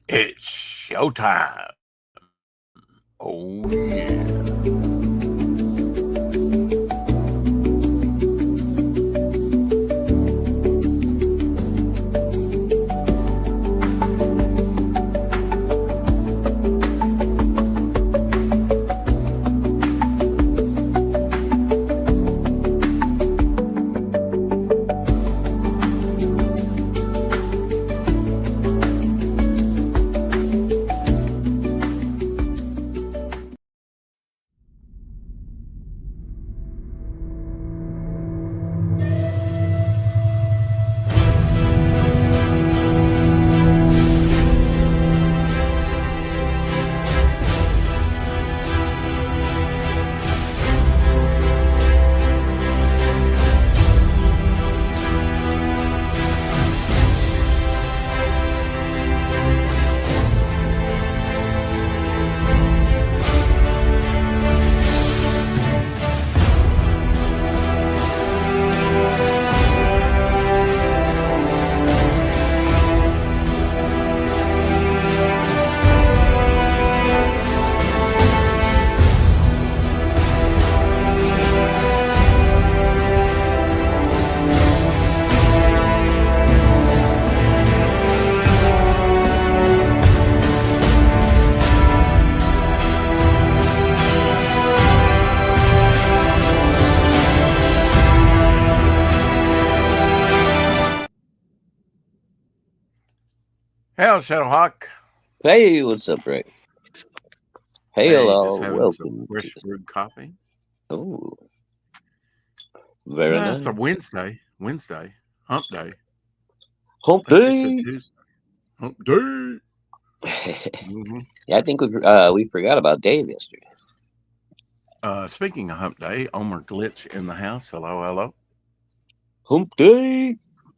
It's showtime. Oh, yeah. Hell, Shadowhawk. Hey, what's up, Rick? Hey, Hey, just hello, having some welcome to fresh brewed coffee. Oh, very It's a nice. Wednesday. Hump day. Hump I think you said day. Tuesday. Hump day. hmm Yeah, I think we forgot about Dave yesterday. Speaking of hump day, Omer Glitch in the house. Hello, hello. Hump day.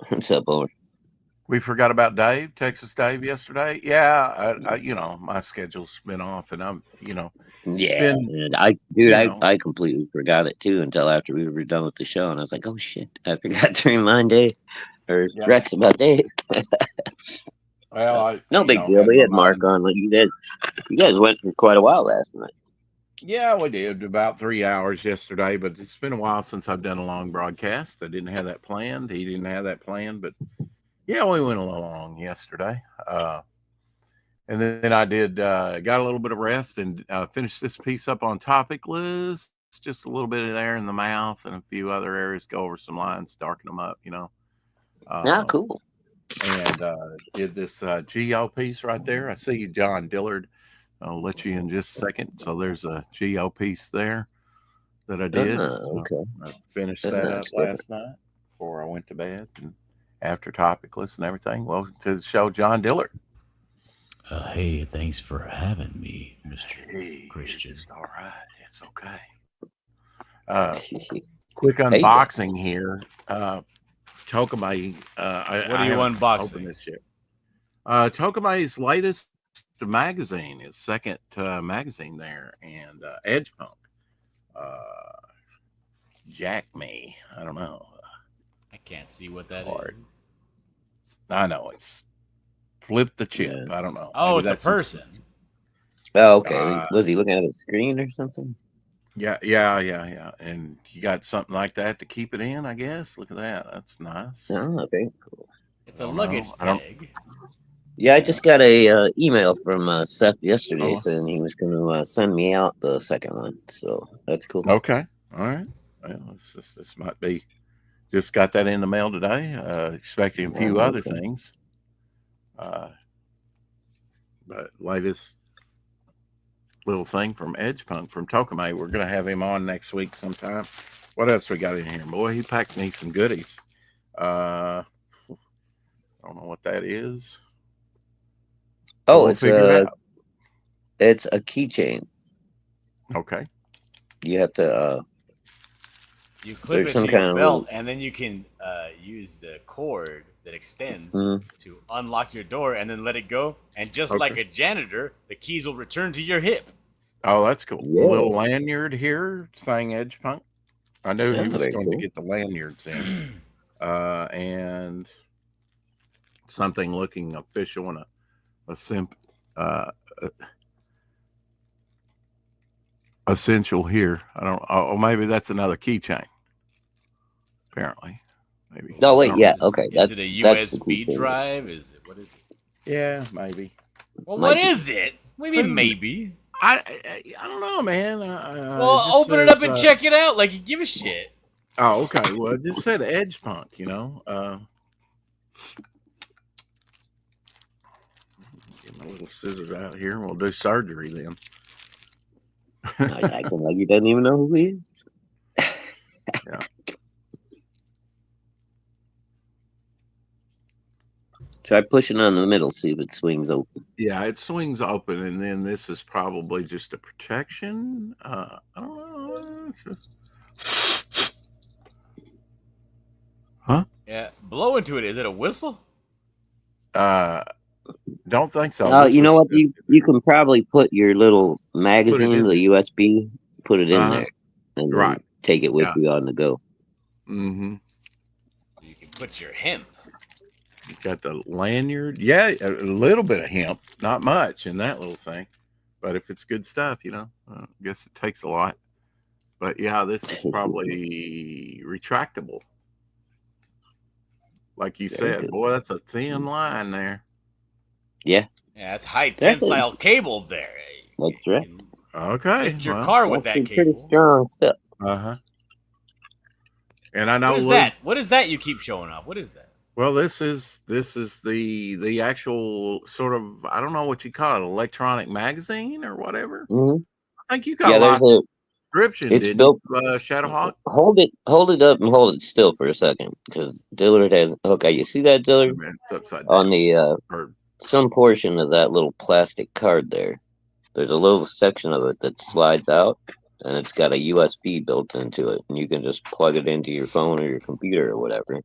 What's up, Owen? We forgot about Dave, Texas Dave, yesterday. Yeah, my schedule's been off, and Yeah, been, and I know, I completely forgot it too until after we were done with the show, and I was like, oh shit, I forgot to remind Dave or yeah. Rex about Dave. Well, No big deal. had We my had Mark mind. on. Like you guys went for quite a while last night. Yeah, we did about 3 hours yesterday, but it's been a while since I've done a long broadcast. I didn't have that planned. He didn't have that planned, but yeah, we went a little long yesterday. And then I did got a little bit of rest and finished this piece up on topic lists, just a little bit of there in the mouth and a few other areas. Go over some lines, darken them up. Ah, Uh, cool. and did this GO piece right there. I see you, John Dillard. I'll let you in just a second. So there's a GO piece there that I did. So Okay. I finished that up That's different. last night before I went to bed and after topic list and everything. Welcome to the show, John Dillard. Hey, thanks for having me, Mr. Hey, it's Christian. just all right. It's okay. Uh, quick Hey, John. unboxing here. Tokamai. What are I you haven't opened unboxing? this yet. Tokamai's latest magazine, his second magazine there, and Edge Punk. Uh, Jack Me. I don't know. I can't see what that is. Hard. I know it's flip the chip. Yeah. I don't know. Oh, Maybe it's a that's some. person. Oh, okay. Uh, Was he looking at a screen or something? yeah. And you got something like that to keep it in, I guess. Look at that. That's nice. Oh, okay. It's I a don't know. luggage I don't. tag. Yeah, I Yeah. just got a email from Seth yesterday Oh. saying he was going to send me out the second one. So that's cool. Okay. All right. Well, this might be. Just got that in the mail today. Expecting a few Oh, other okay. things. Uh, but latest little thing from Edge Punk from Tokamai. We're gonna have him on next week sometime. What else we got in here, boy? He packed me some goodies. I don't know what that is, but Oh, we'll figure it out. it's a keychain. Okay. You have to You clip there's it to some your kind of belt, little and then you can use the cord that extends mm, to unlock your door, and then let it go. And just like Okay. a janitor, the keys will return to your hip. Oh, that's cool. A little yeah. lanyard here saying Edge Punk. I knew he Oh, was very going to cool. get the lanyards in. And something looking official and a essential here. I don't. Oh, maybe that's another keychain. Apparently, maybe. Oh I wait, don't yeah, know. okay. Is it a That's the USB key thing. drive? Is it? What is it? Yeah, maybe. Well, Might what be. is it? What do you mean maybe? I don't know, man. Well, It just open it up says. and check it out like you give a shit. Oh, okay. Well, it just said Edge Punk. You know. Get my little scissors out here, and we'll do surgery then. Acting like he doesn't even know who he is. Yeah. Try pushing on the middle, see if it swings open. Yeah, it swings open, and then this is probably just a protection. I don't know. Huh? Yeah, blow into it. Is it a whistle? Don't think so. You know what? You can probably put your little magazine, in the USB, put it in Uh-huh. there, and then Right. take it with Yeah. you on the go. Mm-hmm. You can put your hemp. You got the lanyard. Yeah, a little bit of hemp, not much in that little thing. But if it's good stuff, I guess it takes a lot. But yeah, this is probably retractable. Like you Very said, good. boy, that's a thin line there. Yeah, Yeah, that's high Definitely. tensile cable there. That's You right. can Okay. lift your car with that That's some pretty cable. strong stuff. Uh-huh. And I know What is Lou, that? What is that you keep showing off? What is that? well, this is the actual sort of, I don't know what you call it, electronic magazine or whatever. Mm-hmm. I think you got Yeah, a lot there's of description, it's didn't built. you, Shadowhawk? Hold it up and hold it still for a second, because Dillard has. Okay, you see that, Dillard? It's upside On down. the Or, some portion of that little plastic card there, there's a little section of it that slides out, and it's got a USB built into it, and you can just plug it into your phone or your computer or whatever,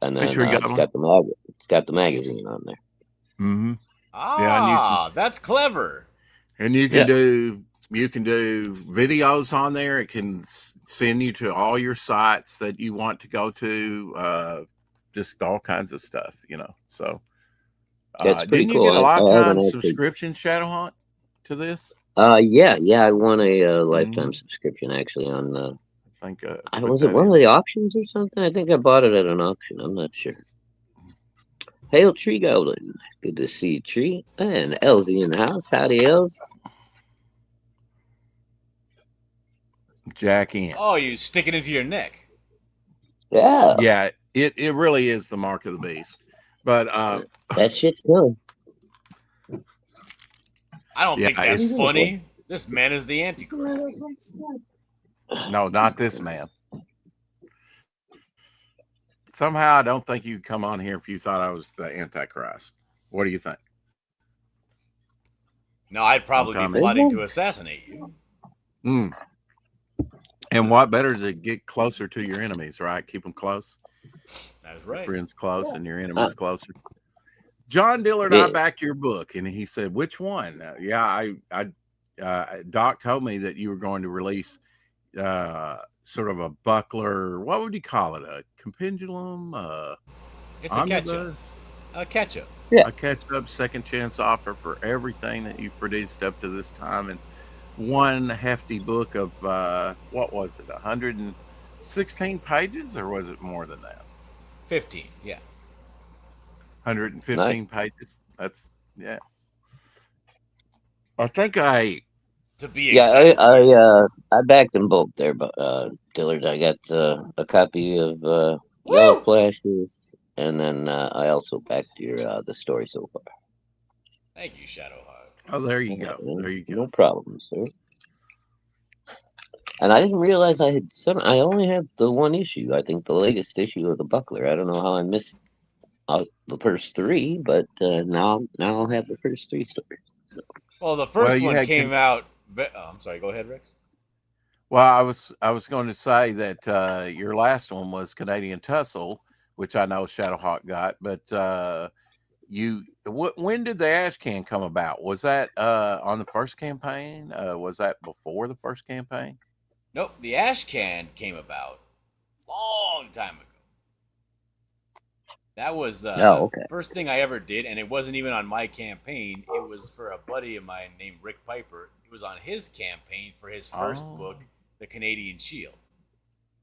and Make then sure you got it's one. got the magazine on there. Mm-hmm. Ah, that's clever. And you Yeah. can do videos on there. It can send you to all your sites that you want to go to, just all kinds of stuff, So That's pretty didn't you cool. get a I haven't lifetime actually. subscription, Shadowhawk, to this? Yeah, I won a lifetime subscription actually on. I think Was it one of the auctions or something? I think I bought it at an auction. I'm not sure. Hail Tree Golden. Good to see you, Tree. And Elsie in the house. Howdy, Els. Jack in. Oh, you stick it into your neck. Yeah. Yeah, it really is the mark of the beast. But that shit's good. I don't think that's it's funny. This man is the Antichrist. No, not this man. Somehow I don't think you'd come on here if you thought I was the Antichrist. What do you think? No, I'd probably be plotting to assassinate you. And what better to get closer to your enemies, right? Keep them close. That's right. Friends close and your enemies closer. John Dillard, I backed your book, and he said, "Which one?" Doc told me that you were going to release sort of a buckler. What would you call it? A compendulum? It's omnibus? A catch-up. Yeah. A catch-up second chance offer for everything that you've produced up to this time, and one hefty book of what was it? 116 pages, or was it more than that? 15. Yeah. 115 pages. That's I think I. To be exact. I backed them both there, but Dillard, I got a copy of Yellow Flashes, and then I also backed your the story so far. Thank you, Shadowhawk. Oh, there you go. There you go. No problem, sir. And I didn't realize I had some. I only have the one issue. I think the latest issue of the Buckler. I don't know how I missed the first three, but now I'll have the first three stories. So. Well, the first one came out. I'm sorry. Go ahead, Rex. Well, I was going to say that your last one was Canadian Tussle, which I know Shadowhawk got, but when did the ash can come about? Was that on the first campaign? Was that before the first campaign? Nope, the ash can came about a long time ago. That was Oh, okay. first thing I ever did, and it wasn't even on my campaign. It was for a buddy of mine named Rick Piper. It was on his campaign for his first book, The Canadian Shield.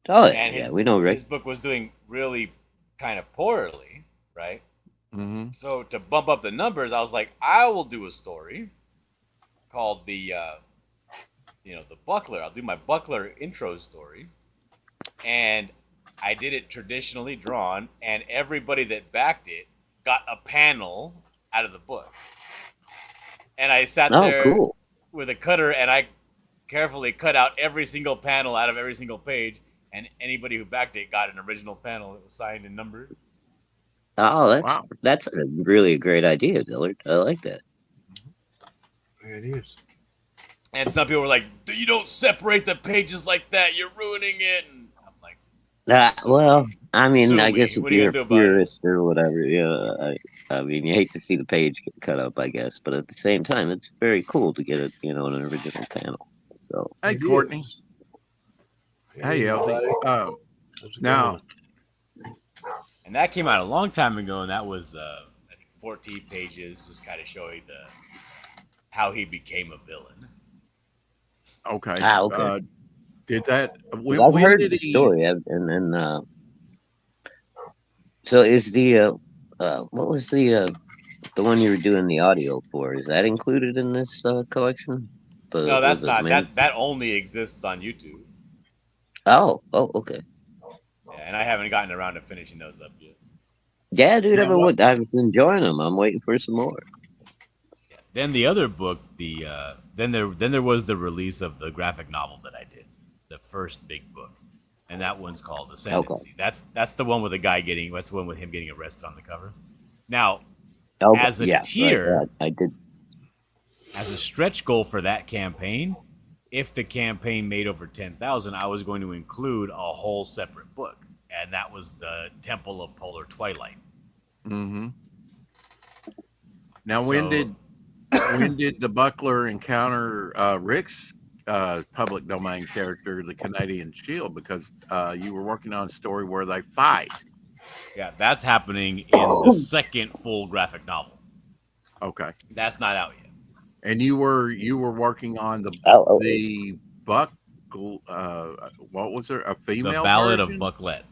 Oh, And yeah, we know Rick. his book was doing really kind of poorly, right? Mm-hmm. So to bump up the numbers, I was like, I will do a story called the Buckler. I'll do my Buckler intro story, and I did it traditionally drawn, and everybody that backed it got a panel out of the book. And I sat Oh, there cool. with a cutter, and I carefully cut out every single panel out of every single page, and anybody who backed it got an original panel that was signed and numbered. Oh, Wow. that's a really great idea, Dillard. I like that. It is. And some people were like, "You don't separate the pages like that. You're ruining it." And I'm like, Well, I mean, sue I me. guess if What are you you're a gonna do about it? purist or whatever, yeah, I mean, you hate to see the page get cut up, I guess, but at the same time, it's very cool to get it, an original panel. So, Hey, It Courtney. is. Hey, Elsie. How's it Now, going? And that came out a long time ago, and that was I think 14 pages, just kind of showing how he became a villain. okay. okay. Did that? I've When heard did the he? story, and then, so is the, what was the one you were doing the audio for? Is that included in this collection? No, that's the not. man- That only exists on YouTube. Oh, okay. Yeah, and I haven't gotten around to finishing those up yet. Yeah, dude, Now, what- I was enjoying them. I'm waiting for some more. Yeah. Then the other book, then there was the release of the graphic novel that I did, the first big book, and that one's called Ascendancy. That's the one with the guy getting. That's the one with him getting arrested on the cover. Now, as a tier, right, I did. as a stretch goal for that campaign, if the campaign made over 10,000, I was going to include a whole separate book, and that was the Temple of Polar Twilight. Mm-hmm. Now, when did the Buckler encounter Rick's public domain character, the Canadian Shield? Because you were working on a story where they fight. Yeah, that's happening in the second full graphic novel. Okay. That's not out yet. And you were working on the Buck. What was there? A female? The Ballad version? of Bucklet.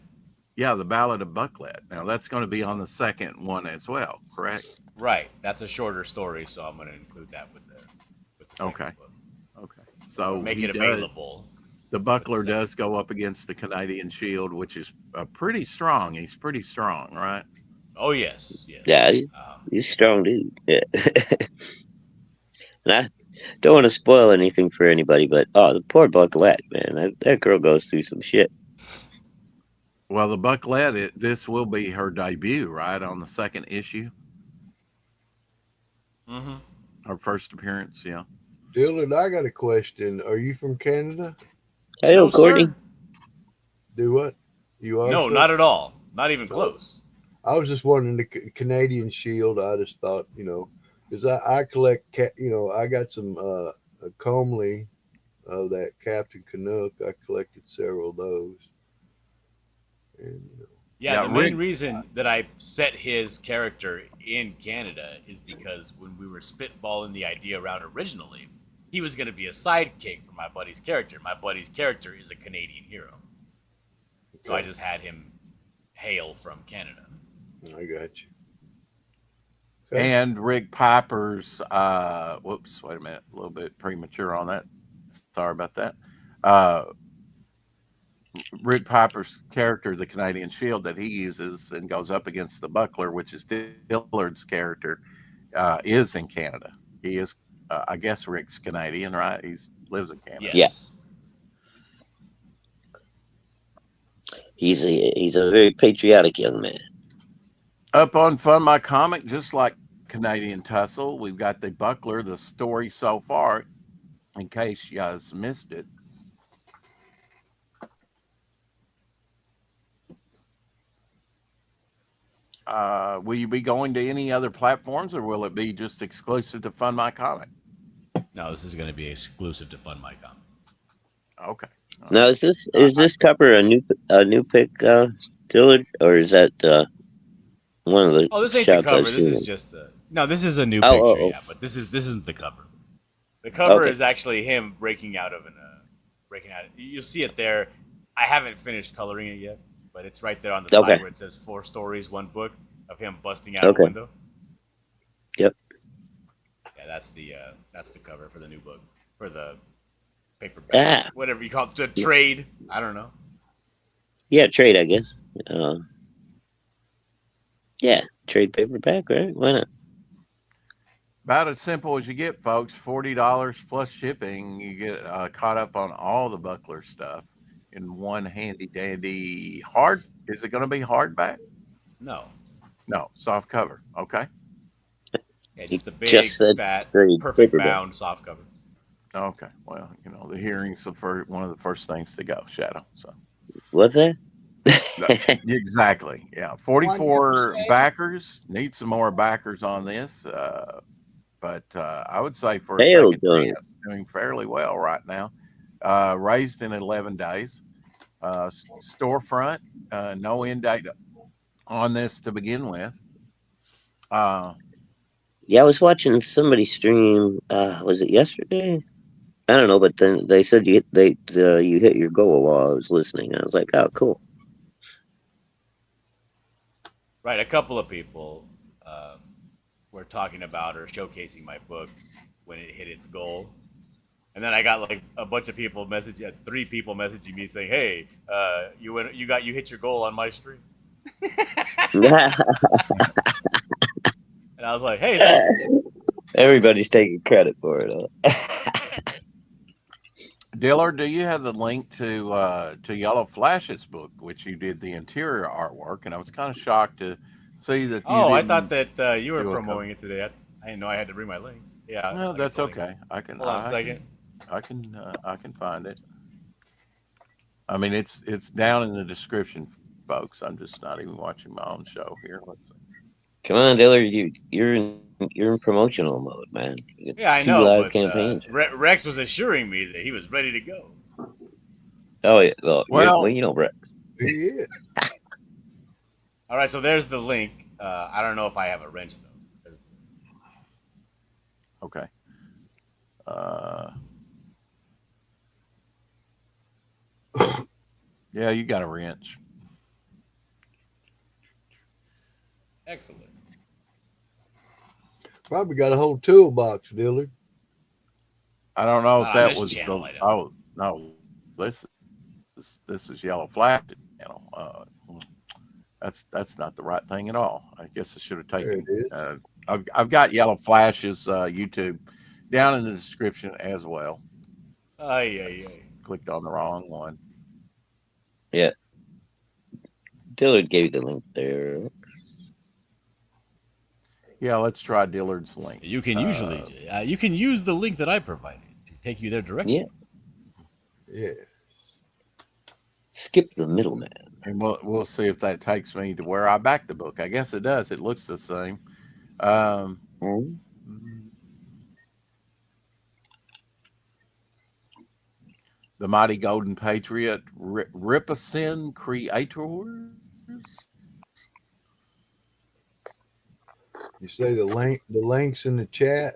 Yeah, the Ballad of Bucklet. Now that's going to be on the second one as well, correct? Right. That's a shorter story, so I'm going to include that with the second Okay. book. Okay. So Make he it does- available. The Buckler does go up against the Canadian Shield, which is pretty strong. He's pretty strong, right? Oh yes. Yeah, he's a strong dude. Yeah. And I don't want to spoil anything for anybody, but the poor Bucklet, man, that girl goes through some shit. Well, the Bucklet, this will be her debut, right, on the second issue? Mm-hmm. Her first appearance, yeah. Dillard, I got a question. Are you from Canada? Hey, No, Courtney. sir. Do what? You are? No, sir? not at all. Not even close. I was just wondering the Canadian Shield. I just thought, because I collect, I got some a Comley of that Captain Canuck. I collected several of those. And, Yeah, Yeah, the main Rick- reason that I set his character in Canada is because when we were spitballing the idea around originally, he was going to be a sidekick for my buddy's character. My buddy's character is a Canadian hero. So I just had him hail from Canada. I got you. And Rick Piper's, whoops, wait a minute, a little bit premature on that. Sorry about that. Rick Piper's character, the Canadian Shield that he uses and goes up against the Buckler, which is Dillard's character, is in Canada. He is, I guess Rick's Canadian, right? He lives in Canada. Yes. He's a very patriotic young man. Up on Fun My Comic, just like Canadian Tussle, we've got the Buckler, the story so far, in case you guys missed it. Will you be going to any other platforms, or will it be just exclusive to Fun My Comic? No, this is going to be exclusive to Fun My Comic. Okay. Now, is this cover a new pick, Dillard, or is that One of the Oh, this ain't the shots cover. I've This seen. is just a no. This is a new Oh, picture, oh, yeah. But this isn't the cover. The cover Okay. is actually him breaking out. You'll see it there. I haven't finished coloring it yet, but it's right there on the Okay. side where it says 4 stories, 1 book of him busting out of a Okay. window. Yep. Yeah, that's the cover for the new book, for the paperback, Ah, whatever you call it, the trade. I don't know. yeah, trade, I guess. Yeah, trade paperback, right? Why not? About as simple as you get, folks. $40 plus shipping. You get caught up on all the Buckler stuff in one handy dandy hard. Is it going to be hardback? No, No, soft cover. Okay. yeah, just a big, Just said fat, trade perfect paperback. bound soft cover. Okay. Well, the hearing's one of the first things to go. Shadow. So What's that? exactly. Yeah. 44 backers. Need some more backers on this. But I would say for a Hell, second Johnny. chance, doing fairly well right now. Raised in 11 days. Storefront, no end date on this to begin with. Yeah, I was watching somebody stream. Was it yesterday? I don't know, but then they said you hit your goal while I was listening. I was like, oh, cool. Right, a couple of people were talking about or showcasing my book when it hit its goal, and then I got like a bunch of people 3 people messaging me saying, "Hey, you hit your goal on my stream," and I was like, "Hey, thanks." Everybody's taking credit for it. Huh? Dillard, do you have the link to Yellow Flash's book, which you did the interior artwork? And I was kind of shocked to see that you Oh, I didn't thought that you were do a promoting it today. I didn't know I had to bring my links. Yeah, No, I'll get that's the link. okay. I can Hold on a second. I can find it. I mean, it's down in the description, folks. I'm just not even watching my own show here. Let's see. Come on, Dillard, you're in promotional mode, man. You got Yeah, I 2 know, live but campaigns. Rex was assuring me that he was ready to go. Oh yeah, well, Well, you know, Brett. Yeah. All right, so there's the link. I don't know if I have a wrench though. okay. Yeah, you got a wrench. Excellent. Probably got a whole toolbox, Dillard. I don't know Not if on that this was channel, the. I don't. Oh no, this is Yellow Flash channel. That's not the right thing at all. I guess I should have There taken. it is. I've got Yellow Flash's YouTube down in the description as well. Clicked on the wrong one. Yeah, Dillard gave the link there. Yeah, let's try Dillard's link. You can you can use the link that I provided to take you there directly. Yeah, Yeah. skip the middleman. And we'll see if that takes me to where I backed the book. I guess it does. It looks the same. Mhm. The Mighty Golden Patriot, Ripacin Creators. You say the link's in the chat.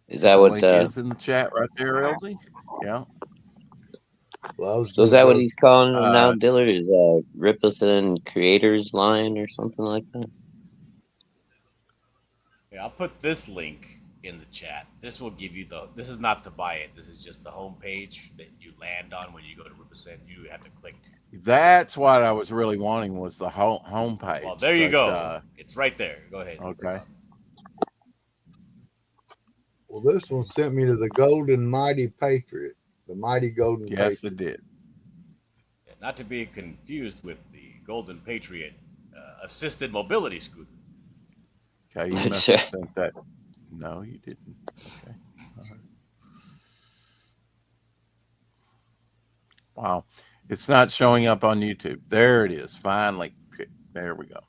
Is that The what? link is in the chat right there, Elsie. Yeah. Well, I was So is gonna that what go. he's calling it now, Uh, Dillard? Is Ripplison Creators Line or something like that? Yeah, I'll put this link in the chat. This will give you this is not to buy it. This is just the home page that you land on when you go to Ripperson. You have to click to. That's what I was really wanting was the home page. Well, there you go. It's right there. Go ahead. Okay. Well, this one sent me to the Golden Mighty Patriot. The Mighty Golden Yes, Patriot. it did. Yeah, not to be confused with the Golden Patriot assisted mobility scooter. Okay, you must have sent that. No, you didn't. Okay. All right. Wow. It's not showing up on YouTube. There it is. Finally. There we go.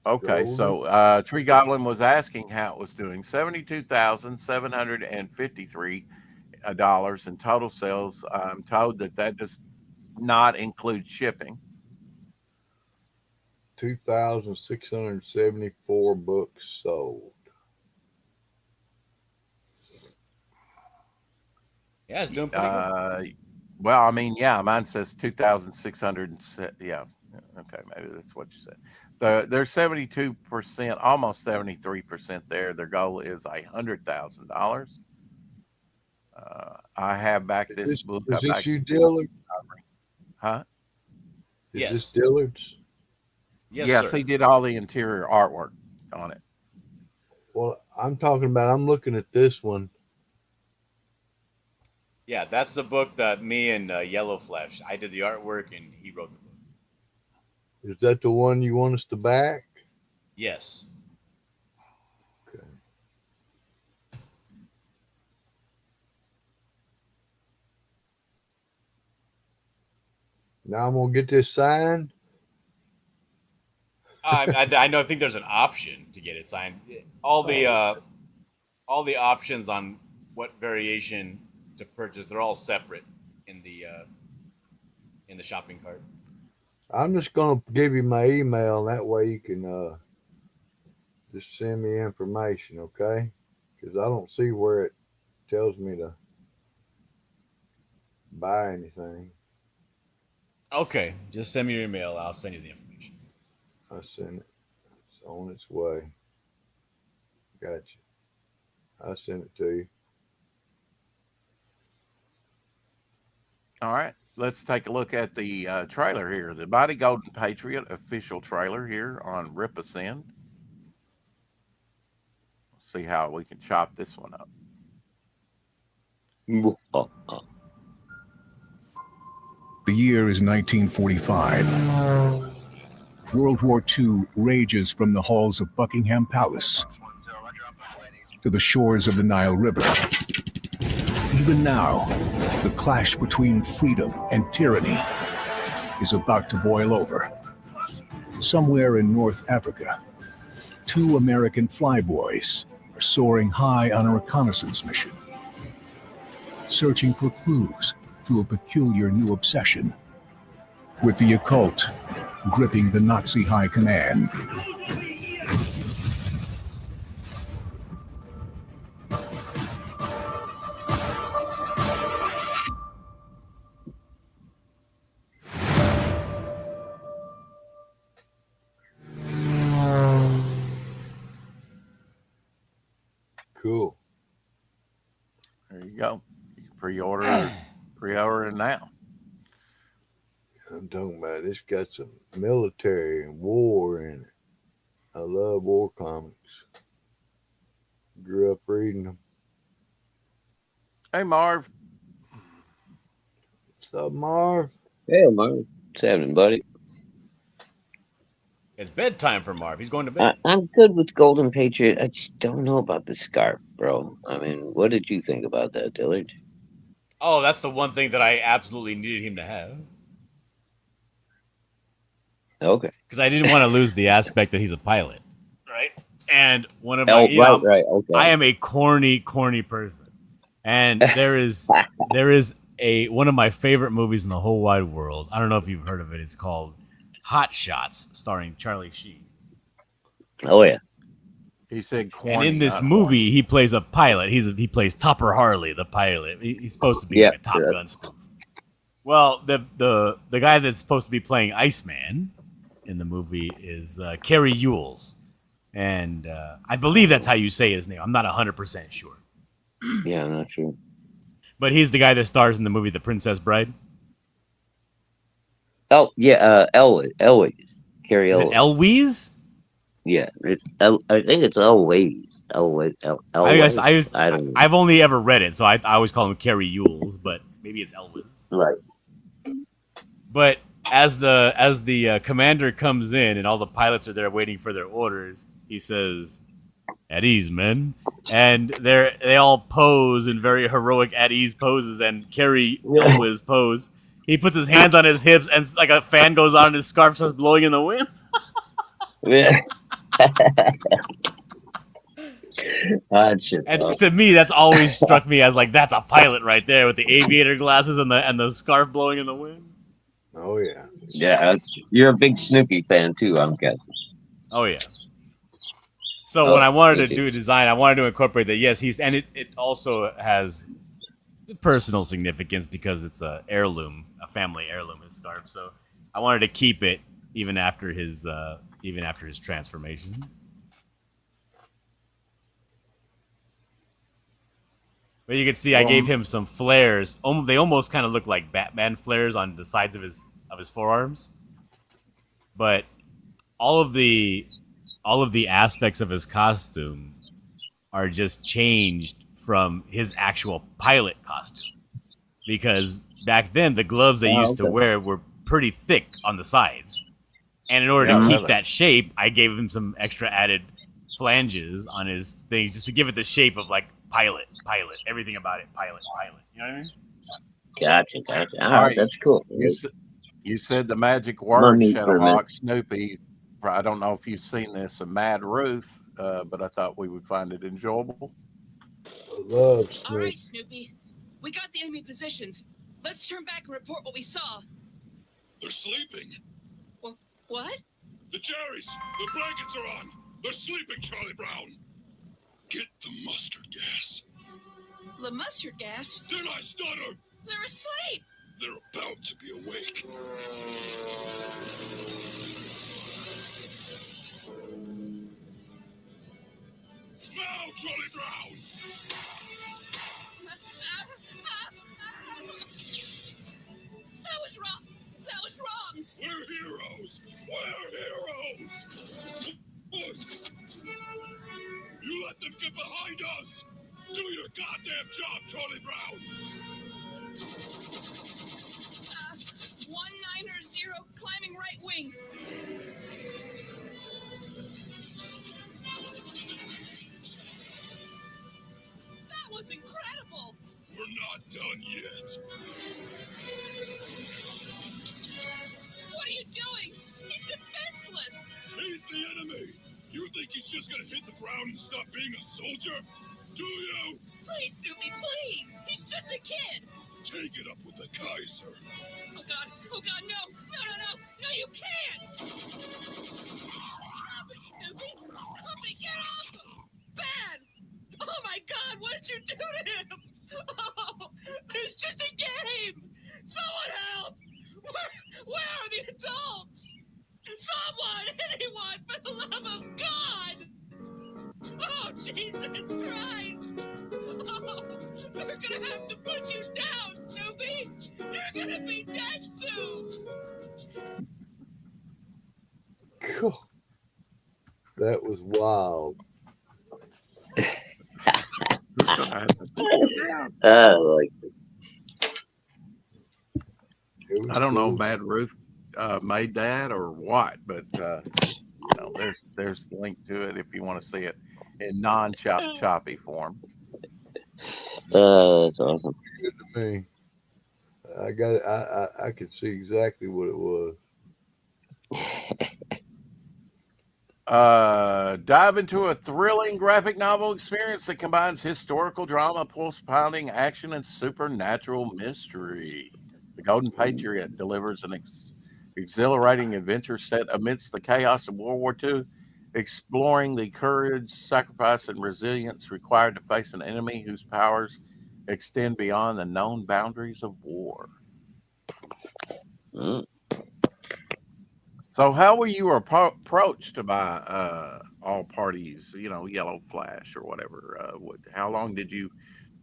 Okay, so Tree Goblin was asking how it was doing. $72,753 in total sales. I'm told that does not include shipping. 2,674 books sold. Yeah, it's doing pretty good. Well, I mean, yeah, mine says 2,600. Yeah. Okay. Maybe that's what you said. They're 72%, almost 73% there. Their goal is $100,000. I have back this book. Is this you, Dillard? Huh? Is Yes. this Dillard's? Yes, sir. he did all the interior artwork on it. Well, I'm looking at this one. Yeah, that's the book that me and Yellow Flesh. I did the artwork and he wrote the book. Is that the one you want us to back? Yes. Okay. Now I'm gonna get this signed. I know. I think there's an option to get it signed. All the options on what variation to purchase, they're all separate in the shopping cart. I'm just gonna give you my email, and that way you can just send me information, okay? Because I don't see where it tells me to buy anything. Okay, just send me your email. I'll send you the information. I sent it. It's on its way. Gotcha. I sent it to you. All right. Let's take a look at the trailer here. The Mighty Golden Patriot official trailer here on Rip Ascend. See how we can chop this one up. The year is 1945. World War II rages from the halls of Buckingham Palace to the shores of the Nile River. Even now, the clash between freedom and tyranny is about to boil over. Somewhere in North Africa, two American flyboys are soaring high on a reconnaissance mission, searching for clues to a peculiar new obsession with the occult gripping the Nazi high command. Cool. There you go. You can pre-order it now. I'm talking about it's got some military and war in it. I love war comics. Grew up reading them. Hey, Marv. What's up, Marv? Hey, Marv. What's happening, buddy? It's bedtime for Marv. He's going to bed. I'm good with Golden Patriot. I just don't know about the scarf, bro. I mean, what did you think about that, Dillard? Oh, that's the one thing that I absolutely needed him to have. Okay. Because I didn't want to lose the aspect that he's a pilot, right? And one of my, right. Okay. I am a corny person, and there is one of my favorite movies in the whole wide world. I don't know if you've heard of it. It's called Hot Shots, starring Charlie Sheen. Oh yeah. He said corny. And in this movie, he plays a pilot. He plays Topper Harley, the pilot. He's supposed to be like a Top Gun spoof. Well, the guy that's supposed to be playing Iceman in the movie is Kerry Ewells, and I believe that's how you say his name. I'm not 100% sure. Yeah, I'm not sure. But he's the guy that stars in the movie The Princess Bride. Oh yeah, Elwes. Carrie Is Elwes. it Elwes? Yeah, I think it's Elwes. Elwes. I've only ever read it, so I always call him Kerry Ewells, but maybe it's Elwes. Right. But as the commander comes in and all the pilots are there waiting for their orders, he says, "At ease, men," and they all pose in very heroic at ease poses, and Kerry Elwes pose. He puts his hands on his hips, and like a fan goes on, and his scarf starts blowing in the wind. Yeah. And to me, that's always struck me as like that's a pilot right there with the aviator glasses and the scarf blowing in the wind. Oh yeah. Yeah, you're a big Snoopy fan too, I'm guessing. Oh yeah. So Oh, when I wanted me to too. do a design, I wanted to incorporate that. Yes, it also has personal significance because it's a heirloom, a family heirloom, his scarf. So I wanted to keep it even after his transformation. But you can see I gave Well, him some flares. They almost kind of look like Batman flares on the sides of his forearms. But all of the all of the aspects of his costume are just changed from his actual pilot costume. Because back then the gloves they Oh, used to okay. wear were pretty thick on the sides. And in order yeah, to Mhm. keep really. that shape, I gave him some extra added flanges on his things just to give it the shape of like pilot, everything about it, pilot. You know what I mean? Gotcha. All All right, right, that's cool. you s- you said the magic No word, need for a minute. Shadowhawk, Snoopy. I don't know if you've seen this, a Mad Ruth, but I thought we would find it enjoyable. I love All Snoopy. right, Snoopy. We got the enemy positions. Let's turn back and report what we saw. They're sleeping. What? The cherries! The blankets are on! They're sleeping, Charlie Brown! Get the mustard gas. The mustard gas? Did I stutter? They're asleep! They're about to be awake. Now, Charlie Brown! That was wrong! That was wrong! We're heroes! We're heroes! You let them get behind us! Do your goddamn job, Charlie Brown! 1900 climbing right wing. That was incredible! We're not done yet. What are you doing? He's defenseless! He's the enemy! You think he's just gonna hit the ground and stop being a soldier? Do you? Please, Snoopy, please! He's just a kid! Take it up with the Kaiser. Oh God, no! No, you can't! Stop it, Snoopy! Stop it, get off him! Bad! Oh my God, what did you do to him? Oh, it's just a game! Someone help! Where are the adults? Someone, anyone, for the love of God! Oh, Jesus Christ! Oh, we're gonna have to put you down, Snoopy! You're gonna be dead soon! Cool. That was wild. Like It was I don't know cool. if Mad Ruth made that or what, but there's the link to it if you want to see it in choppy form. that's awesome. Good to me. I got it. I could see exactly what it was. Dive into a thrilling graphic novel experience that combines historical drama, pulse-pounding action, and supernatural mystery. The Golden Patriot delivers an exhilarating adventure set amidst the chaos of World War II, exploring the courage, sacrifice, and resilience required to face an enemy whose powers extend beyond the known boundaries of war. Mm. So, how were you approached by all parties? Yellow Flash or whatever. How long did you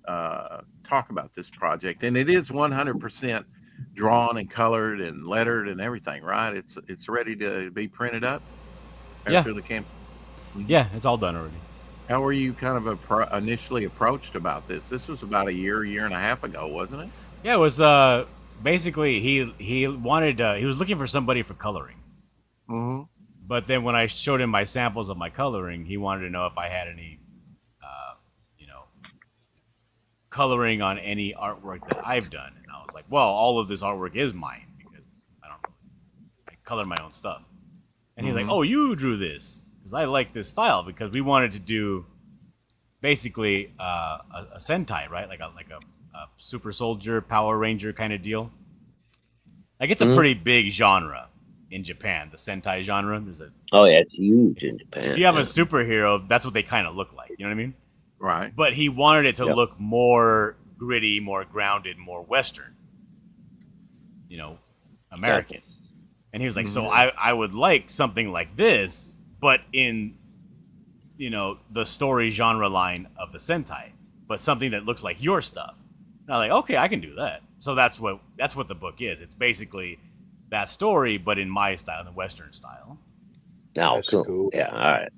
talk about this project? And it is 100% drawn and colored and lettered and everything, right? It's ready to be printed up Yeah. after the camp. Yeah, it's all done already. How were you kind of initially approached about this? This was about a year and a half ago, wasn't it? Yeah, it was basically he wanted he was looking for somebody for coloring. Mm-hmm. But then when I showed him my samples of my coloring, he wanted to know if I had any, coloring on any artwork that I've done. And I was like, well, all of this artwork is mine because I color my own stuff. And he's like, oh, you drew this because I like this style because we wanted to do basically a Sentai, right? Like a super soldier, Power Ranger kind of deal. Like it's a pretty big genre in Japan, the Sentai genre. Oh yeah, it's huge in Japan. If you have a superhero, that's what they kind of look like. You know what I mean? Right. But he wanted it to look more gritty, more grounded, more Western. You know, American. Exactly. And he was like, so I would like something like this, but in, you know, the story genre line of the Sentai, but something that looks like your stuff. And I'm like, okay, I can do that. So that's what the book is. It's basically that story, but in my style, the Western style. Oh, cool. Yeah, all right.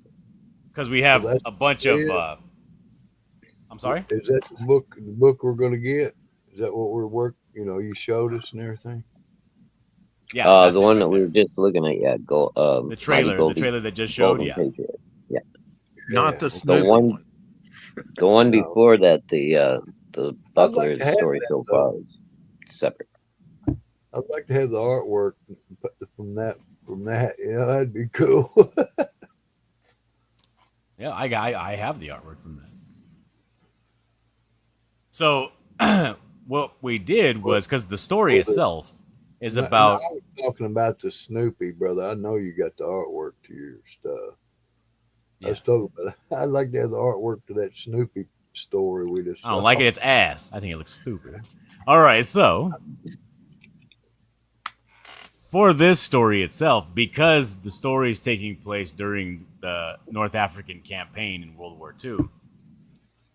Because we have a bunch of. I'm sorry. Is that the book we're going to get? Is that what we're you showed us and everything? Yeah. The one that we were just looking at. Yeah, the trailer that just showed. Golden Patriot. Yeah. Not the Snoopy one. The one before that, the Buckler story so far is separate. I'd like to have the artwork from that. That'd be cool. Yeah, I have the artwork from that. So what we did was, because the story itself is about. I was talking about the Snoopy, brother. I know you got the artwork to your stuff. Yeah. I was talking about. I'd like to have the artwork to that Snoopy story we just. I don't like it. It's ass. I think it looks stupid. All right, so for this story itself, because the story is taking place during the North African campaign in World War II,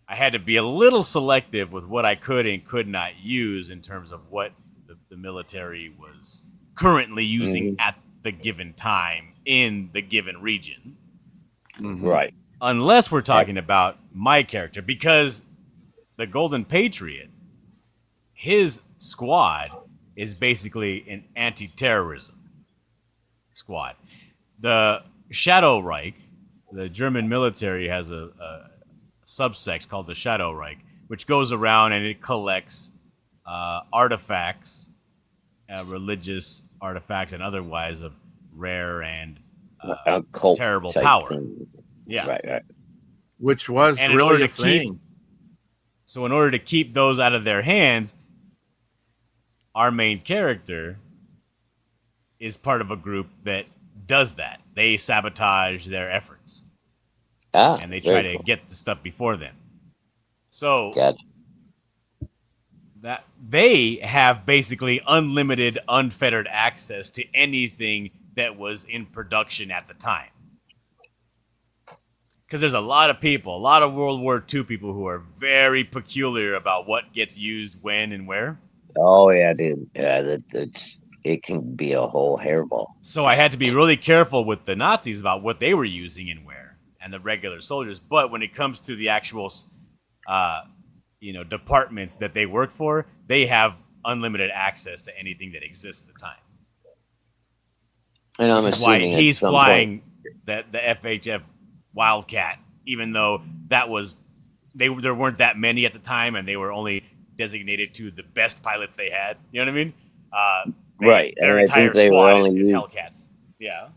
I had to be a little selective with what I could and could not use in terms of what the military was currently using at the given time in the given region. Right. Unless we're talking about my character, because the Golden Patriot, his squad is basically an anti-terrorism squad. The Shadow Reich, the German military, has a subsect called the Shadow Reich, which goes around and it collects artifacts, religious artifacts and otherwise of rare and terrible power. Things. Yeah. Right. Which was really a thing. So in order to keep those out of their hands, our main character is part of a group that does that. They sabotage their efforts. And they try to get the stuff before them. So that they have basically unlimited, unfettered access to anything that was in production at the time. Because there's a lot of people, a lot of World War II people who are very peculiar about what gets used when and where. Oh, yeah, dude. Yeah, it can be a whole hairball. So I had to be really careful with the Nazis about what they were using and where, and the regular soldiers. But when it comes to the actual, departments that they work for, they have unlimited access to anything that exists at the time. And which is why he's flying the FHF Wildcat, even though there weren't that many at the time, and they were only designated to the best pilots they had. You know what I mean? Right. Their entire squad is Hellcats. Yeah.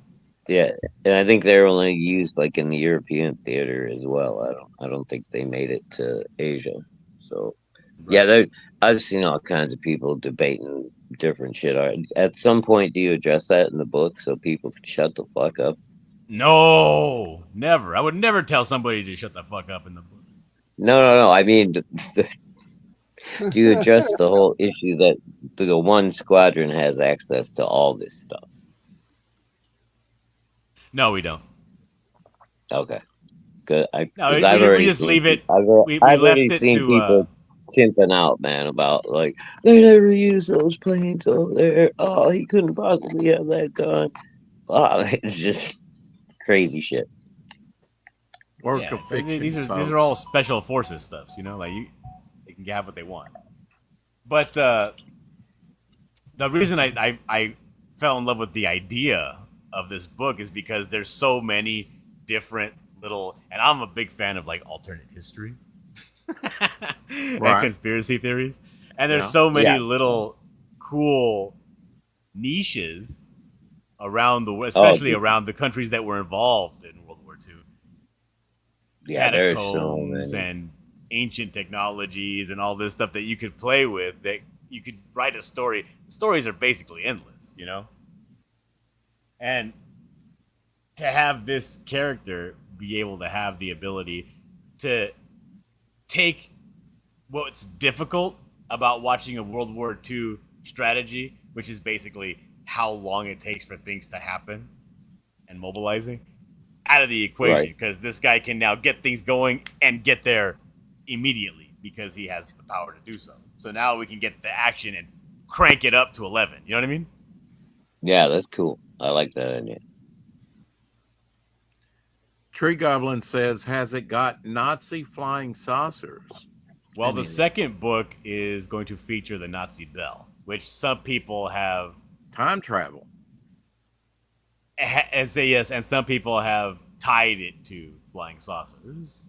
Yeah, and I think they're only used like in the European theater as well. I don't think they made it to Asia. So, yeah, I've seen all kinds of people debating different shit. At some point, do you address that in the book so people can shut the fuck up? No, never. I would never tell somebody to shut the fuck up in the book. No. I mean, do you address the whole issue that the one squadron has access to all this stuff? No, we don't. Okay. Good. We just leave it. I've already seen people chimping out, man, about like they never use those planes over there. Oh, he couldn't possibly have that gun. Oh, it's just crazy shit. Work of fiction. These are all special forces stuffs, like they can have what they want. But the reason I fell in love with the idea of this book is because there's so many different little, and I'm a big fan of like alternate history and conspiracy theories, and there's so many little cool niches around the world, especially around the countries that were involved in World War II. Yeah, there's so many. And ancient technologies and all this stuff that you could play with that you could write a story. Stories are basically endless, you know. And to have this character be able to have the ability to take what's difficult about watching a World War II strategy, which is basically how long it takes for things to happen and mobilizing, out of the equation, because this guy can now get things going and get there immediately because he has the power to do so. So now we can get the action and crank it up to 11. You know what I mean? Yeah, that's cool. I like that idea. Tree Goblin says, has it got Nazi flying saucers? Well, the second book is going to feature the Nazi bell, which some people have time travel. And say yes, and some people have tied it to flying saucers.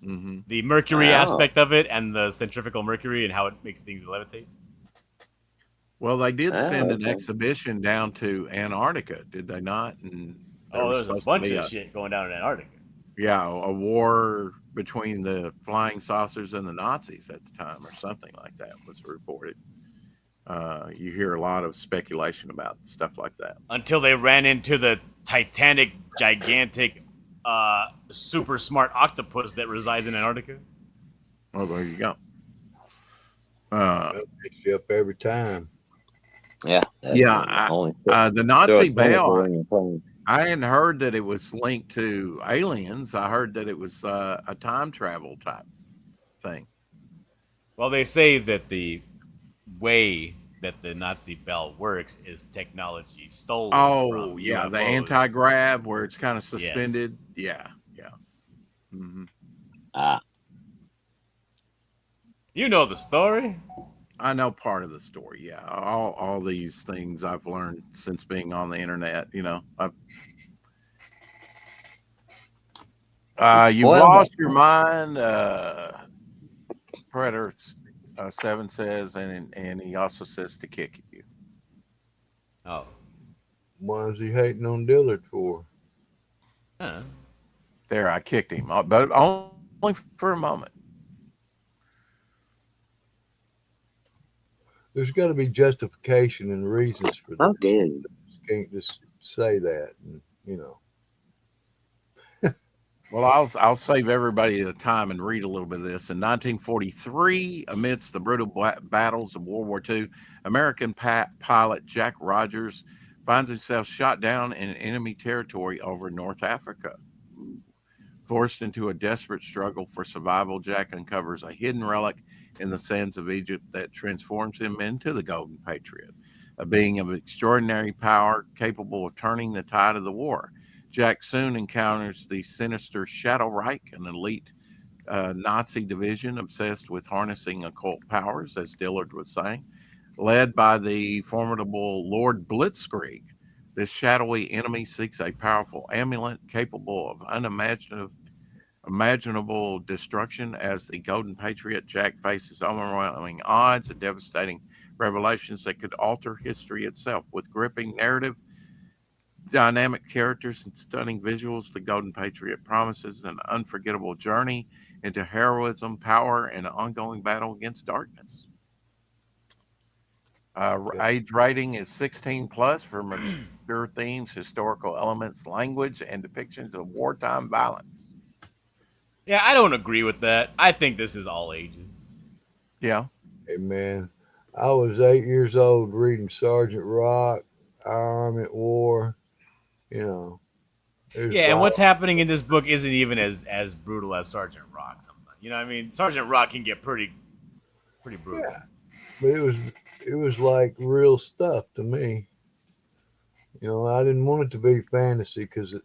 Mm-hmm. The mercury aspect of it, and the centrifugal mercury, and how it makes things levitate. Well, they did send an exhibition down to Antarctica, did they not? And there's a bunch of shit going down in Antarctica. Yeah, a war between the flying saucers and the Nazis at the time, or something like that was reported. You hear a lot of speculation about stuff like that. Until they ran into the titanic, gigantic, super smart octopus that resides in Antarctica. Oh, there you go. Picks you up every time. Yeah. The Nazi bell. I hadn't heard that it was linked to aliens. I heard that it was a time travel type thing. Well, they say that the way that the Nazi bell works is technology stolen. Oh, yeah, UFOs. the anti-grav where it's kind of suspended. Yes. Yeah. Mm-hmm. You know the story. I know part of the story. Yeah, all these things I've learned since being on the internet. You know, you lost your mind. Predator 7 says, and he also says to kick you. Oh, why is he hating on Dillard for? There, I kicked him, but only for a moment. There's got to be justification and reasons for this. You can't just say that, you know. Well, I'll save everybody the time and read a little bit of this. In 1943, amidst the brutal battles of World War II, American pilot Jack Rogers finds himself shot down in enemy territory over North Africa. Forced into a desperate struggle for survival, Jack uncovers a hidden relic in the sands of Egypt that transforms him into the Golden Patriot, a being of extraordinary power capable of turning the tide of the war. Jack soon encounters the sinister Shadow Reich, an elite Nazi division obsessed with harnessing occult powers, as Dillard was saying, led by the formidable Lord Blitzkrieg. This shadowy enemy seeks a powerful amulet capable of unimaginable destruction. As the Golden Patriot, Jack faces overwhelming odds and devastating revelations that could alter history itself. With gripping narrative, dynamic characters, and stunning visuals, the Golden Patriot promises an unforgettable journey into heroism, power, and an ongoing battle against darkness. Age rating is 16 plus for mature themes, historical elements, language, and depictions of wartime violence. Yeah, I don't agree with that. I think this is all ages. Yeah. Hey, man, I was 8 years old reading Sergeant Rock, Our Army at War. You know. Yeah, and what's happening in this book isn't even as brutal as Sergeant Rock. Sometimes, you know what I mean? Sergeant Rock can get pretty brutal. Yeah, but it was like real stuff to me. You know, I didn't want it to be fantasy because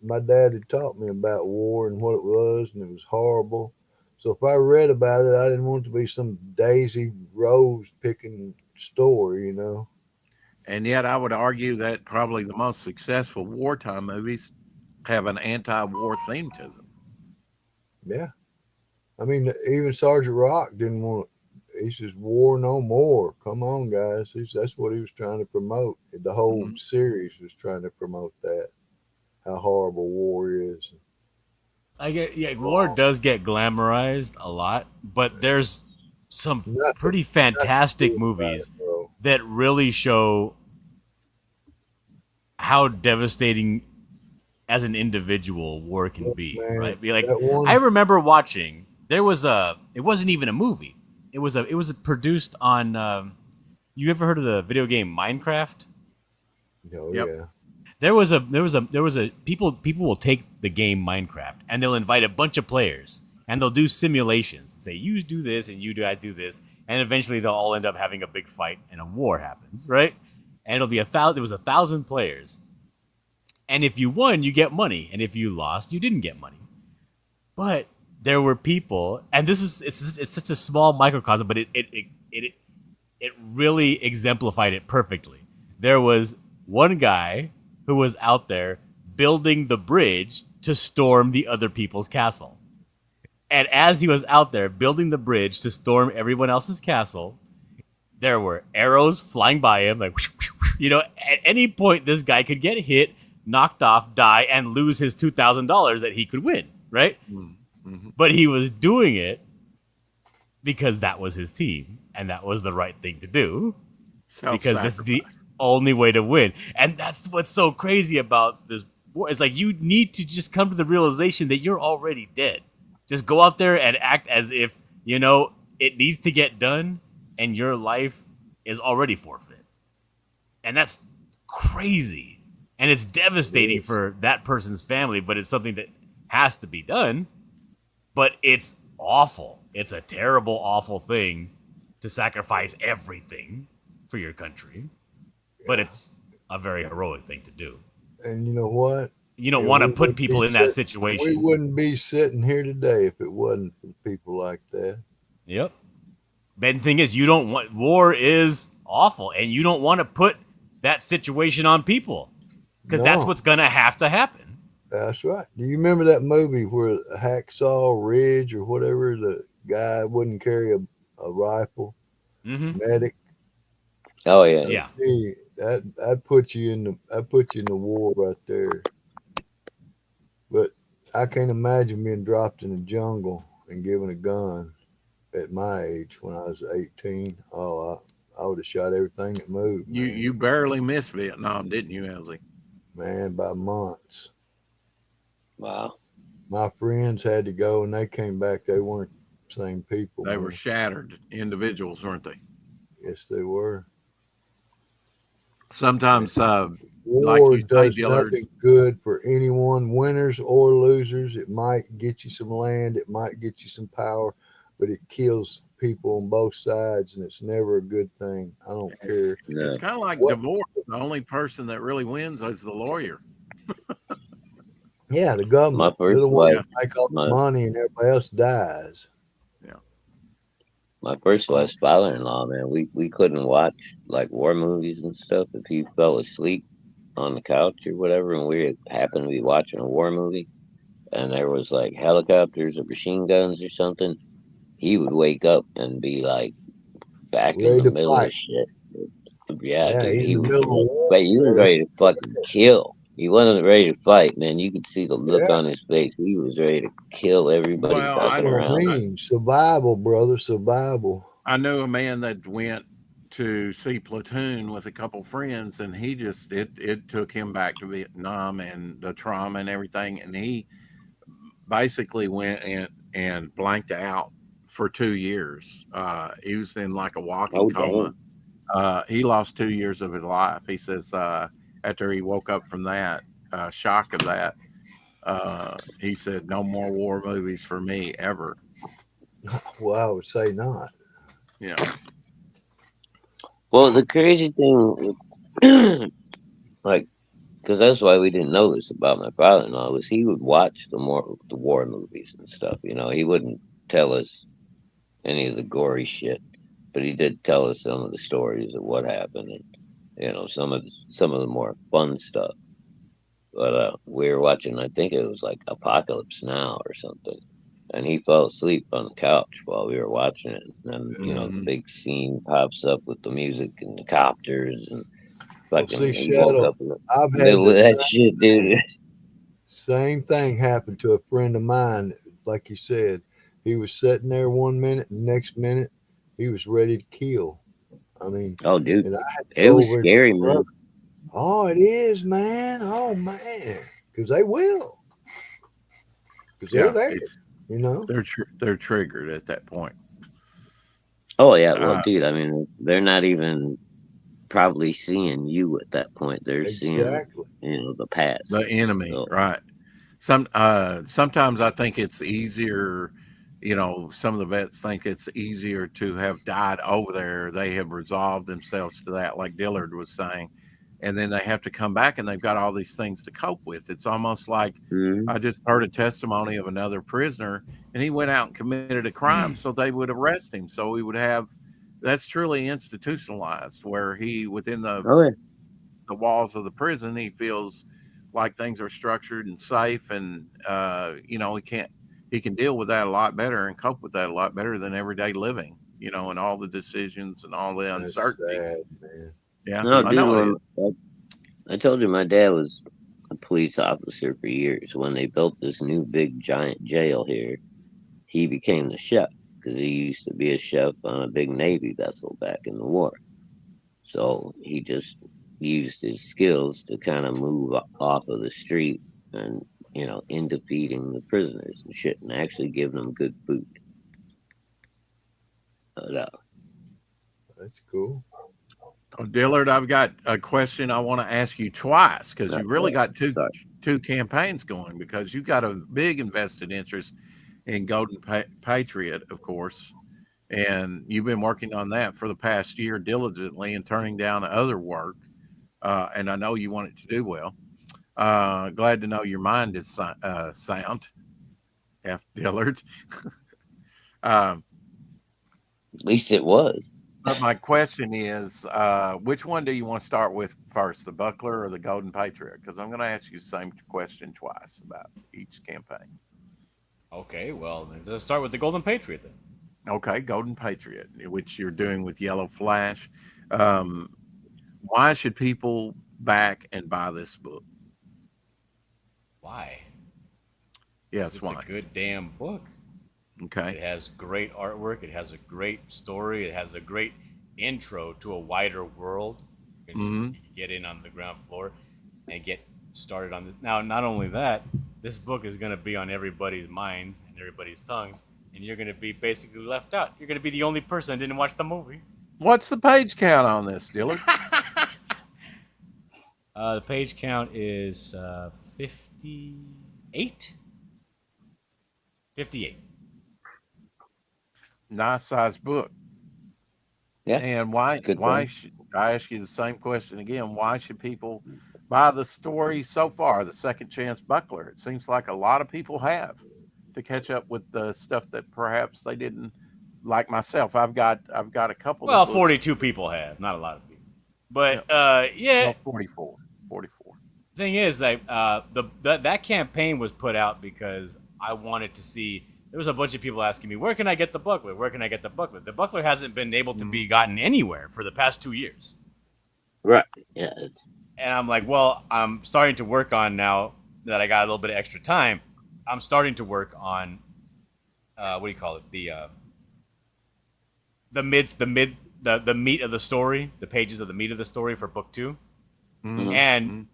my dad had taught me about war and what it was, and it was horrible. So if I read about it, I didn't want it to be some Daisy Rose picking story, you know. And yet I would argue that probably the most successful wartime movies have an anti-war theme to them. Yeah. I mean, even Sergeant Rock didn't want it. He says, war no more. Come on, guys. That's what he was trying to promote. The whole series was trying to promote that, how horrible war is. War does get glamorized a lot, but there's some Nothing- pretty fantastic nothing about movies it, bro. that really show how devastating as an individual war can be, Man, right? Be like, that one- I remember watching. There was it wasn't even a movie. It was produced on. You ever heard of the video game Minecraft? Oh, Yep. yeah. There was a people will take the game Minecraft and they'll invite a bunch of players and they'll do simulations. Say you do this and you guys do this, and eventually they'll all end up having a big fight and a war happens, right? And it'll be 1,000. It was 1,000 players, and if you won, you get money, and if you lost, you didn't get money. But there were people, and it's such a small microcosm, but it really exemplified it perfectly. There was one guy who was out there building the bridge to storm the other people's castle. And as he was out there building the bridge to storm everyone else's castle, there were arrows flying by him. Like, at any point, this guy could get hit, knocked off, die, and lose his $2,000 that he could win, right? Mm-hmm. But he was doing it because that was his team, and that was the right thing to do. Because this is the only way to win. And that's what's so crazy about this war. It's like you need to just come to the realization that you're already dead. Just go out there and act as if, it needs to get done and your life is already forfeit. And that's crazy. And it's devastating for that person's family, but it's something that has to be done. But it's awful. It's a terrible, awful thing to sacrifice everything for your country. But it's a very heroic thing to do. And you know what? You don't want to put people in that situation. We wouldn't be sitting here today if it wasn't for people like that. Yep. But the thing is, war is awful, and you don't want to put that situation on people because that's No. what's going to happen. That's right. Do you remember that movie where Hacksaw Ridge or whatever, the guy wouldn't carry a rifle, Mm-hmm. medic? Oh yeah. Yeah. Hey, that put you in the war right there. But I can't imagine being dropped in the jungle and given a gun at my age when I was 18. Oh, I would have shot everything that moved. You barely missed Vietnam, didn't you, Elsie? Man, by months. Wow. My friends had to go and they came back. They weren't the same people. They man. were shattered individuals, weren't they? Yes, they were. Sometimes, War like you say, does Dillard. nothing good for anyone, winners or losers. It might get you some land, it might get you some power, but it kills people on both sides, and it's never a good thing. I don't care. No. It's kind of like What- divorce. The only person that really wins is the lawyer. Yeah, the government. My They're the first ones wife- that make all the my- money, and everybody else dies. My first wife's father-in-law, man, we couldn't watch like war movies and stuff if he fell asleep on the couch or whatever, and we happened to be watching a war movie, and there was like helicopters or machine guns or something. He would wake up and be like back Ready in the to middle fight. of shit. Yeah, Yeah, dude, in he the was, middle of war. but he was ready to fucking kill. He wasn't ready to fight, man. You could see the look Yeah. on his face. He was ready to kill everybody Well, That's fucking what I around. mean. Survival, brother. Survival. I knew a man that went to see Platoon with a couple friends, and he just it took him back to Vietnam and the trauma and everything, and he basically went and blanked out for 2 years. He was in like a walking Oh, coma. He lost 2 years of his life. He says after he woke up from that shock of that, he said, "No more war movies for me ever." Well, I would say not. You know, Well, the crazy thing, like, because that's why we didn't know this about my father-in-law, was he would watch the war movies and stuff. He wouldn't tell us any of the gory shit, but he did tell us some of the stories of what happened, and some of the more fun stuff. But we were watching, I think it was like Apocalypse Now or something, and he fell asleep on the couch while we were watching it. And then the big scene pops up with the music and the copters and fucking. see, he woke Shadow, up in the I've had middle of the that shit, dude. same thing happen to a friend of mine. Like you said, he was sitting there one minute, and next minute he was ready to kill. I mean, Oh, dude, and I had to it go was over and scary, say, brother, man. oh, it is, man. Oh, man, because they will, because they're Yeah, there, it's you know. they're triggered at that point. Oh yeah, well, Uh, dude, I mean, they're not even probably seeing you at that point. They're seeing, Exactly. the past. the enemy, So, right? Sometimes I think it's easier. Some of the vets think it's easier to have died over there. They have resolved themselves to that, like Dillard was saying, and then they have to come back and they've got all these things to cope with. It's almost like mhm. I just heard a testimony of another prisoner, and he went out and committed a crime, so they would arrest him. So we would have that's truly institutionalized, where he within Oh yeah, the walls of the prison, he feels like things are structured and safe, and he can deal with that a lot better and cope with that a lot better than everyday living, and all the decisions and all the That's uncertainty. sad, man. Yeah, no, I dude. know it is. I told you my dad was a police officer for years. When they built this new big giant jail here, he became the chef because he used to be a chef on a big Navy vessel back in the war. So he just used his skills to kind of move off of the street and, into feeding the prisoners and shit and actually giving them good food. But, That's cool. Oh, Dillard, I've got a question I want to ask you twice, because you really got sorry. two campaigns going, because you've got a big invested interest in Golden Patriot, of course, and you've been working on that for the past year diligently and turning down other work. And I know you want it to do well. Glad to know your mind is sound, F. Dillard. um, At least it was. but my question is, which one do you want to start with first, the Buckler or the Golden Patriot? Because I'm going to ask you the same question twice about each campaign. Okay, well, let's start with the Golden Patriot then. Okay, Golden Patriot, which you're doing with Yellow Flash. Um, why should people back and buy this book? Why? Yes, It's why? a good damn book. Okay. It has great artwork. It has a great story. It has a great intro to a wider world. You can just get in on the ground floor and get started on this. Now, not only that, this book is going to be on everybody's minds and everybody's tongues, and you're going to be basically left out. You're going to be the only person that didn't watch the movie. What's the page count on this, Dillard? The page count is 58. 58. Nice size book. Yeah. And why should I ask you the same question again? Why should people buy the story so far, the Second Chance Buckler? It seems like a lot of people have to catch up with the stuff that perhaps they didn't, like myself. I've got a couple Well, of books. 42 people have, not a lot of people. But yeah, well, 44. Thing is that campaign was put out because I wanted to see. There was a bunch of people asking me, where can I get the Buckler? Where can I get the Buckler? The Buckler hasn't been able to be gotten anywhere for the past 2 years. Right. Yeah. And I'm like, well, I'm starting to work on, now that I got a little bit of extra time, I'm starting to work on what do you call it? The meat of the story, the pages of the meat of the story for book 2. And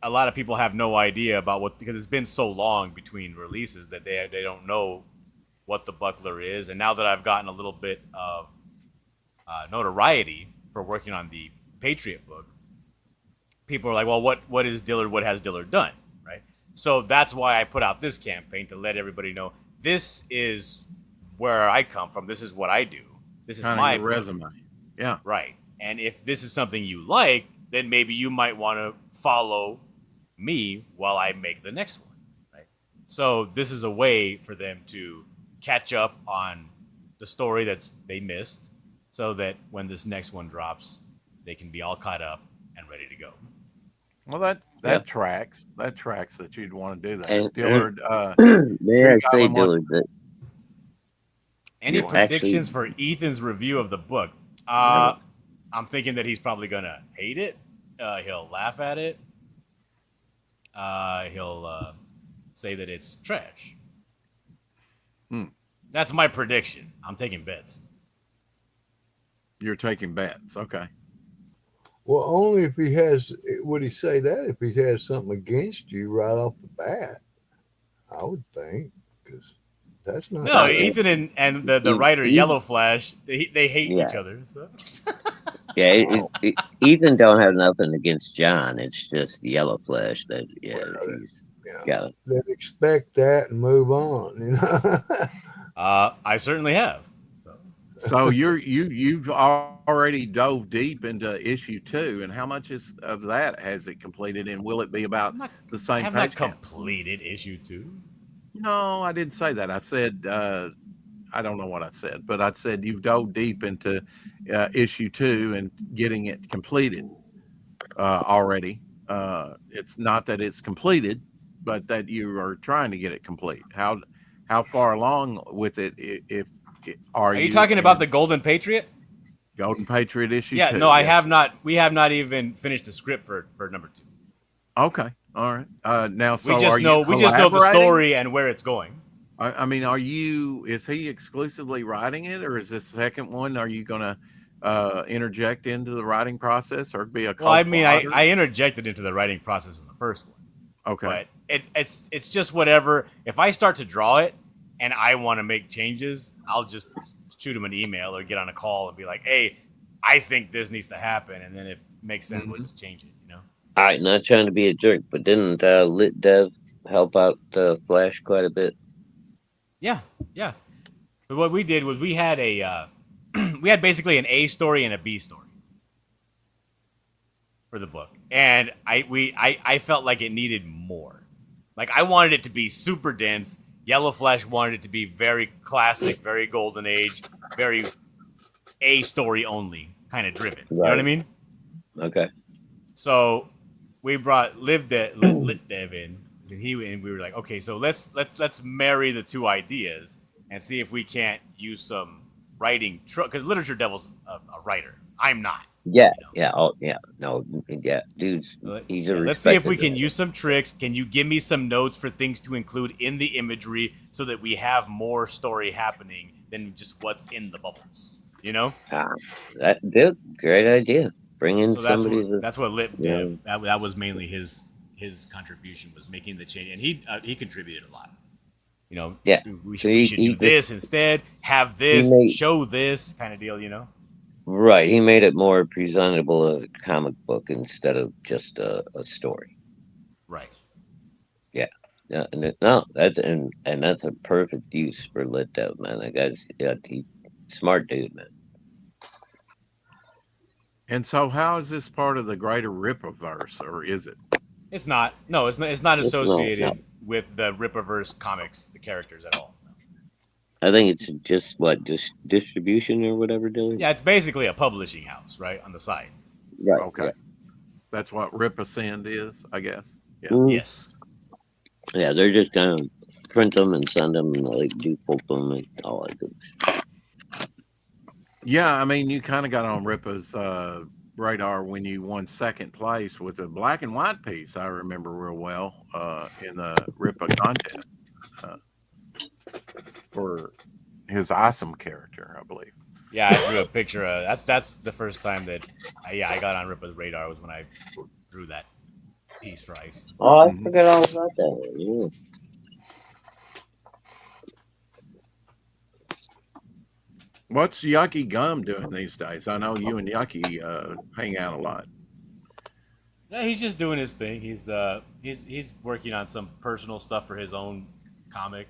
a lot of people have no idea about because it's been so long between releases that they don't know what the Buckler is. And now that I've gotten a little bit of notoriety for working on the Patriot book, people are like, well, what is Dillard? What has Dillard done? Right. So that's why I put out this campaign, to let everybody know this is where I come from. This is what I do. This is my resume. Yeah. Right. And if this is something you like, then maybe you might want to follow me while I make the next one. Right. So this is a way for them to catch up on the story that they missed, so that when this next one drops, they can be all caught up and ready to go. Well, that tracks. That tracks that you'd want to do that. And, Dillard, may I say, Dillard, that any predictions for Ethan's review of the book? I'm thinking that he's probably gonna hate it. He'll laugh at it. He'll say that it's trash. That's my prediction. I'm taking bets. You're taking bets. Okay. Well, only if he has. Would he say that if he has something against you right off the bat? I would think, because that's not No, fair. Ethan and the E- writer E- Yellow Flash, they hate yeah, each other. So. yeah. Oh, Ethan don't have nothing against John. It's just Yellow Flash that well, he's yeah. got. Then expect that and move on. You know. I certainly have. So. So you've already dove deep into issue 2, and how much of that has it completed, and will it be about the I same have page not count? completed issue 2. No, I didn't say that. I said I don't know what I said, but I said you've dove deep into issue 2 and getting it completed already. It's not that it's completed, but that you are trying to get it complete. How far along with it? If are Are you you talking about in the Golden Patriot? Golden Patriot issue Yeah, 2? no, I Yes, have sir. not. We have not even finished the script for number 2. Okay, all right. Now, We so just are you know the collaborating? story and where it's going. I mean, is he exclusively writing it, or is this second one? Are you going to interject into the writing process, or be a Well, I mean, co-plotter? I interjected into the writing process in the first one, Okay. but it's just whatever. If I start to draw it and I want to make changes, I'll just shoot him an email or get on a call and be like, "Hey, I think this needs to happen," and then if it makes sense, we'll Mhm. just change it. You know? All right, not trying to be a jerk, but didn't Lit Dev help out Flash quite a bit? Yeah, yeah. But what we did was we had we had basically an A story and a B story for the book, and I felt like it needed more. Like I wanted it to be super dense. Yellow Flash wanted it to be very classic, very golden age, very A story only kind of driven. You know what I Right. mean? Okay. So we brought Lit Dev in, and we were like, okay, so let's marry the two ideas and see if we can't use some writing because Literature Devil's a writer. I'm not. Yeah, You know? yeah, oh yeah, no, yeah, dude's he's a Yeah, let's see if respected we can writer. use some tricks. Can you give me some notes for things to include in the imagery so that we have more story happening than just what's in the bubbles? You know? Ah, that dude, great idea. Bring in So that's somebody that that's what Lip you Dev. know. That was mainly his contribution was making the change, and he contributed a lot. You know, Yeah, we so should do he just this instead. Have he this, made show this kind of deal. You know? right. He made it more presentable as a comic book instead of just a story. Right. Yeah, yeah, no, and that's a perfect use for Lit Dev, man. That guy's he smart dude, man. And so, how is this part of the greater Rippaverse, or is it? It's not. No, it's not. It's not No. associated with the Rippaverse comics, the characters at all. No. I think it's just just distribution or whatever, Dillard. Yeah, it's basically a publishing house, right, on the side. Right. Okay, that's what Rippasend is, I guess. Yeah. Mhm. Yes. Yeah, they're just gonna print them and send them, like default them and all that good. Yeah, I mean, you kind of got on Rippa's radar when you won second place with a black and white piece. I remember real well in the Rippa contest for his awesome character, I believe. Yeah, I drew a picture. That's the first time that I got on Rippa's radar was when I drew that piece for Ice. Oh, I Mhm. forgot all about that. Yeah. What's Yucky Gum doing these days? I know you and Yucky hang out a lot. Yeah, he's just doing his thing. He's working on some personal stuff for his own comic,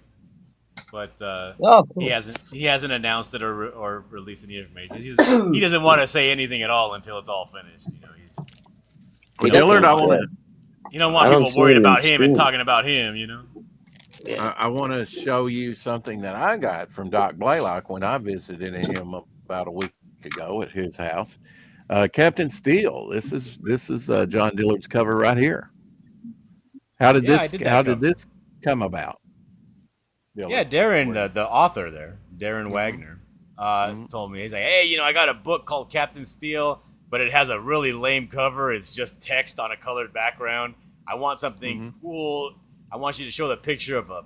but Oh, cool. he hasn't announced it or released any information. He doesn't want to say anything at all until it's all finished. You know, Well, Dillard, I want to he don't I want don't people see worried it in about him and school. talking about him. You know. Yeah. I want to show you something that I got from Doc Blaylock when I visited him about a week ago at his house. Captain Steel. This is John Dillard's cover right here. How did Yeah, I did that How did cover. this come about? Dillard? Yeah, Darren, the author there, Darren Wagner, told me, he's like, hey, you know, I got a book called Captain Steel, but it has a really lame cover. It's just text on a colored background. I want something cool. I want you to show the picture of a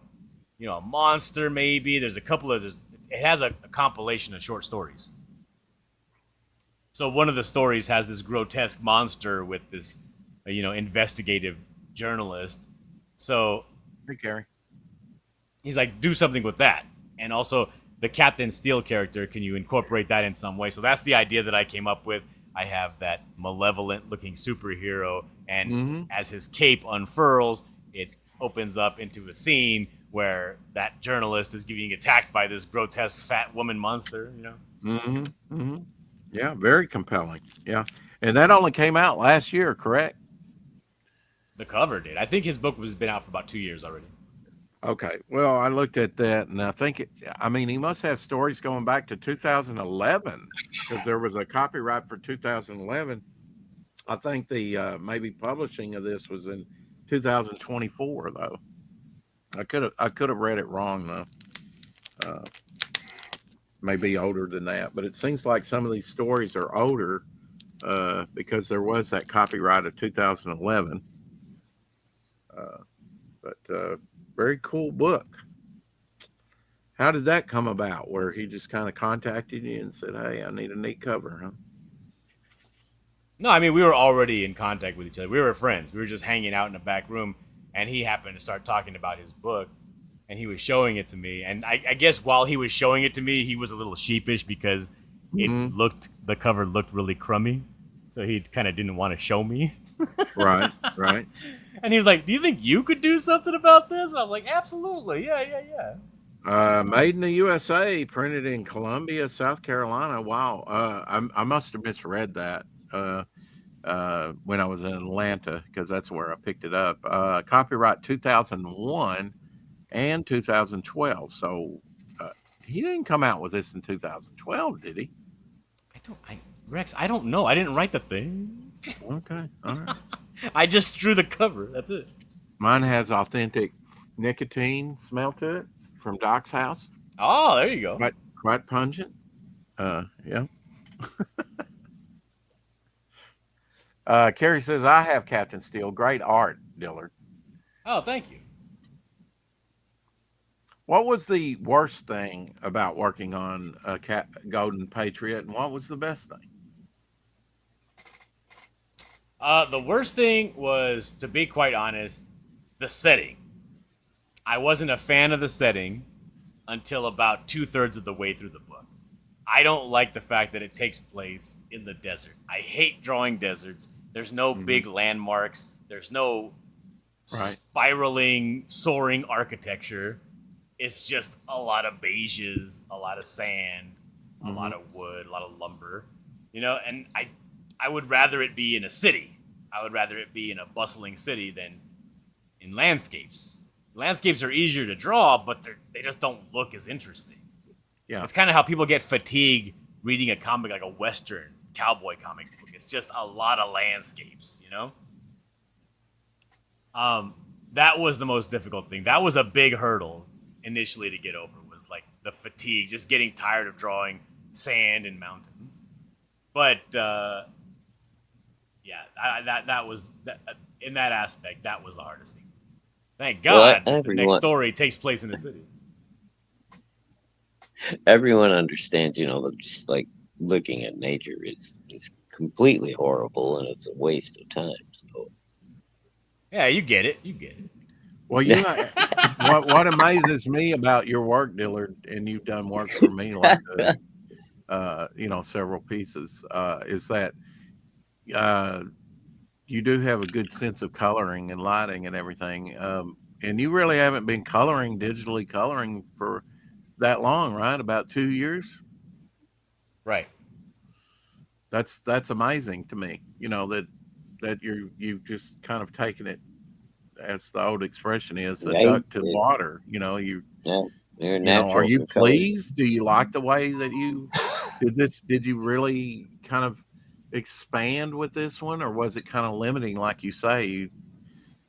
monster maybe. There's a couple of it has a compilation of short stories. So one of the stories has this grotesque monster with this, investigative journalist. So Hey, Carrie. he's like, do something with that. And also the Captain Steel character, can you incorporate that in some way? So that's the idea that I came up with. I have that malevolent looking superhero, and as his cape unfurls, it opens up into a scene where that journalist is getting attacked by this grotesque fat woman monster, Yeah, very compelling. Yeah. And that only came out last year, correct? The cover did. I think his book was been out for about 2 years already. Okay. Well, I looked at that and I think he must have stories going back to 2011 because there was a copyright for 2011. I think the maybe publishing of this was in 2024 though. I could have read it wrong though. Maybe older than that, but it seems like some of these stories are older because there was that copyright of 2011. But very cool book. How did that come about? Where he just kind of contacted you and said, "Hey, I need a neat cover," huh? No, I mean, we were already in contact with each other. We were friends. We were just hanging out in the back room, and he happened to start talking about his book, and he was showing it to me. And I guess while he was showing it to me, he was a little sheepish because the cover looked really crummy. So he kind of didn't want to show me. Right. And he was like, do you think you could do something about this? And I was like, absolutely. Yeah. Made in the USA, printed in Columbia, South Carolina. Wow. I must have misread that when I was in Atlanta because that's where I picked it up. Copyright 2001 and 2012. So he didn't come out with this in 2012, did he? Rex, I don't know. I didn't write the thing. Okay. All right. I just drew the cover. That's it. Mine has authentic nicotine smell to it from Doc's house. Oh, there you go. Quite pungent. Yeah. Carrie says, I have Captain Steel. Great art, Dillard. Oh, thank you. What was the worst thing about working on Golden Patriot, and what was the best thing? The worst thing was, to be quite honest, the setting. I wasn't a fan of the setting until about 2/3 of the way through the book. I don't like the fact that it takes place in the desert. I hate drawing deserts. There's no big landmarks. There's no spiraling, soaring architecture. It's just a lot of beiges, a lot of sand, a lot of wood, a lot of lumber. And I would rather it be in a city. I would rather it be in a bustling city than in landscapes. Landscapes are easier to draw, but they just don't look as interesting. Yeah. It's kind of how people get fatigued reading a comic like a Western cowboy comic book. It's just a lot of landscapes, That was the most difficult thing. That was a big hurdle initially to get over, was like the fatigue, just getting tired of drawing sand and mountains. But that was in that aspect, that was the hardest thing. Thank God the next story takes place in the city. Everyone understands, just like looking at nature is completely horrible and it's a waste of time. So yeah, you get it. Well, what amazes me about your work, Dillard, and you've done work for me like several pieces, is that you do have a good sense of coloring and lighting and everything. And you really haven't been digitally coloring for that long, right? About 2 years? Right. That's amazing to me, that you've just kind of taken it, as the old expression is, a duck to water. Are you pleased? Do you like the way that you did this? Did you really kind of expand with this one, or was it kind of limiting, like you say?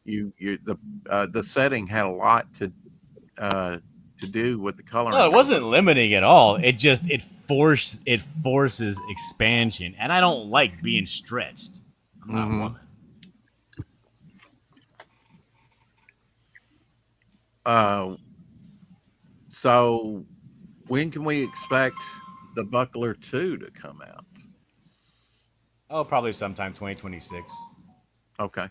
The setting had a lot to do with the coloring. No, it wasn't limiting at all. It just it forces expansion, and I don't like being stretched. I'm not a woman. So when can we expect the Buckler 2 to come out? Oh, probably sometime 2026. Okay.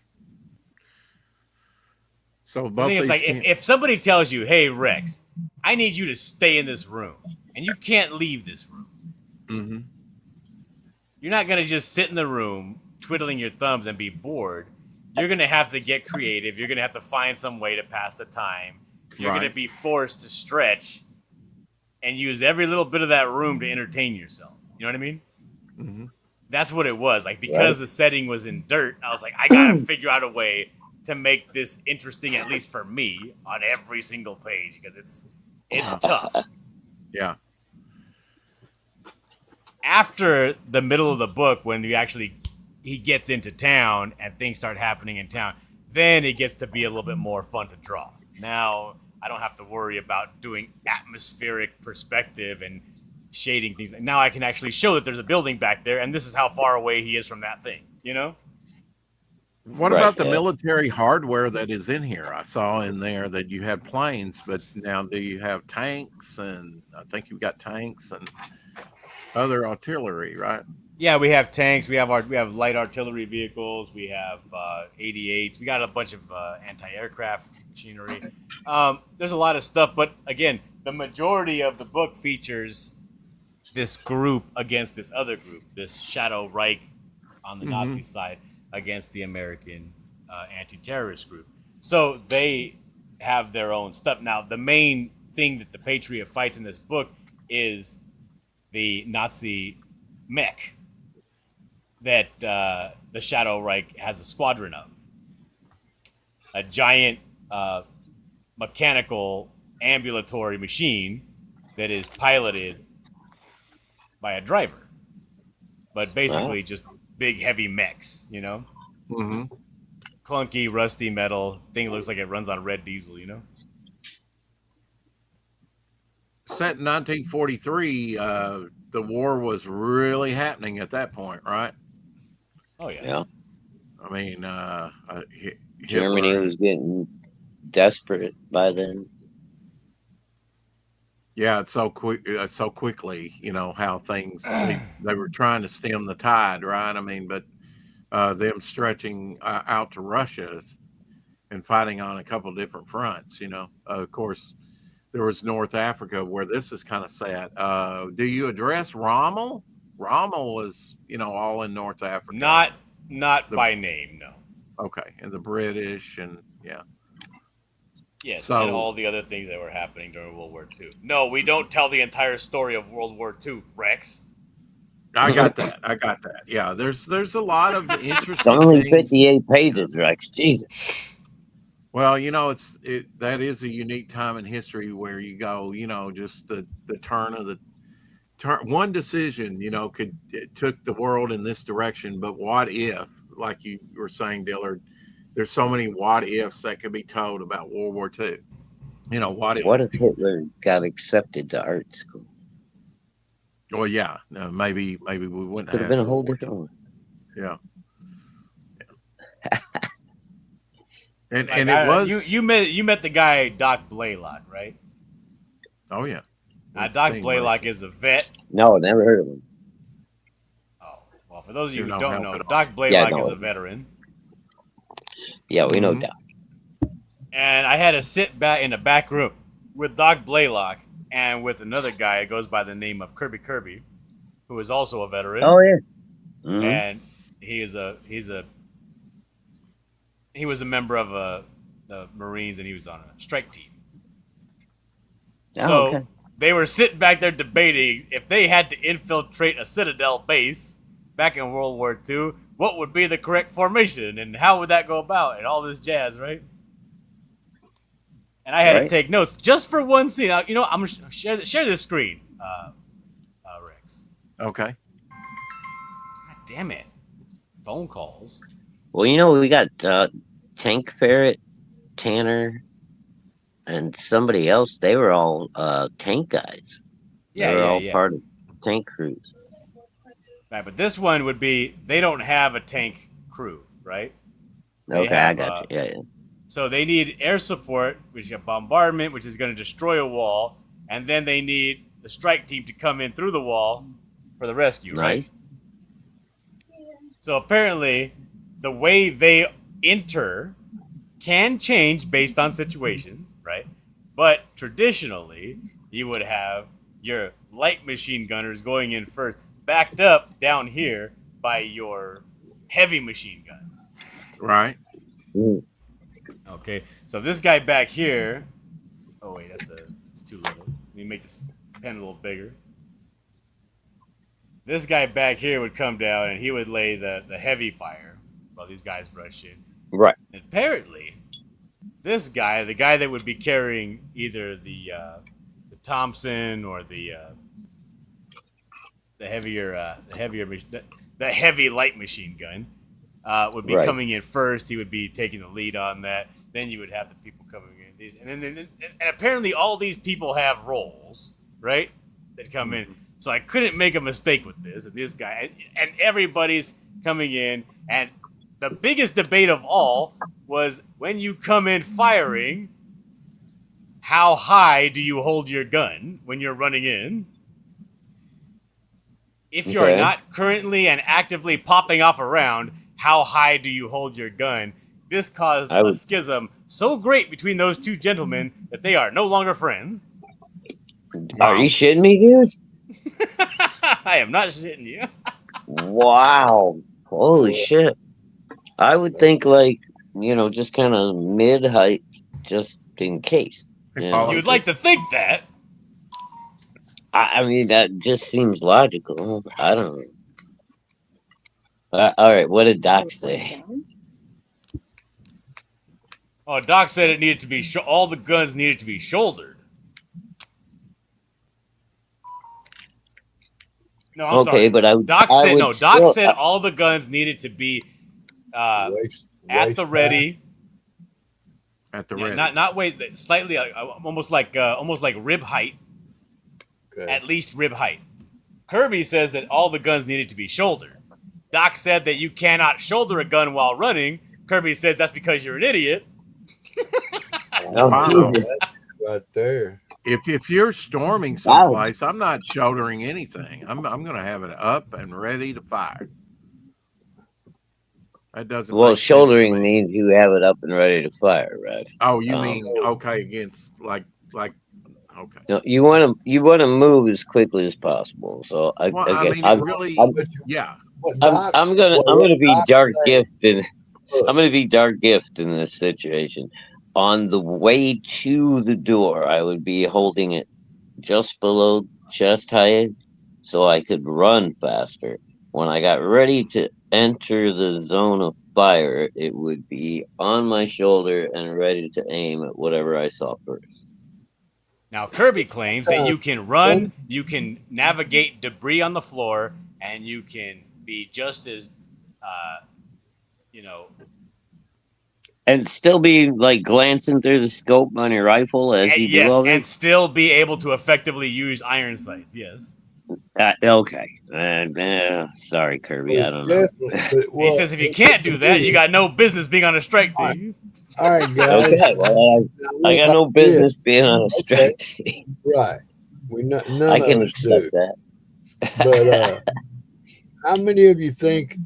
So The both thing is, these like, teams. if somebody tells you, "Hey, Rex, I need you to stay in this room, and you can't leave this room," Mm-hmm. you're not gonna just sit in the room twiddling your thumbs and be bored. You're gonna have to get creative. You're gonna have to find some way to pass the time. You're gonna Right. be forced to stretch and use every little bit of that room to entertain yourself. You know what I mean? Mm-hmm. That's what it was. Like, because Right. the setting was in dirt, I was like, I gotta figure out a way to make this interesting, at least for me, on every single page, because it's tough. Yeah. After the middle of the book, when he gets into town and things start happening in town, then it gets to be a little bit more fun to draw. Now I don't have to worry about doing atmospheric perspective and shading things. Now I can actually show that there's a building back there, and this is how far away he is from that thing. You know? What Right, about the yeah. military hardware that is in here? I saw in there that you had planes, but now do you have tanks? And I think you've got tanks and other artillery, right? Yeah, we have tanks. We have light artillery vehicles. We have 88s. We got a bunch of anti-aircraft machinery. There's a lot of stuff, but again, the majority of the book features this group against this other group, this Shadow Reich on the Nazi side against the American anti-terrorist group. So they have their own stuff. Now, the main thing that the Patriot fights in this book is the Nazi mech that the Shadow Reich has a squadron of. A giant mechanical ambulatory machine that is piloted by a driver. But basically just big, heavy mechs, you know? Mm-hmm. Clunky, rusty metal. Thing looks like it runs on red diesel, you know? Set in 1943, the war was really happening at that point, right? Oh, yeah. Yeah. I mean, Germany Hitler, was getting desperate by then. yeah, it's so quick, so quickly, you know, how things, they were trying to stem the tide, right? I mean, but them stretching out to Russia and fighting on a couple different fronts, you know. Of course, there was North Africa where this is kind of sad. Do you address Rommel? Rommel was, you know, all in North Africa. Not by name, no. Okay, and the British and yeah. Yes, So- and all the other things that were happening during World War II. No, we don't tell the entire story of World War II, Rex. I got that. I got that. Yeah, there's a lot of It's interesting only things. 58 pages, Rex. Jesus. Well, you know, that is a unique time in history where you go, you know, just the turn of the turn. One decision, you know, it took the world in this direction. But what if, like you were saying, Dillard, there's so many what ifs that could be told about World War II. You know, what if Hitler got accepted to art school? Well, yeah, no, maybe we wouldn't Could have been a whole different one. Yeah. And Like, and it was you met the guy Doc Blaylock, right? oh yeah. Now, Doc Blaylock is a vet. No, never heard of him. Oh, well, for those of you You who know don't how know, it- Doc Blaylock no. is a veteran. Yeah, we know Mhm. Doc. And I had to sit back in the back room with Doc Blaylock and with another guy who goes by the name of Kirby, who is also a veteran. Oh yeah. Mhm. And he was a member of the Marines, and he was on a strike team. Oh, So okay. they were sitting back there debating if they had to infiltrate a Citadel base back in World War II, what would be the correct formation and how would that go about and all this jazz, right? And I had to Right. take notes just for one scene. You know, I'm gonna share this screen, Rex. Okay. God damn it! Phone calls. Well, you know, we got Tank Ferret, Tanner, and somebody else. They were all tank guys. They were all part of tank crews. Right, but this one would be they don't have a tank crew, right? They Okay, I have, got you. Yeah, yeah. So they need air support, which is a bombardment, which is going to destroy a wall, and then they need the strike team to come in through the wall for the rescue, Nice. So apparently, the way they enter can change based on situation, right? But traditionally, you would have your light machine gunners going in first, backed up down here by your heavy machine gun. Right. Mm. Okay, so this guy back here. Oh wait, it's too little. Let me make this pen a little bigger. This guy back here would come down and he would lay the heavy fire while these guys rush in. Right. And apparently, this guy, the guy that would be carrying either the Thompson or the heavy light machine gun, would be Right. coming in first. He would be taking the lead on that. Then you would have the people coming in. And apparently all these people have roles, right? That come in. So I couldn't make a mistake with this. And this guy, and everybody's coming in. And the biggest debate of all was when you come in firing, how high do you hold your gun when you're running in? If you're Okay. not currently and actively popping off a round, how high do you hold your gun? This caused a schism so great between those two gentlemen that they are no longer friends. Are you shitting me, dude? I am not shitting you. Wow. Holy shit. I would think just kind of mid height just in case. You know? You'd like to think that. I mean, that just seems logical. I don't know. All right, what did Doc say? Oh, Doc said it needed to be all the guns needed to be shouldered. No, I'm sorry. But Doc said all the guns needed to be at the ready. At the ready. Not slightly almost like rib height. Okay. At least rib height. Kirby says that all the guns needed to be shouldered. Doc said that you cannot shoulder a gun while running. Kirby says that's because you're an idiot. Oh, Jesus. Right there. If you're storming someplace, I'm not shouldering anything. I'm going to have it up and ready to fire. That doesn't. Well, make sense to shouldering me. means you have it up and ready to fire, right? Oh, you mean against like okay. No, you want to move as quickly as possible. So I'm gonna be dark gift and I'm gonna be dark gift in this situation. On the way to the door, I would be holding it just below chest height so I could run faster. When I got ready to enter the zone of fire, it would be on my shoulder and ready to aim at whatever I saw first. Now, Kirby claims that you can run, you can navigate debris on the floor, and you can be just as, and still be like glancing through the scope on your rifle as you do all this? and still be able to effectively use iron sights, yes. Okay. Sorry, Kirby. I don't know. He says if you can't do that, you got no business being on a strike team. All right, guys. Okay, well, I got no business being on a strike team. Right. None I can of us accept do. that. But how many of you think,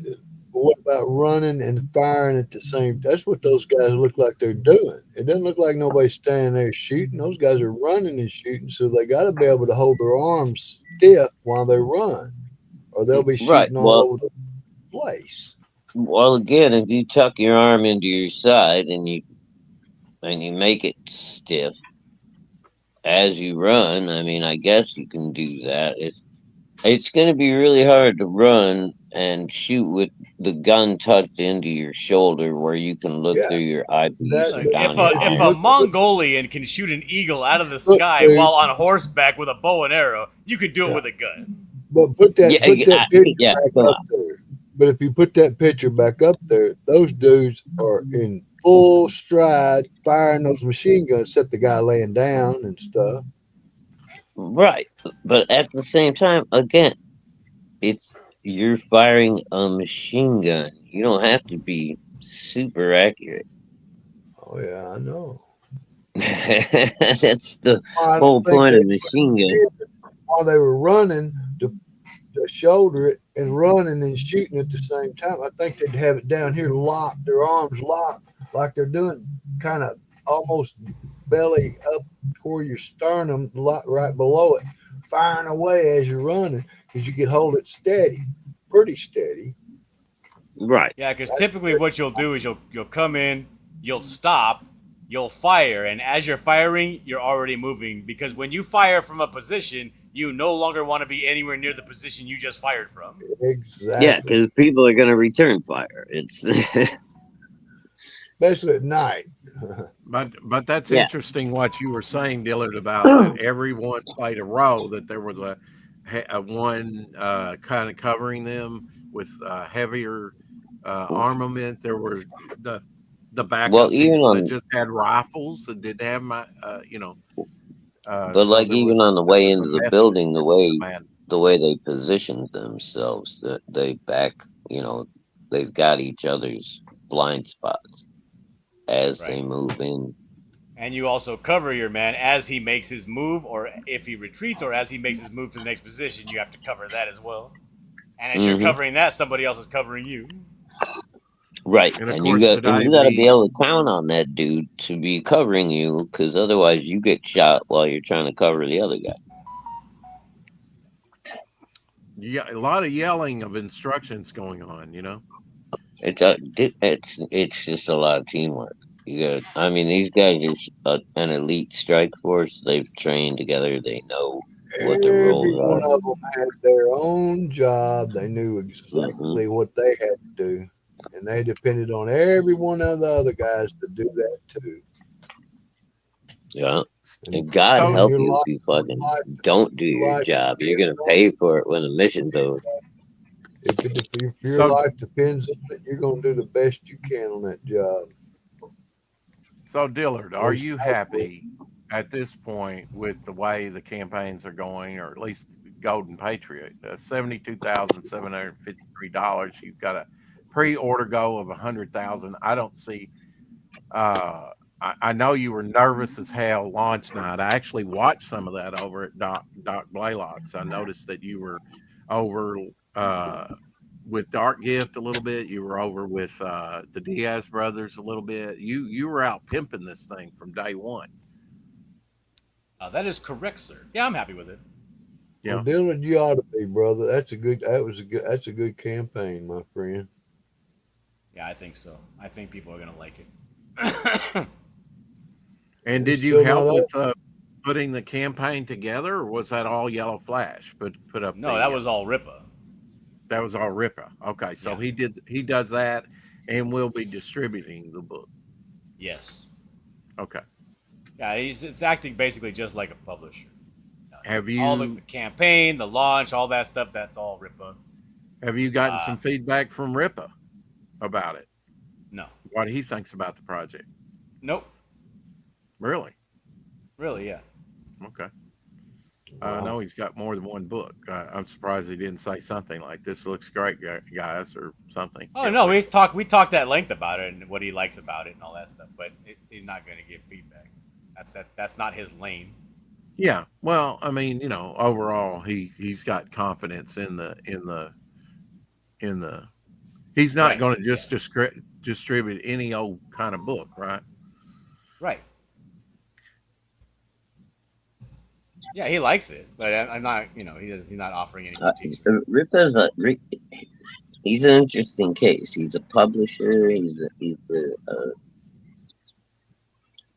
what about running and firing at the same time? That's what those guys look like they're doing. It doesn't look like nobody's standing there shooting. Those guys are running and shooting, so they got to be able to hold their arms stiff while they run, or they'll be shooting all over the place. Well, again, if you tuck your arm into your side and you make it stiff as you run, I mean, I guess you can do that. It's going to be really hard to run and shoot with the gun tucked into your shoulder where you can look through your eyepiece. If a Mongolian can shoot an eagle out of the sky while on horseback with a bow and arrow, you can do it with a gun. But put that picture back up there. But if you put that picture back up there, those dudes are in full stride firing those machine guns, except the guy laying down and stuff. Right. But at the same time, again, you're firing a machine gun. You don't have to be super accurate. Oh, yeah, I know. That's the whole point of machine gun. While they were running, shoulder it and running and shooting at the same time. I think they'd have it down here locked, their arms locked, like they're doing, kind of almost belly up toward your sternum, right below it, firing away as you're running, because you can hold it steady, pretty steady. Right. Yeah, because typically what you'll do is you'll come in, you'll stop, you'll fire, and as you're firing, you're already moving. Because when you fire from a position, you no longer want to be anywhere near the position you just fired from. Exactly. Yeah, because people are going to return fire. It's especially at night. But that's Yeah. interesting what you were saying, Dillard, about that everyone played a role. That there was a one kind of covering them with heavier armament. There were the backup Well, even people that on, just had rifles and didn't have my but so like there even was on the way a into the method building, to man. the way they positioned themselves, that they back, they've got each other's blind spots as they Right. move in. And you also cover your man as he makes his move, or if he retreats, or as he makes his move to the next position, you have to cover that as well. And as you're Mhm. covering that, somebody else is covering you. Right, And of and course you today got to be able to count on that dude to be covering you, because otherwise you get shot while you're trying to cover the other guy. a lot of yelling of instructions going on. It's just a lot of teamwork. I mean, these guys are an elite strike force. They've trained together. They know what the Every roles one are. of them had their own job. They knew exactly what they had to do, and they depended on every one of the other guys to do that too. Yeah. And And God So help your you life, if you fucking life, don't do your life job. You're depends gonna on pay for it when the mission's over. if your so life depends on it, you're gonna do the best you can on that job. so Dillard, At are least you I would. happy at this point with the way the campaigns are going, or at least Golden Patriot? $72,753. You've got a pre-order goal of 100,000. I don't see. I know you were nervous as hell launch night. I actually watched some of that over at Doc Blaylock's. I noticed that you were over with Dark Gift a little bit. You were over with the Diaz brothers a little bit. You were out pimping this thing from day one. That is correct, sir. Yeah, I'm happy with it. Well, Yeah. Dillard, you ought to be, brother. That's a good campaign, my friend. Yeah, I think so. I think people are gonna like it. And It's did you still help not with over. putting the campaign together, or was that all Yellow Flash? Put up No, that the was all Ripa. that was all Ripper. Okay, so Yeah. he does that, and will be distributing the book. Yes. Okay. Yeah, it's acting basically just like a publisher. Have All the you campaign, the launch, all that stuff, that's all Ripa. gotten some feedback from Ripper about it? No. What he thinks about the project? Nope. Really? Really, yeah. Okay. I know he's got more than one book. I'm surprised he didn't say something like "This looks great, guys," or something. Oh no, we talked at length about it and what he likes about it and all that stuff, but he's not going to give feedback. That's not his lane. Yeah. Well, I mean, overall, he's got confidence in the. He's not Right. going to just distribute any old kind of book, right? Right. Yeah, he likes it, but I'm not. He's not offering any critiques. Ripa's he's an interesting case. He's a publisher. He's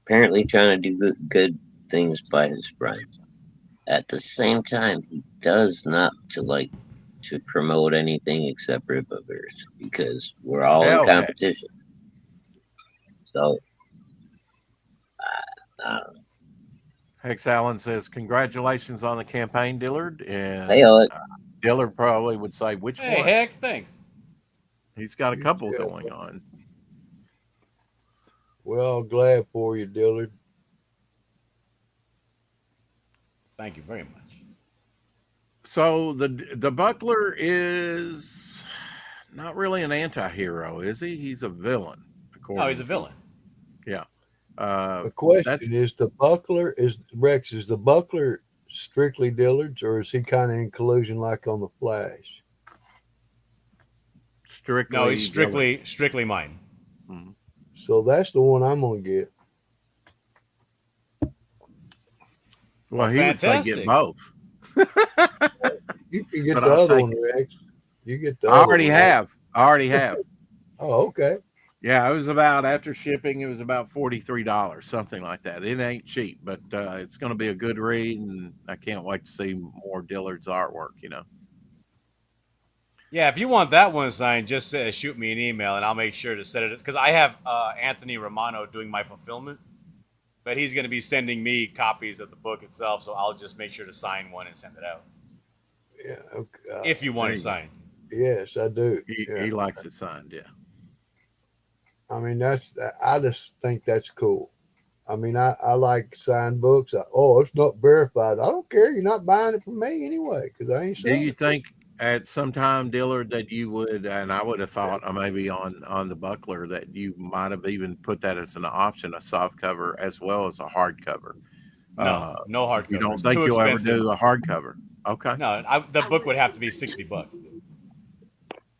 apparently trying to do good things by his friends. At the same time, he does not to promote anything except Ripaverse, because we're all in Hell heck. competition. So, I don't know. Hex Allen says, "Congratulations on the campaign, Dillard." And Hey, Owen. Dillard probably would say, "Which Hey, one?" Hex, thanks. He's got a You couple tell going me. on. Well, glad for you, Dillard. Thank you very much. So the Buckler is not really an anti-hero, is he? He's a villain. No, he's a villain. Yeah. The question is, the buckler is Rex. Is the buckler strictly Dillard's, or is he kind of in collusion like on the Flash? Strictly. No, he's strictly mine. Mhm. So that's the one I'm gonna get. Well, he would say get fantastic. both. You can get But the I'll other take one, Rex. You get the I other already one. have. I already have. Oh, okay. Yeah, it was about after shipping. It was about $43, something like that. It ain't cheap, but it's going to be a good read, and I can't wait to see more Dillard's artwork. You know. Yeah, if you want that one signed, just shoot me an email and I'll make sure to set it. Because I have Anthony Romano doing my fulfillment, but he's going to be sending me copies of the book itself, so I'll just make sure to sign one and send it out. Yeah. Okay. If you want there it you go. signed. Yes, I do. He Yeah. likes it signed. Yeah. I mean, I just think that's cool. I mean, I like signed books. It's not verified. I don't care. You're not buying it from me anyway because I ain't Do selling you it. think at some time, Dillard, that you would, and I would have thought maybe on the Buckler that you might have even put that as an option, a soft cover as well as a hardcover? No, no hardcover. You don't It's think too you'll ever expensive. do a hardcover? Okay. No, the book would have to be $60.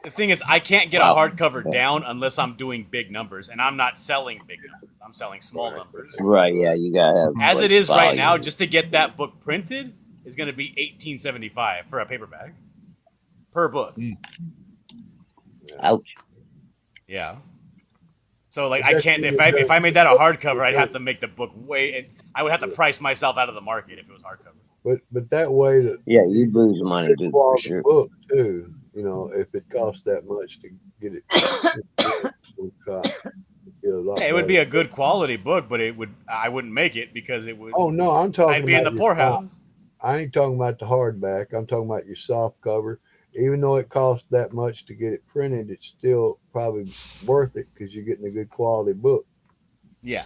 The thing is, I can't get Wow. a hardcover down unless I'm doing big numbers, and I'm not selling big numbers. I'm selling small numbers. Right, yeah, you gotta have. As like, it is right now, volume. just to get that book printed is going to be $18.75 for a paperback per book. Ouch. Yeah. So like But I that's can't when if I made that a hardcover, I'd have to make the book and I would have to price myself out of the market if it was hardcover. But that way that Yeah, you lose money too, for quality sure. book too. You know, if it costs that much to get it, It would be a good quality book, but I wouldn't make it because it would. Oh no, I'm talking I'd be in about the your poorhouse. I ain't talking about the hardback. I'm talking about your soft cover. Even though it costs that much to get it printed, it's still probably worth it because you're getting a good quality book. Yeah.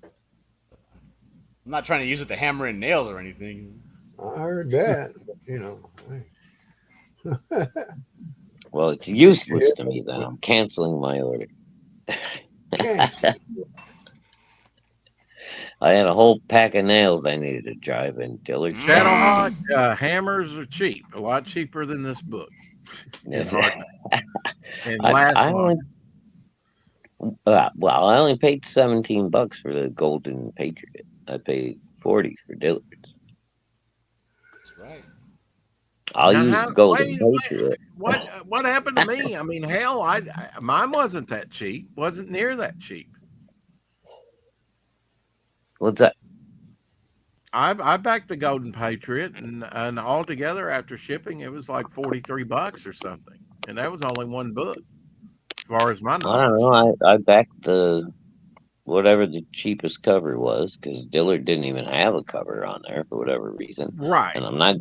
I'm not trying to use it to hammer in nails or anything. I heard that. You know. Well, it's useless to me then. I'm canceling my order. I had a whole pack of nails I needed to drive in Dillard. Shadow Hawk hammers are cheap, a lot cheaper than this book. Yes. And I only paid $17 for the Golden Patriot. I paid $40 for Dillard's. That's right. I'll use the Golden Patriot. What happened to me? I mean, hell, mine wasn't that cheap. Wasn't near that cheap. What's that? I backed the Golden Patriot, and altogether after shipping, it was like $43 or something, and that was only one book, as far as my knowledge. I don't know. I backed the whatever the cheapest cover was because Dillard didn't even have a cover on there for whatever reason. Right. And I'm not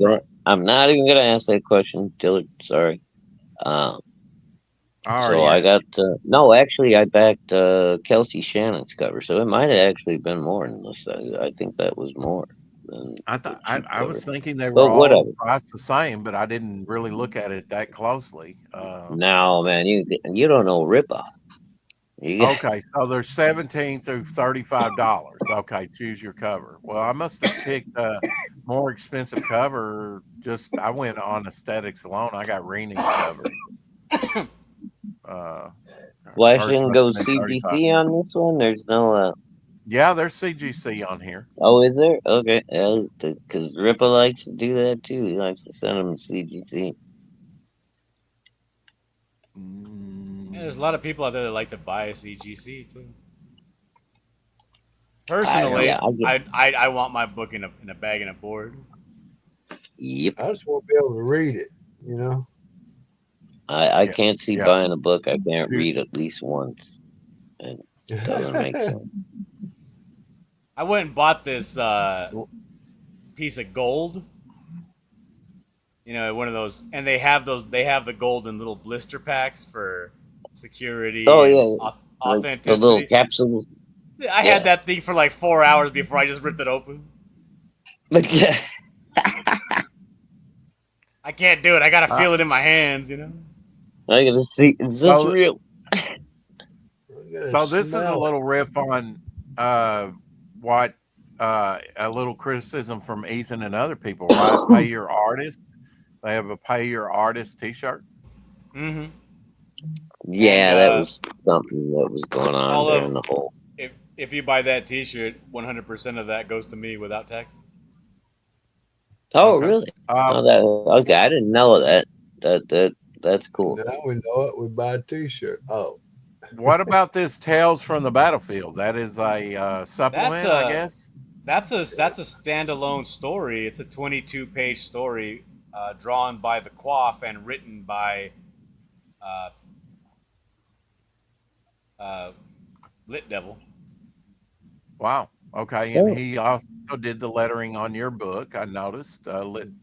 even gonna ask that question, Dillard. Sorry. I got no. Actually, I backed Kelsey Shannon's cover, so it might have actually been more than this. I think that was more. I was thinking they were But all whatever. priced the same, but I didn't really look at it that closely. No, man, you don't know ripoff. Okay, so they're $17 through $35. Okay, choose your cover. Well, I must have picked a more expensive cover. I went on aesthetics alone. I got Rennie's cover. Well, I shouldn't go CGC on this one. There's no. Yeah, there's CGC on here. Oh, is there? Okay, because Rippa likes to do that too. He likes to send them CGC. Yeah, there's a lot of people out there that like to buy a CGC too. Personally, I want my book in a bag and a board. Yep. I just want to be able to read it. You know. I can't see buying a book I can't read at least once. It doesn't make sense. I went and bought this piece of gold. You know, one of those, and they have the gold in little blister packs for security. Oh yeah, authenticity. the little capsules. I had that thing for like 4 hours before I just ripped it open. I can't do it. I gotta feel it in my hands, you know. I gotta see. Is this real? So this is a little riff on what a little criticism from Ethan and other people, right? Pay your artist. They have a pay your artist T-shirt. Mm-hmm. Yeah, And that was something that was going on all during of the whole. if you buy that T-shirt, 100% of that goes to me without tax. Oh, Okay. really? Okay, I didn't know that. That's cool. Now we know it. We buy a T-shirt. Oh, What about this Tales from the Battlefield? That is a supplement, I guess. That's a standalone story. It's a 22-page story drawn by the Quaff and written by Lit Devil. Wow. Okay, and he also did the lettering on your book. I noticed,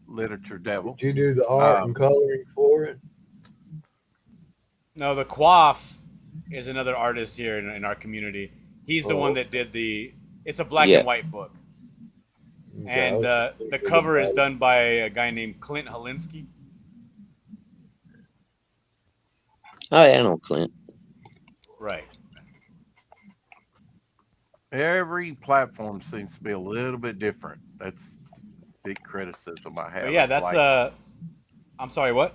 Literature Devil. did you do the art and coloring for it? No, the Quaff is another artist here in our community. He's the one that did the. It's a black and white book, Okay, and the cover is done by a guy named Clint Holinsky. Oh, yeah, I know Clint. Right. Every platform seems to be a little bit different. That's big criticism I have. But yeah, It's that's like, I'm sorry, what?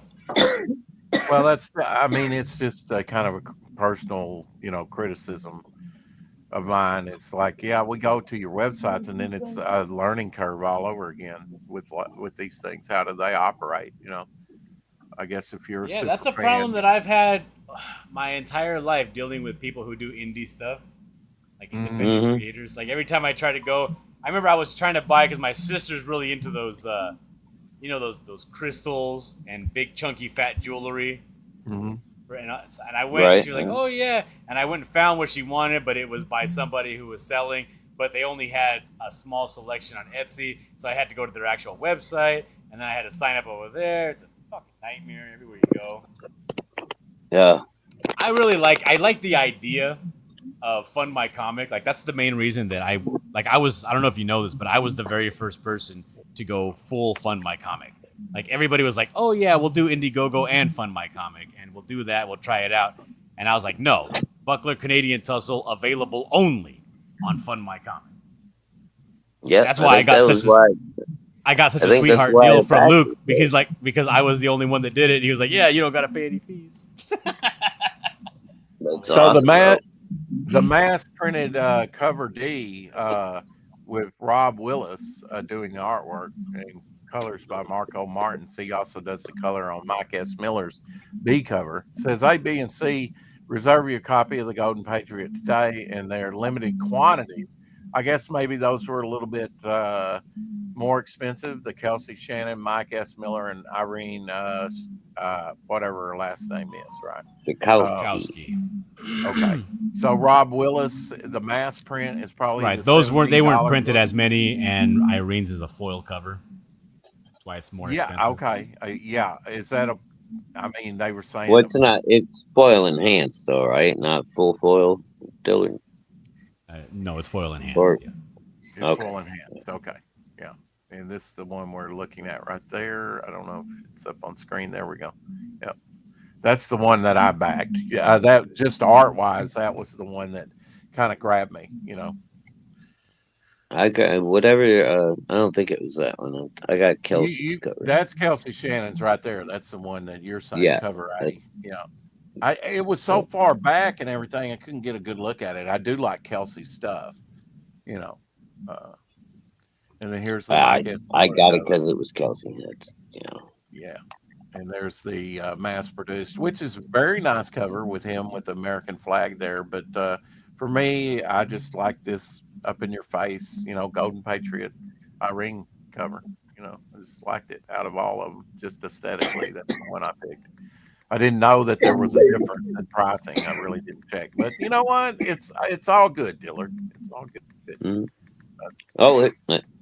well, that's. I mean, it's just a kind of a personal, criticism of mine. It's like, yeah, we go to your websites, and then it's a learning curve all over again with these things. How do they operate? I guess if you're a super that's a fan, problem that I've had my entire life dealing with people who do indie stuff, like independent Mhm. creators. Like every time I try to go, I remember I was trying to buy because my sister's really into those, those crystals and big chunky fat jewelry. Mhm. And I went, Right. and she was like, "Oh yeah," and I went and found what she wanted, but it was by somebody who was selling, but they only had a small selection on Etsy, so I had to go to their actual website, and then I had to sign up over there. It's a fucking nightmare everywhere you go. Yeah. I like the idea of Fund My Comic. Like that's the main reason that I don't know if you know this, but I was the very first person to go full Fund My Comic. Like everybody was like, "Oh yeah, we'll do Indiegogo and Fund My Comic, and we'll do that. We'll try it out." And I was like, "No, Buckler Canadian Tussle available only on Fund My Comic." Yeah. That's why I got such a think that's sweetheart why deal it's from actually Luke because I was the only one that did it. He was like, "Yeah, you don't got to pay any fees." That's So awesome, the mass printed cover D with Rob Willis doing the artwork and colors by Marco Martins. He also does the color on Mike S. Miller's B cover. It says A, B, and C. Reserve your copy of the Golden Patriot today, and they're limited quantities. I guess maybe those were a little bit more expensive. The Kelsey Shannon, Mike S. Miller, and Irene, whatever her last name is, right? Kowski. Okay. So Rob Willis, the mass print is probably Right. the Those weren't $17 printed book. as many, and Irene's is a foil cover. That's why it's more expensive. Yeah. Okay. Yeah. Is that a? I mean, they were saying. Well, it's foil enhanced though, right? Not full foil, Dillard. No, it's foil enhanced. Or- yeah. It's Okay. full enhanced. Okay. Yeah. And this is the one we're looking at right there. I don't know if it's up on screen. There we go. Yep. That's the one that I backed. Yeah. That just art wise, that was the one that kind of grabbed me. I got whatever. I don't think it was that one. I got Kelsey's cover. That's Kelsey Shannon's right there. That's the one that you're saying Yeah, cover ready. Yeah. It was so far back and everything, I couldn't get a good look at it. I do like Kelsey's stuff, and then here's the I got it because it was Kelsey. That's yeah. And there's the mass produced, which is a very nice cover with him with the American flag there. But for me, I just like this up in your face, Golden Patriot Irene cover. I just liked it out of all of them, just aesthetically. That's the one I picked. I didn't know that there was a difference in pricing. I really didn't check. But you know what? It's all good, Dillard. It's all good. Mm. Oh,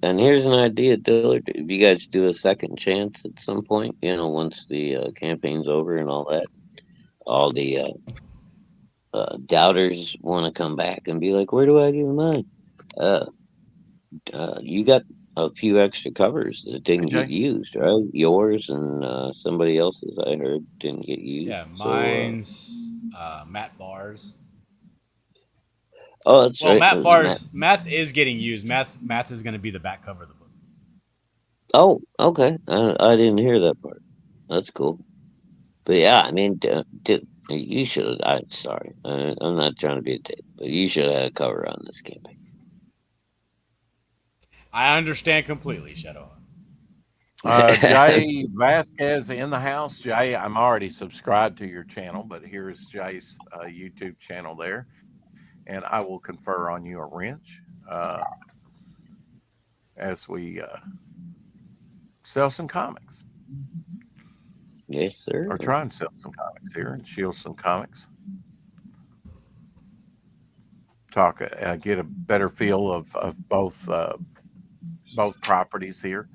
and here's an idea, Dillard. If you guys do a second chance at some point, once the campaign's over and all that, all the doubters want to come back and be like, "Where do I give mine?" You got a few extra covers that didn't get used, right? Yours and somebody else's, I heard, didn't get used. Yeah, mine's Matt Barr's. Oh, that's Well, right. Matt's is getting used. Matt's is going to be the back cover of the book. Oh, okay. I didn't hear that part. That's cool. But yeah, I mean, you should. I'm sorry. I'm not trying to be a dick, but you should have had a cover on this campaign. I understand completely, Shadow. Jay Vasquez in the house. Jay, I'm already subscribed to your channel, but here's Jay's YouTube channel there, and I will confer on you a wrench as we sell some comics. Yes, sir. Or try and sell some comics here and shield some comics. Talk, get a better feel of both properties here.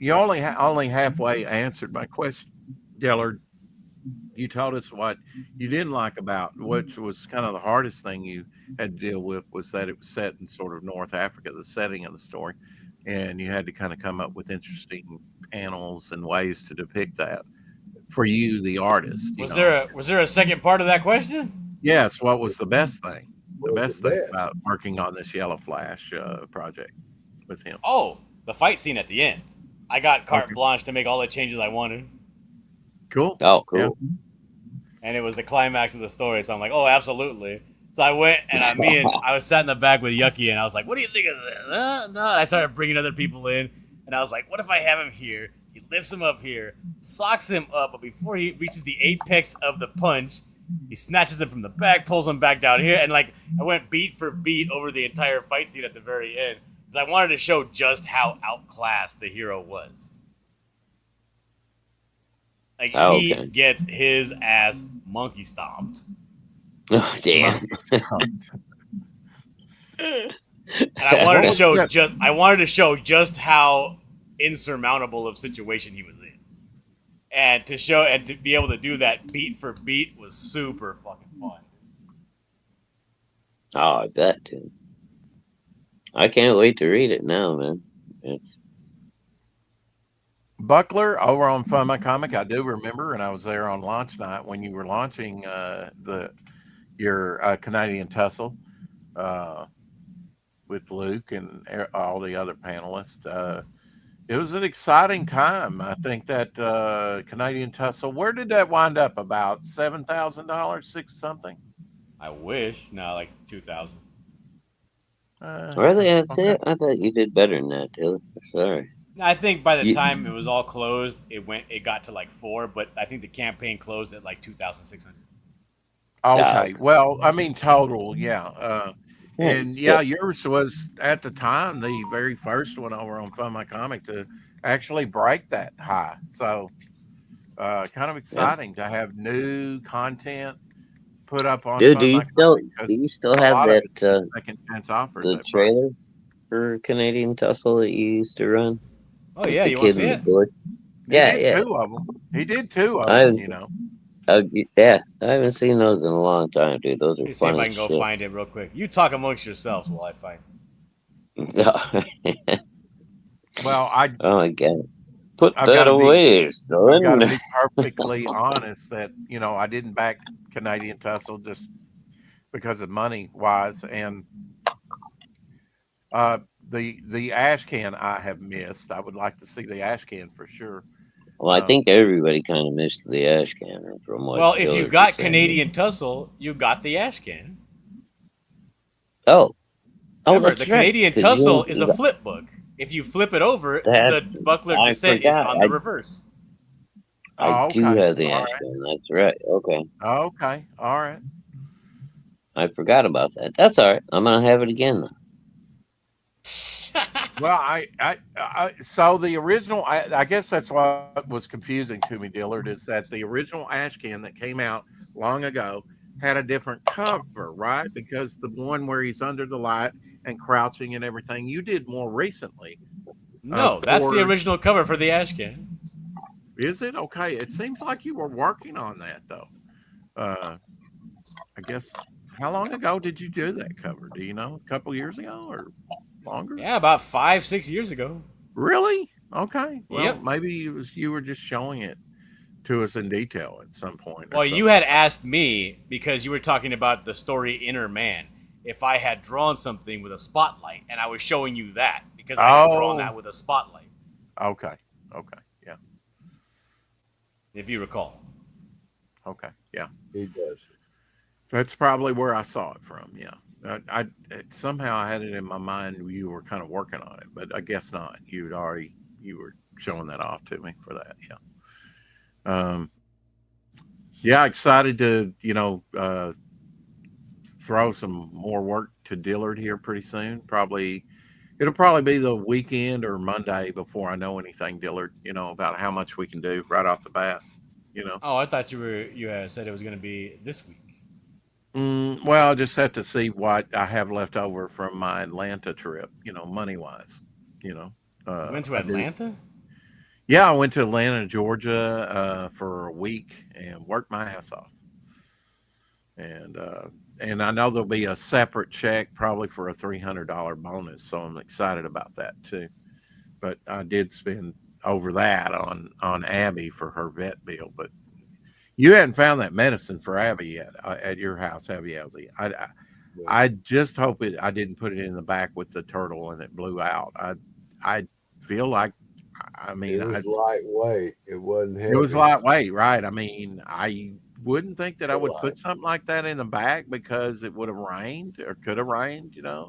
You only halfway answered my question, Dillard. You told us what you didn't like about, which was kind of the hardest thing you had to deal with, was that it was set in sort of North Africa, the setting of the story, and you had to kind of come up with interesting panels and ways to depict that for you, the artist. Was there a second part of that question? Yes. What was the best thing? The What was best the thing best? about working on this Yellow Flash project with him? Oh, the fight scene at the end. I got carte Okay. blanche to make all the changes I wanted. Cool. Oh, cool. Yeah. And it was the climax of the story, so I'm like, oh, absolutely. So I went and I was sat in the back with Yucky, and I was like, what do you think of this? No. And I started bringing other people in, and I was like, what if I have him here? He lifts him up here, socks him up, but before he reaches the apex of the punch, he snatches him from the back, pulls him back down here, and like I went beat for beat over the entire fight scene at the very end, because I wanted to show just how outclassed the hero was. Like, he gets his ass monkey stomped. Oh, damn. And I wanted to show just how insurmountable of situation he was in. And to be able to do that beat for beat was super fucking fun. Oh, I bet, dude. I can't wait to read it now, man. It's Buckler over on Fun My Comic, I do remember, and I was there on launch night when you were launching your Canadian Tussle with Luke and all the other panelists. It was an exciting time. I think that Canadian Tussle, where did that wind up? About $7,000, six something? I wish. No, like 2,000. Really? That's it? I thought you did better than that, Taylor. Sorry. I think by the time it was all closed, it got to like 4, but I think the campaign closed at like 2,600. Okay. Well, I mean, total, yeah. And yeah, yours was at the time the very first one over on Fun My Comic to actually break that high. So kind of exciting to have new content put up on Dude, Fun do My Comic. you still have that second chance offers? the trailer for Canadian Tussle that you used to run? Oh yeah, you want to see it? Yeah. Two of them. He did 2 of them. You know. Yeah, I haven't seen those in a long time, dude. Those are Let me see funny if I can go find it real quick. You talk amongst yourselves while I find it. Well, oh my god, put that away, son. I've got to be perfectly honest that I didn't back Canadian Tussle just because of money wise, and the ash can I have missed. I would like to see the ash can for sure. Well, I think everybody kind of missed the ash cannon from what. Well, if you got Canadian Tussle, you got the ash cannon. Remember, the Canadian Tussle is a flip book. If you flip it over, the Buckler Descent is on the reverse. I do have the ash cannon. That's right. Okay. Okay. All right. I forgot about that. That's all right. I'm gonna have it again though. Well, so the original, I guess that's what was confusing to me, Dillard, is that the original ash can that came out long ago had a different cover, right? Because the one where he's under the light and crouching and everything, you did more recently. No, that's the original cover for the ash can. Is it? Okay. It seems like you were working on that, though. I guess, how long ago did you do that cover? Do you know? A couple years ago or longer? Yeah, about 5-6 years ago. Really? Okay. Well, yep. Maybe you were just showing it to us in detail at some point. Well, you had asked me because you were talking about the story Inner Man, if I had drawn something with a spotlight and I was showing you that because I had drawn that with a spotlight. Okay. Yeah. If you recall. Okay. Yeah. He does. That's probably where I saw it from. Yeah. I somehow I had it in my mind you were kind of working on it, but I guess not. You were showing that off to me for that. Yeah. Yeah, excited to, throw some more work to Dillard here pretty soon. It'll probably be the weekend or Monday before I know anything, Dillard, about how much we can do right off the bat, Oh, I thought you had said it was going to be this week. Well, I'll just have to see what I have left over from my Atlanta trip, money wise, You went to Atlanta? Yeah, I went to Atlanta, Georgia, for a week and worked my ass off. And I know there'll be a separate check probably for a $300 bonus, so I'm excited about that too. But I did spend over that on Abby for her vet bill. But you hadn't found that medicine for Abby yet at your house, have you, Elsie? I just hope I didn't put it in the back with the turtle and it blew out. I feel like, I mean, it was lightweight. It wasn't heavy. It was lightweight, right? I mean, I wouldn't think that I would put something like that in the back because it would have rained or could have rained, I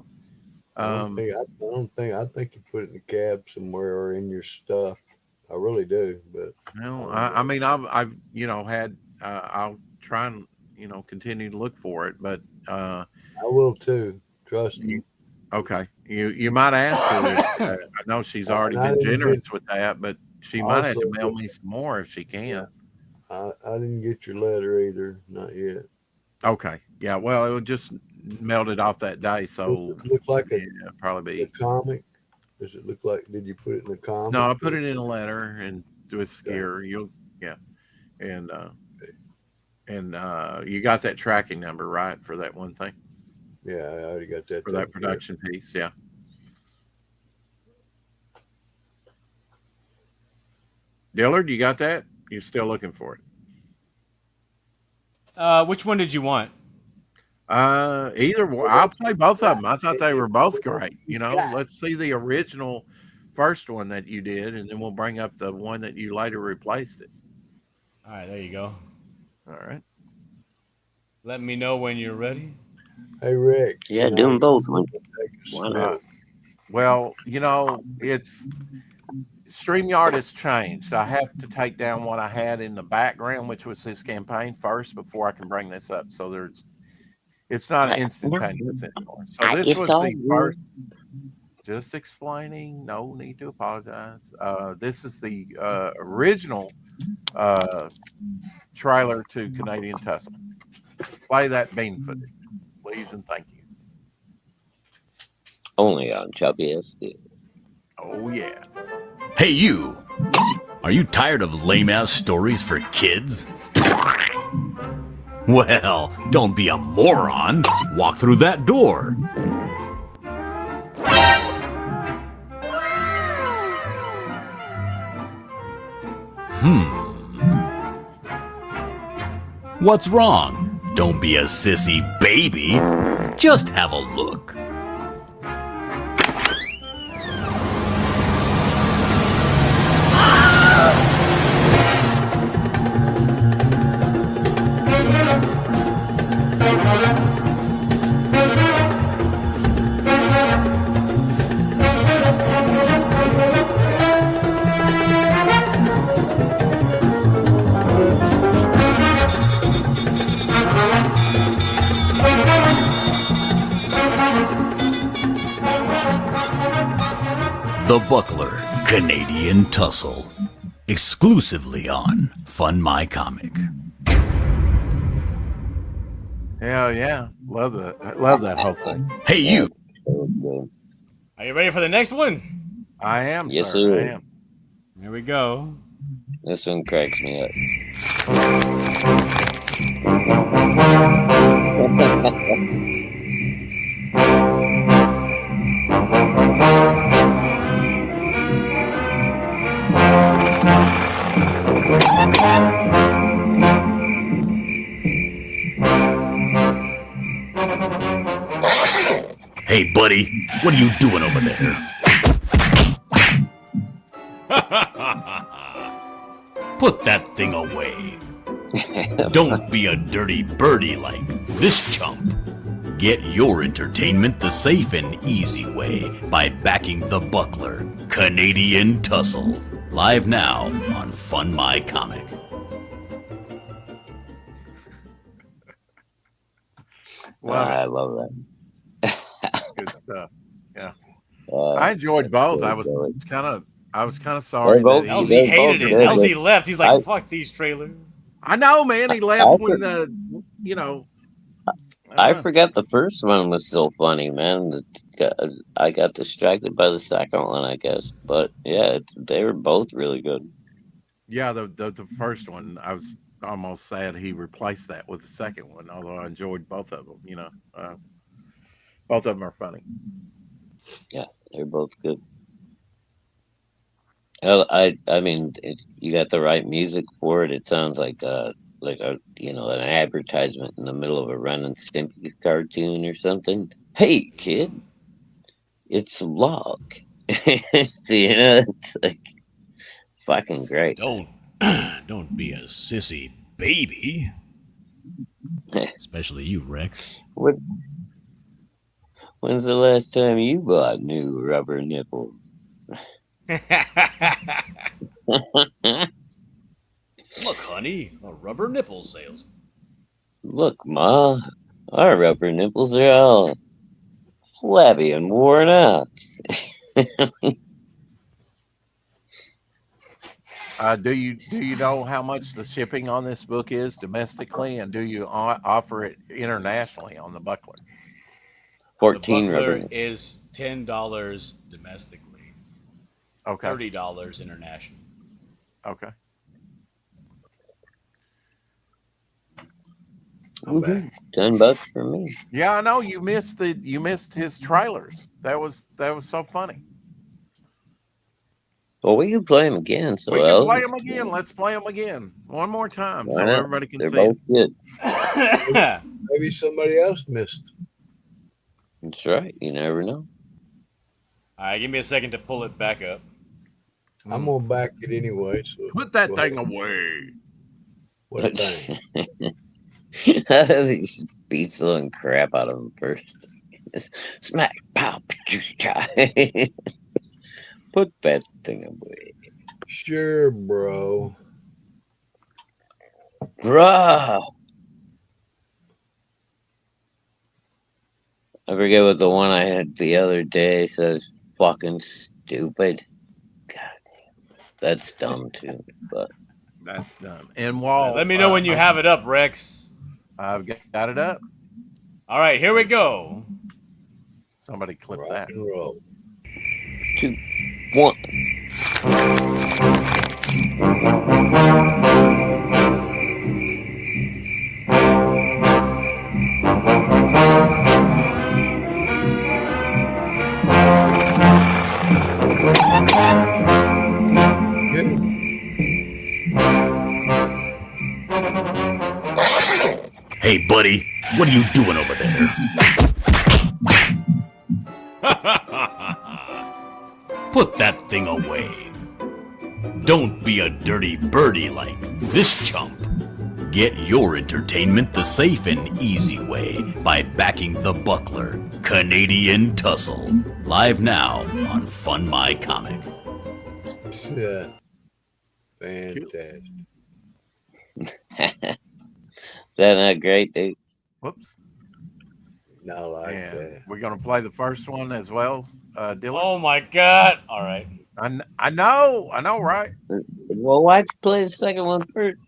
think you put it in the cab somewhere or in your stuff. I really do, but I mean, I've had I'll try and continue to look for it, but I will too. Trust me. Okay, you might ask her. I know she's already been generous with that, but she might have to mail me some more if she can. I didn't get your letter either, not yet. Okay, yeah. Well, it just melted off that day, so does it look like probably be a comic. Does it look like? Did you put it in a comic? No, I put it in a letter and with Scare. And you got that tracking number right for that one thing. Yeah, I already got that for that production piece. Yeah. Dillard, you got that? You're still looking for it. Which one did you want? Either one. I'll play both of them. I thought they were both great. Let's see the original first one that you did, and then we'll bring up the one that you later replaced it. All right, there you go. All right. Let me know when you're ready. Hey, Rick. Yeah, do them both. Why not? Well, it's StreamYard has changed. I have to take down what I had in the background, which was his campaign first before I can bring this up. So it's not instantaneous anymore. So this was the first. Just explaining. No need to apologize. This is the original trailer to Canadian Tussle. Play that bean footage, please, and thank you. Only on Chubby SD. Oh yeah. Hey you! Are you tired of lame-ass stories for kids? Well, don't be a moron. Walk through that door. What's wrong? Don't be a sissy baby. Just have a look. The Buckler, Canadian Tussle. Exclusively on Fun My Comic. Hell yeah. Love that whole thing. Hey you! Are you ready for the next one? I am, yes, sir. sir. I am. Here we go. This one cracks me up. buddy, what are you doing over there? Put that thing away. Don't be a dirty birdie like this chump. Get your entertainment the safe and easy way by backing the Buckler Canadian Tussle. Live now on Fun My Comic. I love that. Good stuff. Yeah, Uh, I enjoyed both. I was really kind of sorry They're both- that Elsie they're hated both it. good, Elsie but left. He's like, I- fuck these trailers. I know, man. He left when you know. I forgot the first one was so funny, man. I got distracted by the second one, I guess. But yeah, they were both really good. Yeah, the first one, I was almost sad he replaced that with the second one. Although I enjoyed both of them. You know, both of them are funny. Yeah, they're both good. I mean, you got the right music for it. It sounds like a an advertisement in the middle of a Ren and Stimpy cartoon or something. Hey, kid, it's Log. So, it's like fucking great. Don't be a sissy baby. Especially you, Rex. When's the last time you bought new rubber nipples? Look, honey, a rubber nipple salesman. Look, Ma, our rubber nipples are all flabby and worn out. Do you know how much the shipping on this book is domestically, and do you offer it internationally on the Buckler? 14 The rubber Buckler nipples. is $10 domestically. Okay. $30 international. Okay. Mhm. $10 for me. Yeah, I know you missed his trailers. That was so funny. Well, we can play them again. So We can Elsie play them can see again. 'em. Let's play them again one more time Why so not? everybody can They're see both it. good. Maybe somebody else missed. That's right. You never know. All right, give me a second to pull it back up. I'm gonna back it anyway. So Put that go thing ahead. away. What thing? He beats the living crap out of him first. Smack, pow, put that thing away. Sure, bro. Bruh. I forget what the one I had the other day says. Fucking stupid. God damn. That's dumb too. But That's done. And while Let me know when you have it up, Rex. I've got it up. All right, here we go. Somebody clip Rock that. and roll. 2, 1. Good. Hey, buddy, what are you doing over there? Put that thing away. Don't be a dirty birdie like this chump. Get your entertainment the safe and easy way by backing the Buckler Canadian Tussle. Live now on Fun My Comic. Yeah. Fantastic. Is that not great, dude? Whoops. I like And that. we're gonna play the first one as well, Dillard. Oh my God! All right. I know, right? Well, why'd you play the second one first?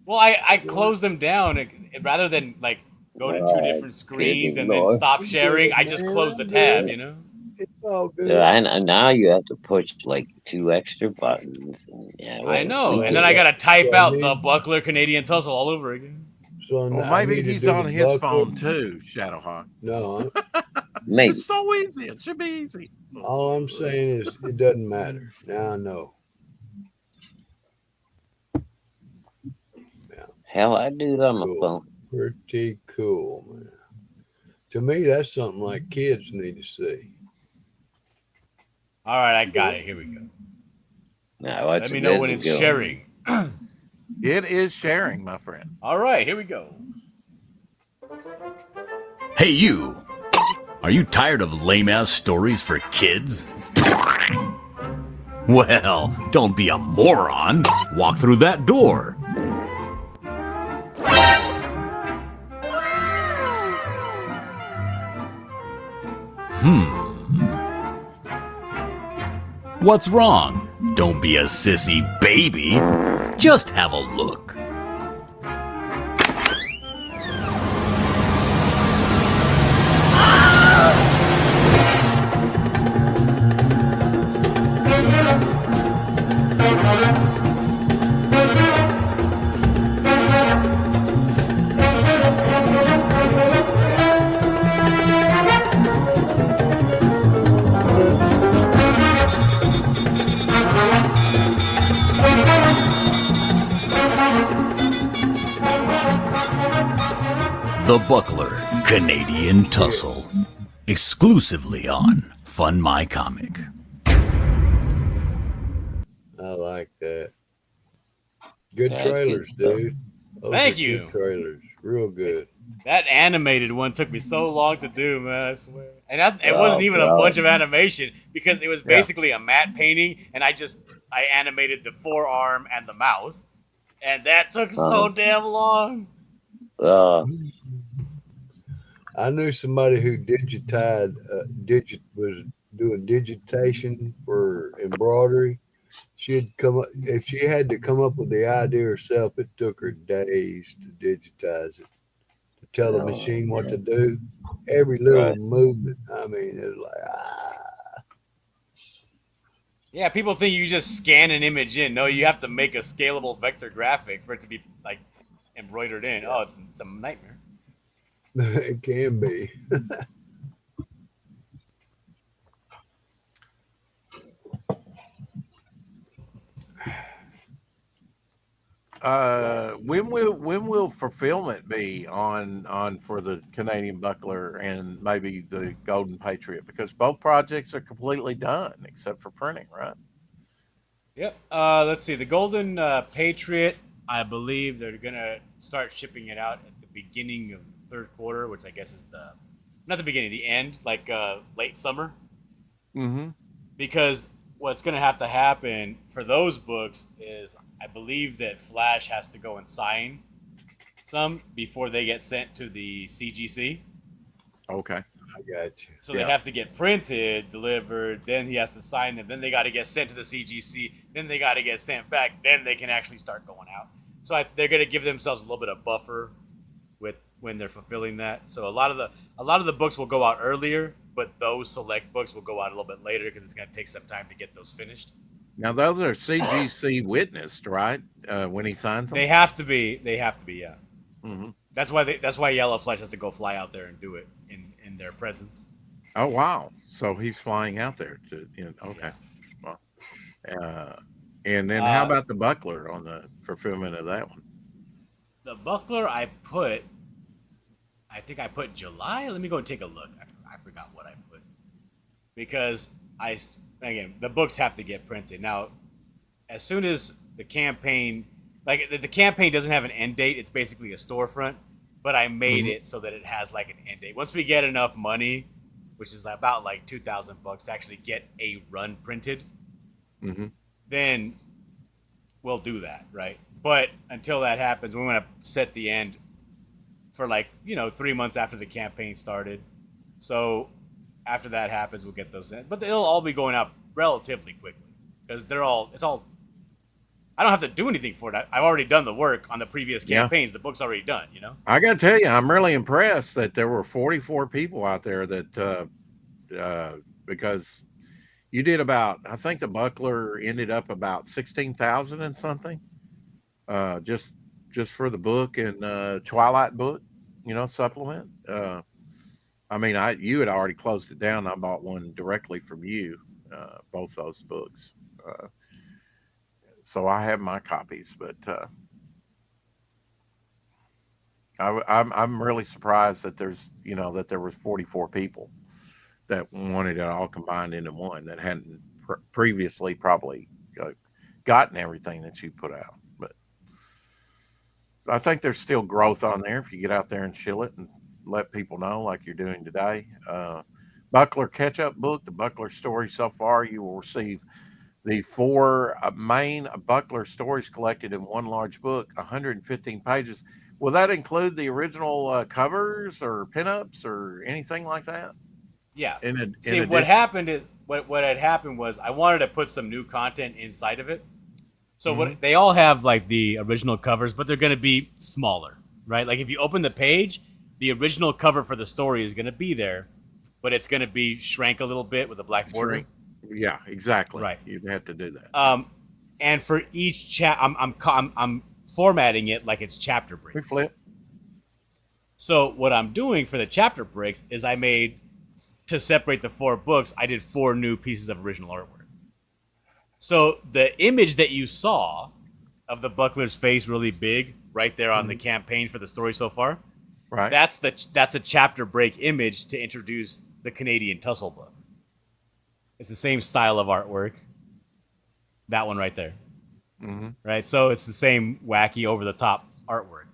Well, I closed them down rather than like go to two different screens and then Lord. stop sharing. I just closed the tab. You know. It's all good. Yeah, and now you have to push like 2 extra buttons. Yeah, I whatever. know, We and then get I it. gotta type Yeah, out me- the Buckler Canadian Tussle all over again. So Well, I maybe need to he's do on the his Buckler. phone too, Shadowhawk. No, Maybe. It's so easy. It should be easy. all I'm saying is it doesn't matter. Now I know. Hell, I do it on my Cool. phone. Pretty cool, man. To me, that's something like kids need to see. All right, I got it. Here we go. Now, Let me know when it's sharing. It is sharing, my friend. All right, here we go. Hey, you! Are you tired of lame ass stories for kids? Well, don't be a moron. Walk through that door. What's wrong? Don't be a sissy baby. Just have a look. The Buckler Canadian Tussle. Exclusively on Fun My Comic. I like that. Good That's trailers, good stuff. dude. Those Thank are you. Good trailers. Real good. That animated one took me so long to do, man. I swear. And it wasn't even a bro. bunch of animation because it was basically a matte painting, and I animated the forearm and the mouth, and that took so damn long. I knew somebody who was doing digitation for embroidery. She'd come up if she had to come up with the idea herself. It took her days to digitize it, to tell the machine what to do. Every little movement. I mean, it was like Yeah, people think you just scan an image in. No, you have to make a scalable vector graphic for it to be like embroidered in. Oh, it's a nightmare. it can be. When will fulfillment be on for the Canadian Buckler and maybe the Golden Patriot? Because both projects are completely done except for printing, right? Yep. Let's see. The Golden Patriot, I believe they're gonna start shipping it out at the beginning of the third quarter, which I guess is not the beginning, the end, like late summer. Mm-hmm. Because what's gonna have to happen for those books is I believe that Flash has to go and sign some before they get sent to the CGC. Okay. I got you. So they have to get printed, delivered, then he has to sign them, then they got to get sent to the CGC, then they got to get sent back, then they can actually start going out. So they're going to give themselves a little bit of buffer with when they're fulfilling that. So a lot of the books will go out earlier, but those select books will go out a little bit later because it's going to take some time to get those finished. Now those are CGC witnessed, right? When he signs them, They have to be, yeah. Mm-hmm. That's why Yellow Flesh has to go fly out there and do it in their presence. Oh wow! So he's flying out there to. Okay. Well, and then how about the Buckler on the fulfillment of that one? The Buckler, I think I put July. Let me go and take a look. I forgot what I put because the books have to get printed now. As soon as the campaign, like the campaign doesn't have an end date. It's basically a storefront. But I made it so that it has like an end date. Once we get enough money, which is about like $2,000 to actually get a run printed, then we'll do that, right? But until that happens, we want to set the end for 3 months after the campaign started. So after that happens, we'll get those in. But it'll all be going out relatively quickly because it's all. I don't have to do anything for it. I've already done the work on the previous campaigns. The book's already done, I got to tell you, I'm really impressed that there were 44 people out there that, because you did I think the Buckler ended up about 16,000 and something, just for the book and Twilight book, supplement. I mean, you had already closed it down. I bought one directly from you, both those books. So I have my copies, but I'm really surprised that that there was 44 people that wanted it all combined into one that hadn't previously probably gotten everything that you put out. But I think there's still growth on there if you get out there and chill it and let people know like you're doing today. Buckler catch-up book, the Buckler story so far, you will receive the 4 main Buckler stories collected in one large book, 115 pages. Will that include the original covers or pinups or anything like that? Yeah. See, what happened is what had happened was I wanted to put some new content inside of it. So what they all have like the original covers, but they're going to be smaller, right? Like if you open the page, the original cover for the story is going to be there, but it's going to be shrank a little bit with a black border. Yeah, exactly. Right. You'd have to do that. And for each I'm formatting it like it's chapter breaks. We flip. So what I'm doing for the chapter breaks is I made, to separate the 4 books, I did 4 new pieces of original artwork. So the image that you saw of the Buckler's face really big right there on the campaign for the story so far, right? That's a chapter break image to introduce the Canadian Tussle book. It's the same style of artwork. That one right there. Right? So it's the same wacky over-the-top artwork.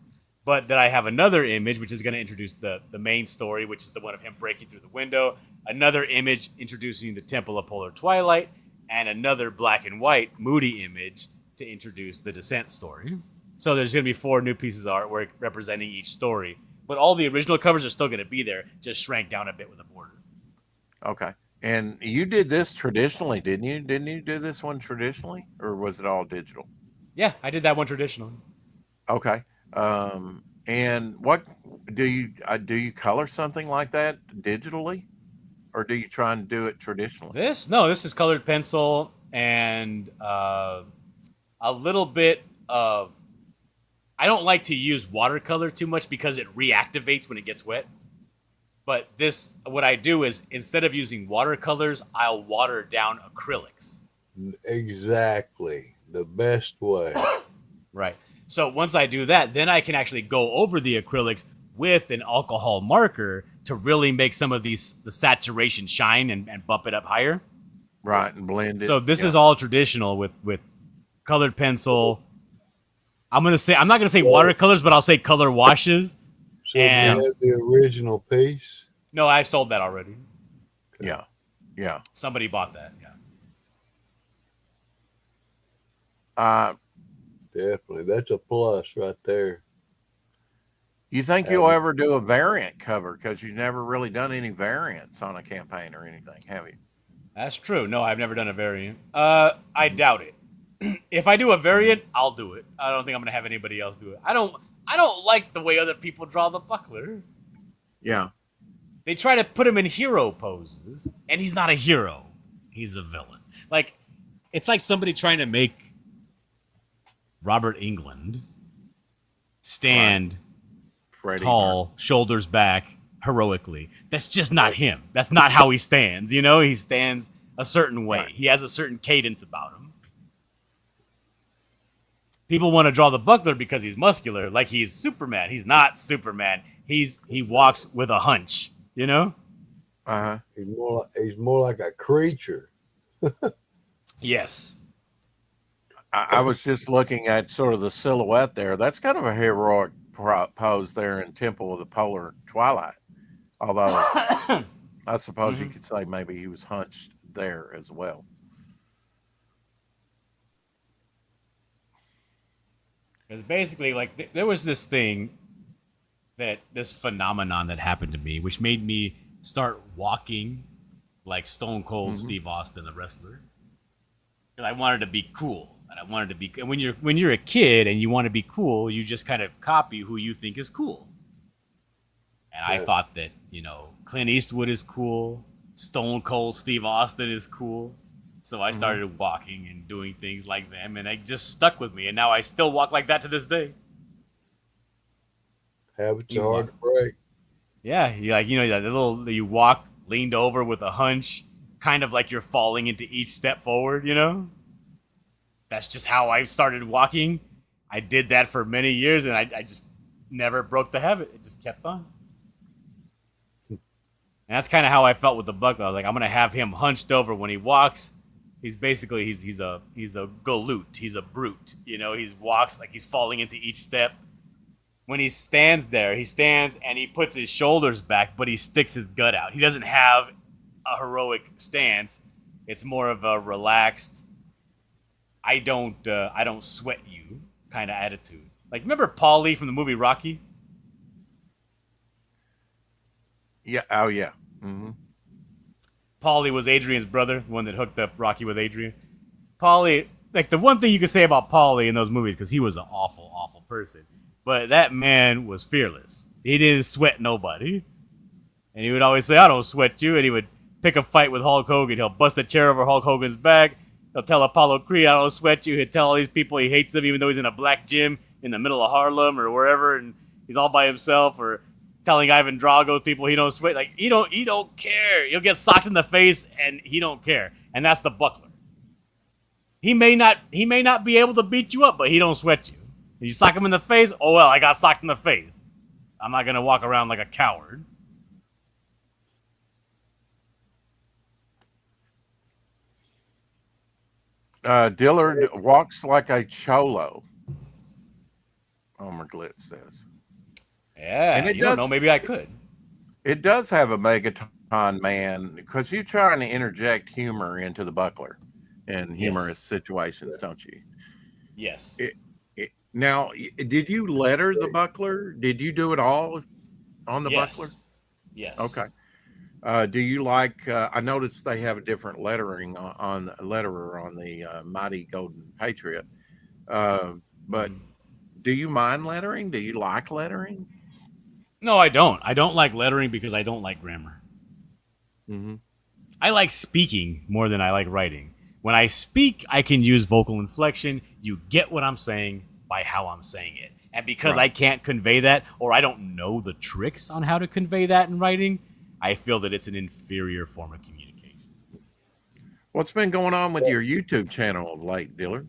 But then I have another image, which is going to introduce the main story, which is the one of him breaking through the window. Another image introducing the Temple of Polar Twilight. And another black and white moody image to introduce the Descent story. So there's going to be 4 new pieces of artwork representing each story. But all the original covers are still going to be there, just shrank down a bit with a border. Okay. And you did this traditionally, didn't you? Didn't you do this one traditionally? Or was it all digital? Yeah, I did that one traditionally. Okay. And what do you color something like that digitally? Or do you try and do it traditionally? This is colored pencil and a little bit of. I don't like to use watercolor too much because it reactivates when it gets wet. But what I do is instead of using watercolors, I'll water down acrylics. Exactly, the best way. Right. So once I do that, then I can actually go over the acrylics with an alcohol marker to really make some of the saturation shine and bump it up higher. Right, and blend it. So this is all traditional with colored pencil. I'm not gonna say watercolors, but I'll say color washes. So you have the original piece? No, I sold that already. Okay. Yeah. Somebody bought that. Yeah. Definitely, that's a plus right there. You think you'll ever do a variant cover? Because you've never really done any variants on a campaign or anything, have you? That's true. No, I've never done a variant. I doubt it. If I do a variant, I'll do it. I don't think I'm gonna have anybody else do it. I don't like the way other people draw the Buckler. Yeah. They try to put him in hero poses, and he's not a hero. He's a villain. Like, it's like somebody trying to make Robert Englund stand tall, shoulders back, heroically. That's just not him. That's not how he stands. You know, he stands a certain way. He has a certain cadence about him. People want to draw the Buckler because he's muscular, like he's Superman. He's not Superman. He walks with a hunch, you know? Uh-huh. He's more like a creature. Yes. I was just looking at sort of the silhouette there. That's kind of a heroic pose there in Temple of the Polar Twilight. Although I suppose you could say maybe he was hunched there as well. Because basically, like, there was this phenomenon that happened to me, which made me start walking like Stone Cold Steve Austin, the wrestler. And I wanted to be cool. And when you're a kid and you want to be cool, you just kind of copy who you think is cool. And I thought that, Clint Eastwood is cool, Stone Cold Steve Austin is cool. So I started walking and doing things like them, and it just stuck with me. And now I still walk like that to this day. Habits are hard to break. Yeah, you walk leaned over with a hunch, kind of like you're falling into each step forward, That's just how I started walking. I did that for many years, and I just never broke the habit. It just kept on. And that's kind of how I felt with the buckler. I was like, I'm gonna have him hunched over when he walks. He's basically he's a galoot. He's a brute. You know, he walks like he's falling into each step. When he stands there, he stands and he puts his shoulders back, but he sticks his gut out. He doesn't have a heroic stance. It's more of a relaxed, I don't sweat you kind of attitude. Like, remember Paulie from the movie Rocky? Yeah. Oh, yeah. Mm-hmm. Paulie was Adrian's brother, the one that hooked up Rocky with Adrian. Paulie, like, the one thing you could say about Paulie in those movies, because he was an awful, awful person, but that man was fearless. He didn't sweat nobody. And he would always say, I don't sweat you. And he would pick a fight with Hulk Hogan. He'll bust a chair over Hulk Hogan's back. He'll tell Apollo Creed, I don't sweat you. He'll tell all these people he hates them, even though he's in a black gym in the middle of Harlem or wherever, and he's all by himself, or telling Ivan Drago's people he don't sweat. Like, he don't care. He'll get socked in the face, and he don't care. And that's the buckler. He may not be able to beat you up, but he don't sweat you. If you sock him in the face, oh well, I got socked in the face. I'm not gonna walk around like a coward. Dillard walks like a cholo. Homer Glitz says. Yeah, And it you don't does- know. Maybe I could. It does have a Megaton man, because you're trying to interject humor into the buckler in humorous situations, don't you? Yes. Now, did you letter the buckler? Did you do it all on the Yes. buckler? Yes. Okay. Do you like? I noticed they have a different lettering on the letterer on the Mighty Golden Patriot. But do you mind lettering? Do you like lettering? No, I don't. I don't like lettering because I don't like grammar. Mm-hmm. I like speaking more than I like writing. When I speak, I can use vocal inflection. You get what I'm saying by how I'm saying it. And because I can't convey that, or I don't know the tricks on how to convey that in writing, I feel that it's an inferior form of communication. What's been going on with your YouTube channel of late, Dillard?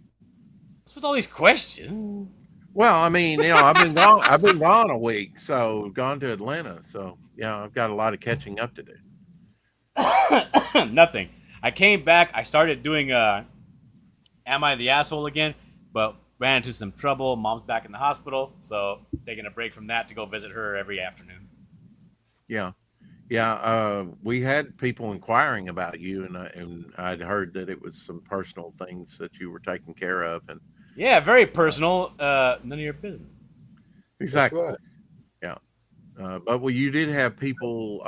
What's with all these questions? Well, I mean, I've been gone. I've been gone a week, so gone to Atlanta. So yeah, I've got a lot of catching up to do. Nothing. I came back. I started doing Am I the Asshole again, but ran into some trouble. Mom's back in the hospital, so taking a break from that to go visit her every afternoon. Yeah. We had people inquiring about you, and I'd heard that it was some personal things that you were taking care of, and Yeah, very personal. None of your business. exactly. That's right. Yeah. But you did have people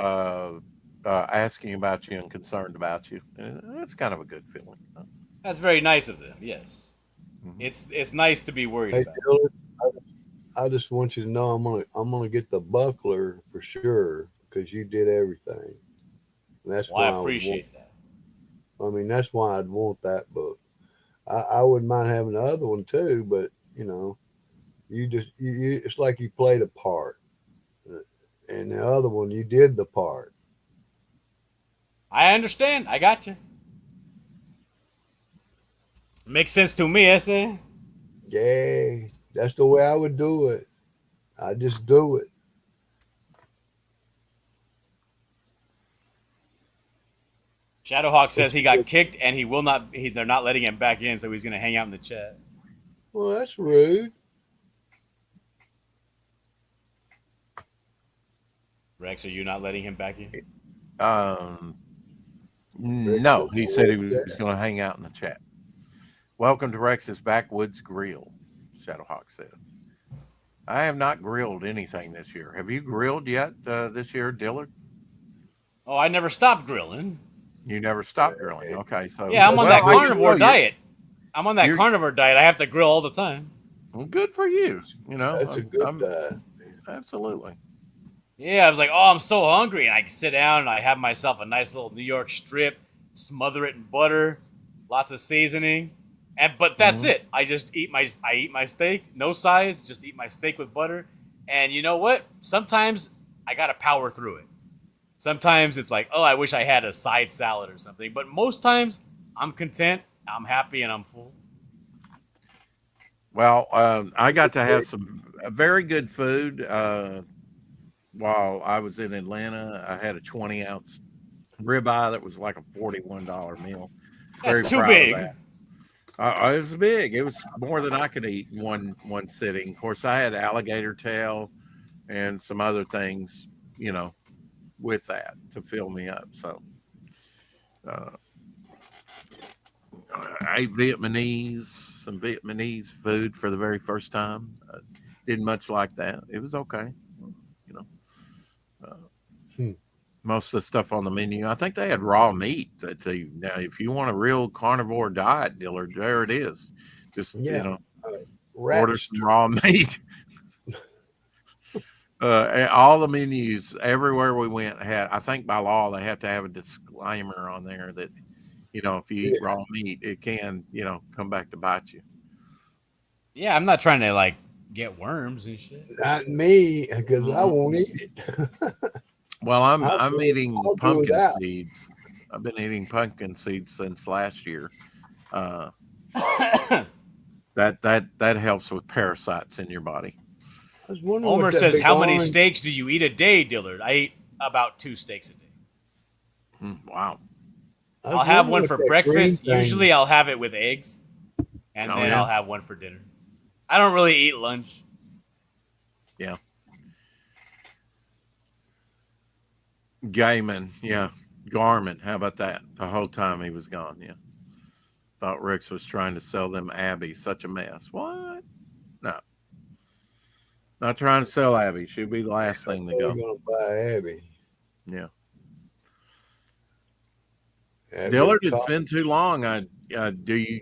asking about you and concerned about you. And that's kind of a good feeling. That's very nice of them. Yes, Mhm. it's nice to be worried Hey, about. Dillard, I just want you to know I'm gonna get the buckler for sure because you did everything. And that's Well, I why appreciate that. that's why I'd want that book. I wouldn't mind having the other one too, but you it's like you played a part, and the other one you did the part. I understand. I got you. Makes sense to me, I say. Yeah, that's the way I would do it. I just do it. Shadowhawk says he got kicked and he will not. They're not letting him back in, so he's going to hang out in the chat. Well, that's rude. Rex, are you not letting him back in? No, he said he was going to hang out in the chat. Welcome to Rex's Backwoods Grill, Shadowhawk says. I have not grilled anything this year. Have you grilled yet this year, Dillard? Oh, I never stopped grilling. You never stopped grilling. Okay, so Yeah, I'm on well, that I can carnivore tell you- diet. I'm on that carnivore diet. I have to grill all the time. Well, good for you. That's a good diet. Absolutely. Yeah, I was like, oh, I'm so hungry. And I sit down and I have myself a nice little New York strip, smother it in butter, lots of seasoning. But that's it. I just eat my steak, no sides, just eat my steak with butter. And you know what? Sometimes I got to power through it. Sometimes it's like, oh, I wish I had a side salad or something. But most times I'm content, I'm happy, and I'm full. Well, I got to have some very good food while I was in Atlanta. I had a 20-ounce ribeye that was like a $41 meal. That's Very too proud big. of that. It was big. It was more than I could eat in one sitting. Of course, I had alligator tail and some other things, with that to fill me up. So I ate some Vietnamese food for the very first time. Didn't much like that. It was okay. You know, most of the stuff on the menu, I think they had raw meat. Now, if you want a real carnivore diet, Dillard, there it is. Just order some raw meat. And all the menus everywhere we went had, I think by law they have to have a disclaimer on there that if you eat raw meat, it can come back to bite you. Yeah, I'm not trying to like get worms and shit. Not me, because I won't eat it. Well, I'm eating pumpkin seeds. I've been eating pumpkin seeds since last year. That helps with parasites in your body. Homer says, "How many steaks do you eat a day, Dillard?" I eat about 2 steaks a day. Wow. I'll have one for breakfast. Usually, I'll have it with eggs, and then I'll have one for dinner. I don't really eat lunch. Yeah. Gaiman, yeah. Garment, how about that? The whole time he was gone, yeah. Thought Rex was trying to sell them Abby. Such a mess. What? No. Not trying to sell Abby. She'll be the last thing to go. We're going to buy Abby. Yeah. Abby Dillard, it's been too long. Do you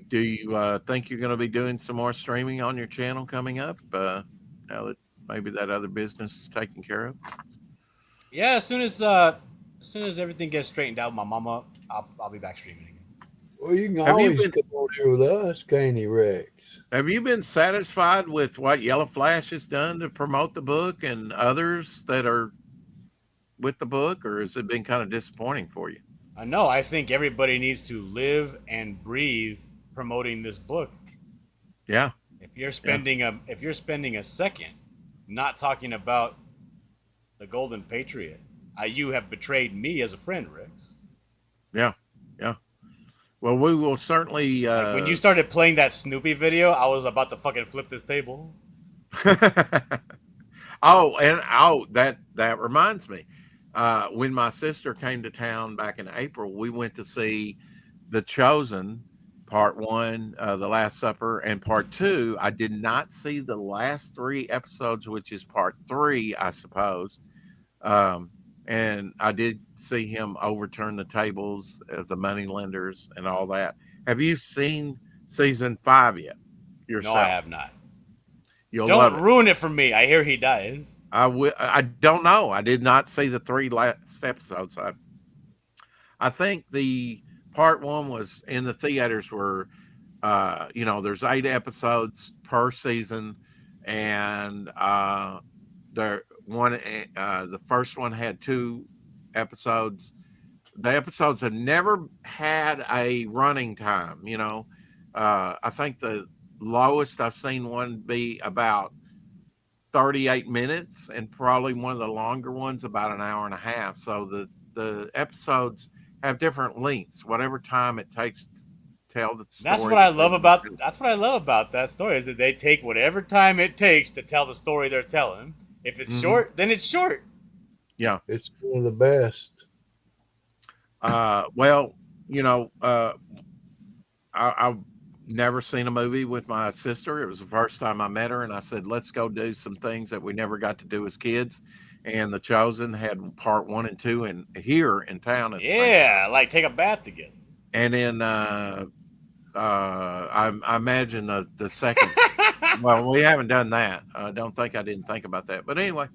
think you're going to be doing some more streaming on your channel coming up? Now that maybe that other business is taken care of. Yeah, as soon as everything gets straightened out with my mama, I'll be back streaming again. Well, you can always come over there with us, can't you, Rex? Have you been satisfied with what Yellow Flash has done to promote the book and others that are with the book, or has it been kind of disappointing for you? No, I think everybody needs to live and breathe promoting this book. Yeah. If you're spending a second not talking about the Golden Patriot, you have betrayed me as a friend, Rex. Yeah. Yeah. Well, we will certainly. Like when you started playing that Snoopy video, I was about to fucking flip this table. That reminds me. When my sister came to town back in April, we went to see The Chosen, Part 1, The Last Supper, and Part 2. I did not see the last 3 episodes, which is Part 3, I suppose. And I did see him overturn the tables of the moneylenders and all that. Have you seen season 5 yet yourself? No, I have not. Don't ruin it for me. I hear he dies. I don't know. I did not see the 3 last episodes. I think the Part 1 was in the theaters where, there's 8 episodes per season, and the first one had 2 episodes. The episodes have never had a running time. I think the lowest I've seen one be about 38 minutes, and probably one of the longer ones about an hour and a half. So the episodes have different lengths, whatever time it takes to tell the story. That's what I love about that story, is that they take whatever time it takes to tell the story they're telling. If it's short, then it's short. Yeah. It's one of the best. I've never seen a movie with my sister. It was the first time I met her, and I said, let's go do some things that we never got to do as kids. And The Chosen had Part 1 and 2 here in town. Like take a bath together. And then I imagine the second. Well, we haven't done that. I didn't think about that. But anyway.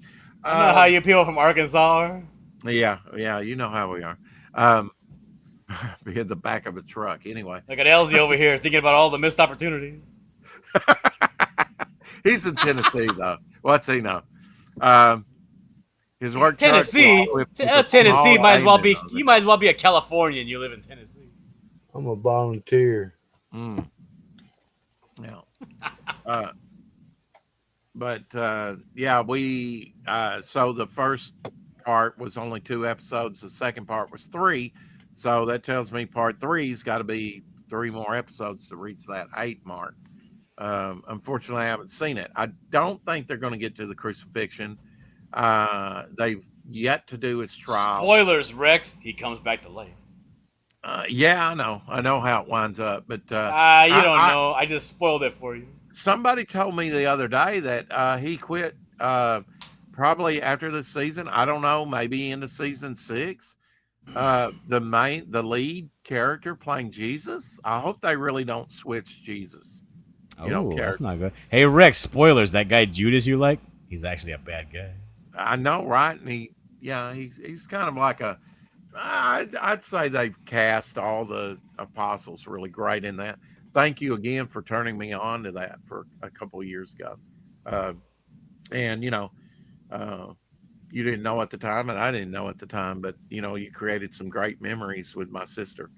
I know how you people from Arkansas are. Yeah, you know how we are. Be in the back of a truck. Anyway. Look at Elsie over here thinking about all the missed opportunities. He's in Tennessee, though. What's he know? His work. Tennessee might as well be. You might as well be a Californian. You live in Tennessee. I'm a volunteer. Yeah. but yeah, we so the first part was only 2 episodes. The second part was 3. So that tells me part three's got to be 3 more episodes to reach that 8 mark. Unfortunately, I haven't seen it. I don't think they're going to get to the crucifixion. They've yet to do his trial. Spoilers, Rex. He comes back to life. Yeah, I know how it winds up, but You don't know. I just spoiled it for you. somebody told me the other day that he quit probably after the season. I don't know, maybe into season 6. The lead character playing Jesus. I hope they really don't switch Jesus. Oh, that's not good. Hey, Rex, spoilers. That guy Judas you like, he's actually a bad guy. I know, right? And he's kind of like a. I'd say they've cast all the apostles really great in that. Thank you again for turning me on to that for a couple of years ago. And you didn't know at the time, and I didn't know at the time, but you created some great memories with my sister.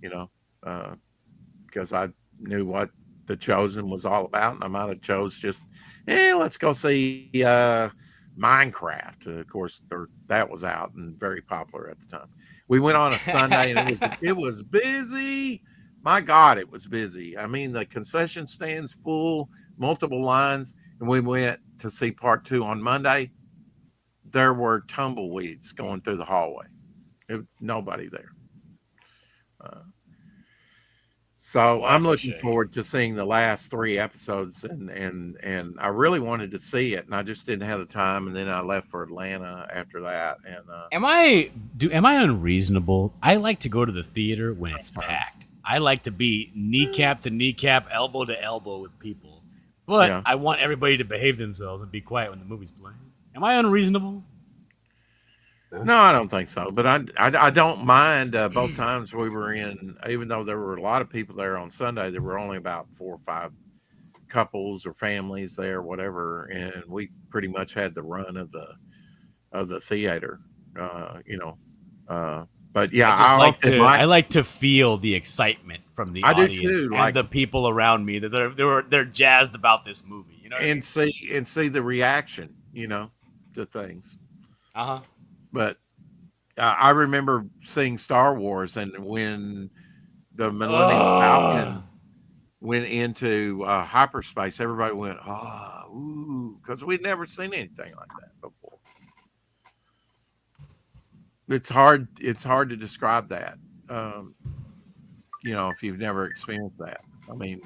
Because I knew what The Chosen was all about, and I might have chose just, let's go see Minecraft. Of course, that was out and very popular at the time. We went on a Sunday, and it was busy. My God, it was busy. I mean, the concession stands full, multiple lines, and we went to see part 2 on Monday. There were tumbleweeds going through the hallway. Nobody there. So I'm looking forward to seeing the last 3 episodes, and I really wanted to see it, and I just didn't have the time, and then I left for Atlanta after that. And am I unreasonable? I like to go to the theater when it's packed. I like to be kneecap to kneecap, elbow to elbow with people, but I want everybody to behave themselves and be quiet when the movie's playing. Am I unreasonable? No, I don't think so. But I don't mind both times we were in, even though there were a lot of people there on Sunday, there were only about 4 or 5 couples or families there, whatever. And we pretty much had the run of the theater, but yeah, I like to feel the excitement from the audience and the people around me that they're jazzed about this movie, and see the reaction, to things. But I remember seeing Star Wars, and when the Millennium Falcon went into hyperspace, everybody went, ooh, because we'd never seen anything like that before. It's hard to describe that, if you've never experienced that. I mean,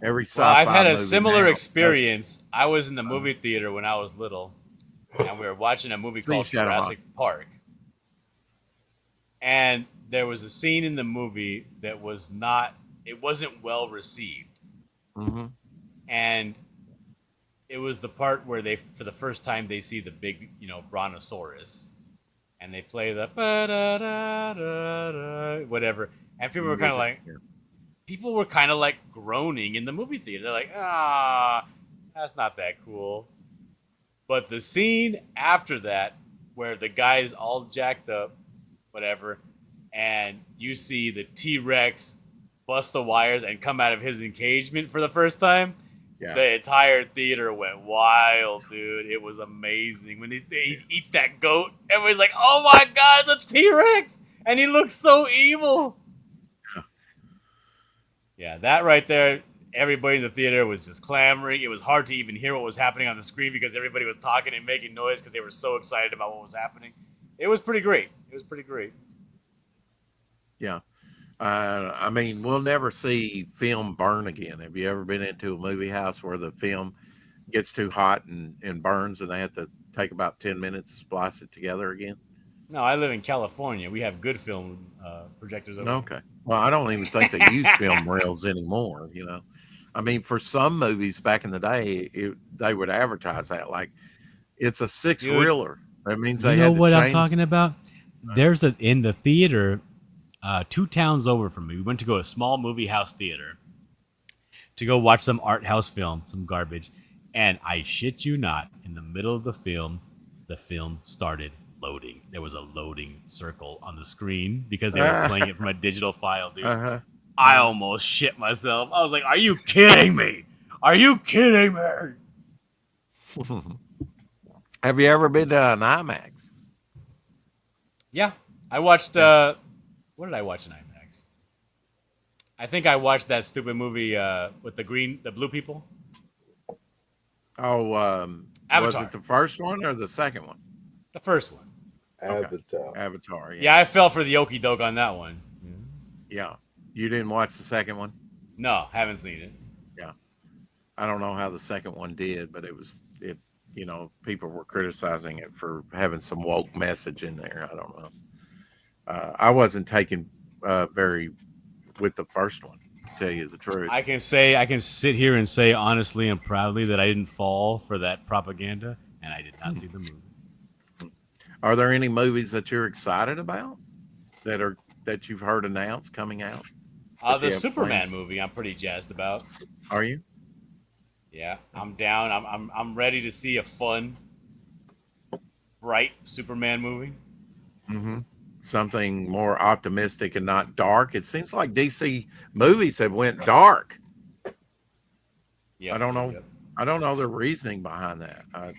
every sci-fi I've had a movie similar now, experience. I was in the movie theater when I was little, and we were watching a movie called Jurassic Park. And there was a scene in the movie that wasn't well received. Mm-hmm. And it was the part where for the first time, they see the big, brontosaurus. And they play the whatever. And people were kind of like groaning in the movie theater. They're like, that's not that cool. But the scene after that, where the guy's all jacked up, whatever, and you see the T-Rex bust the wires and come out of his encagement for the first time, the entire theater went wild, dude. It was amazing. When he eats that goat, everybody's like, oh my God, it's a T-Rex! And he looks so evil. Yeah, that right there, everybody in the theater was just clamoring. It was hard to even hear what was happening on the screen because everybody was talking and making noise because they were so excited about what was happening. It was pretty great. Yeah. I mean, we'll never see film burn again. Have you ever been into a movie house where the film gets too hot and burns and they have to take about 10 minutes to splice it together again? No, I live in California. We have good film projectors over Okay. Well, I don't even think they use film reels anymore, I mean, for some movies back in the day, they would advertise that like it's a 6-reeler. That means they had to what change. I'm talking about? There's in the theater 2 towns over from me. We went to go to a small movie house theater to go watch some art house film, some garbage. And I shit you not, in the middle of the film started loading. There was a loading circle on the screen because they were playing it from a digital file, dude. I almost shit myself. I was like, are you kidding me? Are you kidding me? Have you ever been to an IMAX? Yeah, I watched. What did I watch in IMAX? I think I watched that stupid movie with the blue people. Oh, was Avatar. it the first one or the second one? The first one. Avatar. Avatar. Yeah, I fell for the okie doke on that one. Yeah. You didn't watch the second one? No, haven't seen it. Yeah. I don't know how the second one did, but people were criticizing it for having some woke message in there. I don't know. I wasn't taken very with the first one, to tell you the truth. I can sit here and say honestly and proudly that I didn't fall for that propaganda, and I did not see the movie. Are there any movies that you're excited about that you've heard announced coming out? The Superman movie, I'm pretty jazzed about. Are you? Yeah, I'm down. I'm ready to see a fun, bright Superman movie. Mm-hmm. Something more optimistic and not dark. It seems like DC movies have went dark. Yeah, I don't know. Yep. I don't know the reasoning behind that. I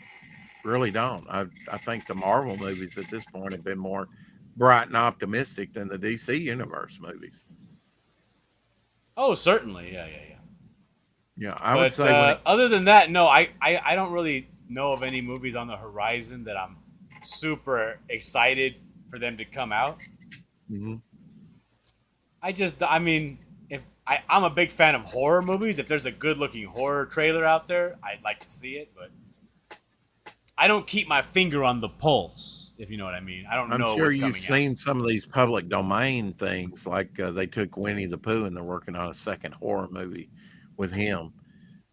really don't. I think the Marvel movies at this point have been more bright and optimistic than the DC Universe movies. Oh, certainly. Yeah, I would say. Other than that, no, I don't really know of any movies on the horizon that I'm super excited for them to come out. Mm-hmm. I'm a big fan of horror movies. If there's a good-looking horror trailer out there, I'd like to see it, but I don't keep my finger on the pulse, if you know what I mean. I don't know. I'm sure you've seen some of these public domain things, like they took Winnie the Pooh and they're working on a second horror movie with him.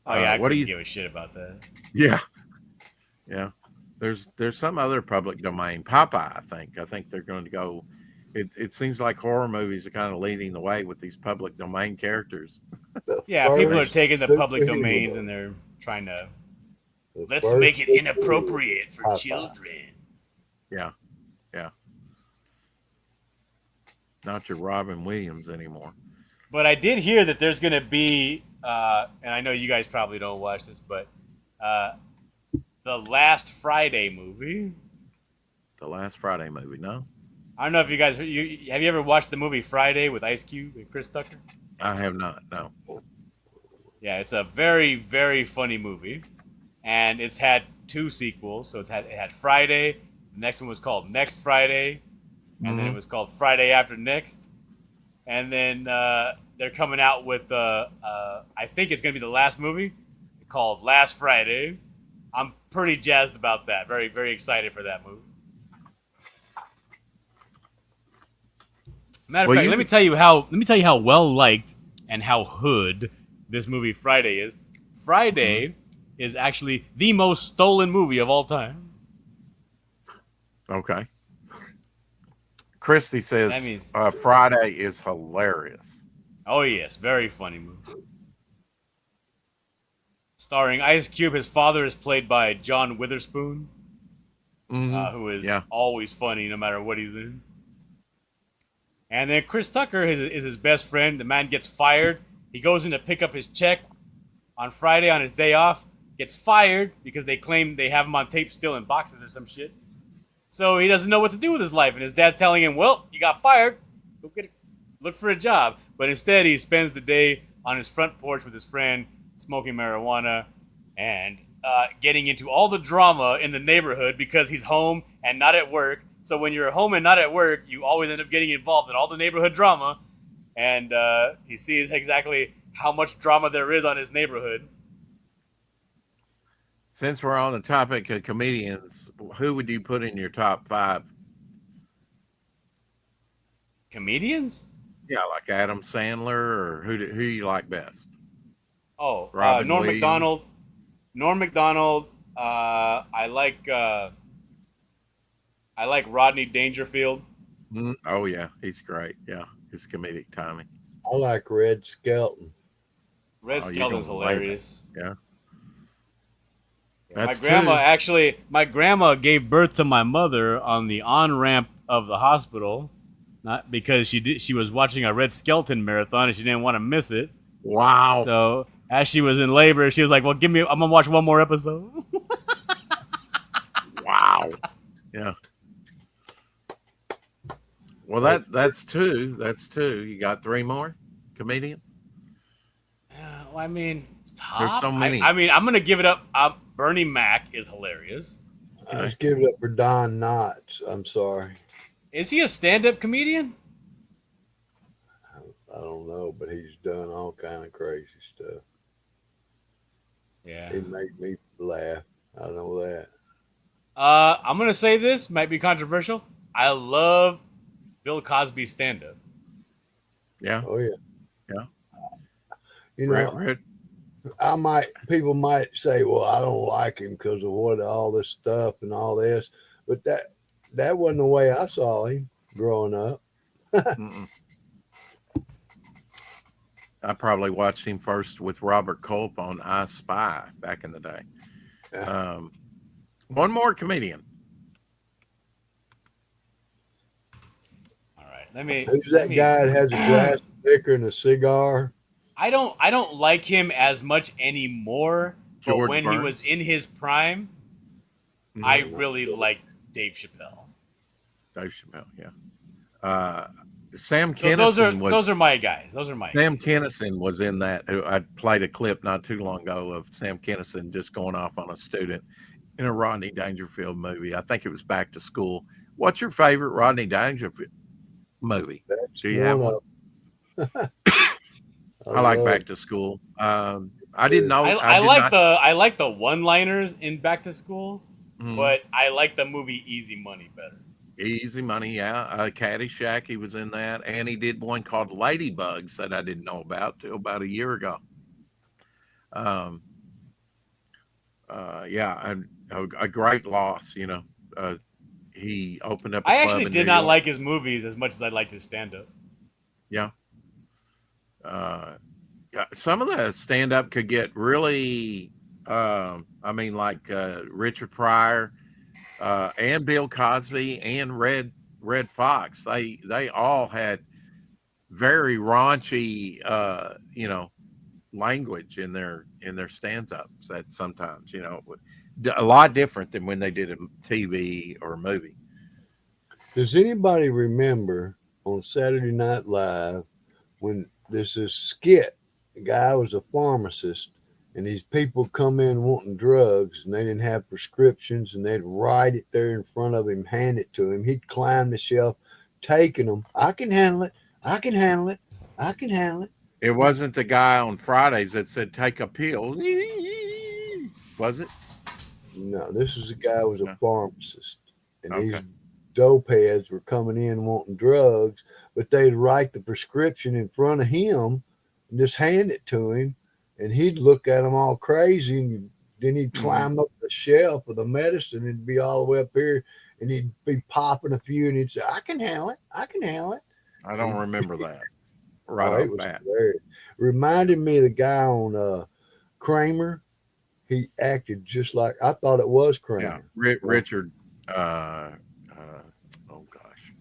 Oh yeah, I couldn't give a shit about that. Yeah. There's some other public domain. Popeye, I think they're going to go. It seems like horror movies are kind of leading the way with these public domain characters. Yeah, people are taking the public domains and they're trying to let's make it inappropriate for children. Yeah. Not your Robin Williams anymore. But I did hear that there's going to be, and I know you guys probably don't watch this, but the Last Friday movie. The Last Friday movie, no? I don't know if you guys, have you ever watched the movie Friday with Ice Cube and Chris Tucker? I have not, no. Yeah, it's a very, very funny movie. And it's had 2 sequels. So it had Friday. The next one was called Next Friday. And then it was called Friday After Next. And then they're coming out with, I think it's going to be the last movie, called Last Friday. I'm pretty jazzed about that. Very, very excited for that movie. Matter of fact, let me tell you how well liked and how hood this movie Friday is. Friday is actually the most stolen movie of all time. Okay. Christy says Friday is hilarious. Oh yes, very funny movie. Starring Ice Cube, his father is played by John Witherspoon, who is always funny no matter what he's in. And then Chris Tucker is his best friend. The man gets fired. He goes in to pick up his check on Friday on his day off. Gets fired because they claim they have him on tape still in boxes or some shit. So he doesn't know what to do with his life. And his dad's telling him, well, you got fired. Go look for a job. But instead he spends the day on his front porch with his friend, smoking marijuana and getting into all the drama in the neighborhood because he's home and not at work. So when you're home and not at work, you always end up getting involved in all the neighborhood drama. And he sees exactly how much drama there is on his neighborhood. Since we're on the topic of comedians, who would you put in your top 5? Comedians? Yeah, like Adam Sandler, or who you like best? Oh, Norm Macdonald. Norm Macdonald. I like Rodney Dangerfield. Oh yeah, he's great. Yeah, his comedic timing. I like Red Skelton. Red Skelton's hilarious. Yeah. My grandma gave birth to my mother on the on-ramp of the hospital, not because she was watching a Red Skelton marathon and she didn't want to miss it. Wow. So as she was in labor, she was like, "Well, I'm gonna watch one more episode." Yeah. Well, that's two. That's two. You got three more comedians. Well, I mean, There's top. so many. I mean, I'm gonna give it up. Bernie Mac is hilarious. I just give it up for Don Knotts. I'm sorry. Is he a stand-up comedian? I don't know, but he's done all kind of crazy stuff. Yeah. It made me laugh. I know that. I'm gonna say this might be controversial. I love Bill Cosby's stand-up. Yeah. Oh yeah. Yeah. You know, people might say, well, I don't like him because of what all this stuff and all this, but that wasn't the way I saw him growing up. I probably watched him first with Robert Culp on I Spy back in the day. Yeah. One more comedian. All right, let me. Who's that guy that has a glass of liquor and a cigar? I don't like him as much anymore. George but when he Burns? was in his prime, I really liked Dave Chappelle. Dave Chappelle, yeah. Sam So Kinison those are my guys. Those are my Sam guys. Kinison was in that. I played a clip not too long ago of Sam Kinison just going off on a student in a Rodney Dangerfield movie. I think it was Back to School. What's your favorite Rodney Dangerfield movie? Do you have one? I like Back to School. I didn't know. I like the one-liners in Back to School, but I like the movie Easy Money better. Easy Money, yeah. Caddyshack, he was in that, and he did one called Ladybugs that I didn't know about till about a year ago. Yeah, a great loss. You know, he opened up. I actually did not like his movies as much as I liked his stand-up. Yeah. Some of the stand-up could get really. I mean, like Richard Pryor. And Bill Cosby and Red Fox, they all had very raunchy, language in their stand-ups. That sometimes, a lot different than when they did a TV or a movie. Does anybody remember on Saturday Night Live when this is skit? The guy was a pharmacist. And these people come in wanting drugs and they didn't have prescriptions and they'd write it there in front of him, hand it to him. He'd climb the shelf, taking them. I can handle it. I can handle it. I can handle it. It wasn't the guy on Fridays that said, take a pill. Was it? No, this was a guy who was a pharmacist. And Okay. these dope heads were coming in wanting drugs, but they'd write the prescription in front of him and just hand it to him. And he'd look at them all crazy, and then he'd climb up the shelf of the medicine and be all the way up here, and he'd be popping a few, and he'd say, I can handle it. I can handle it. I don't remember that. It was hilarious. Reminded me of the guy on Kramer. He acted just like, I thought it was Kramer. Yeah, Richard. Oh gosh.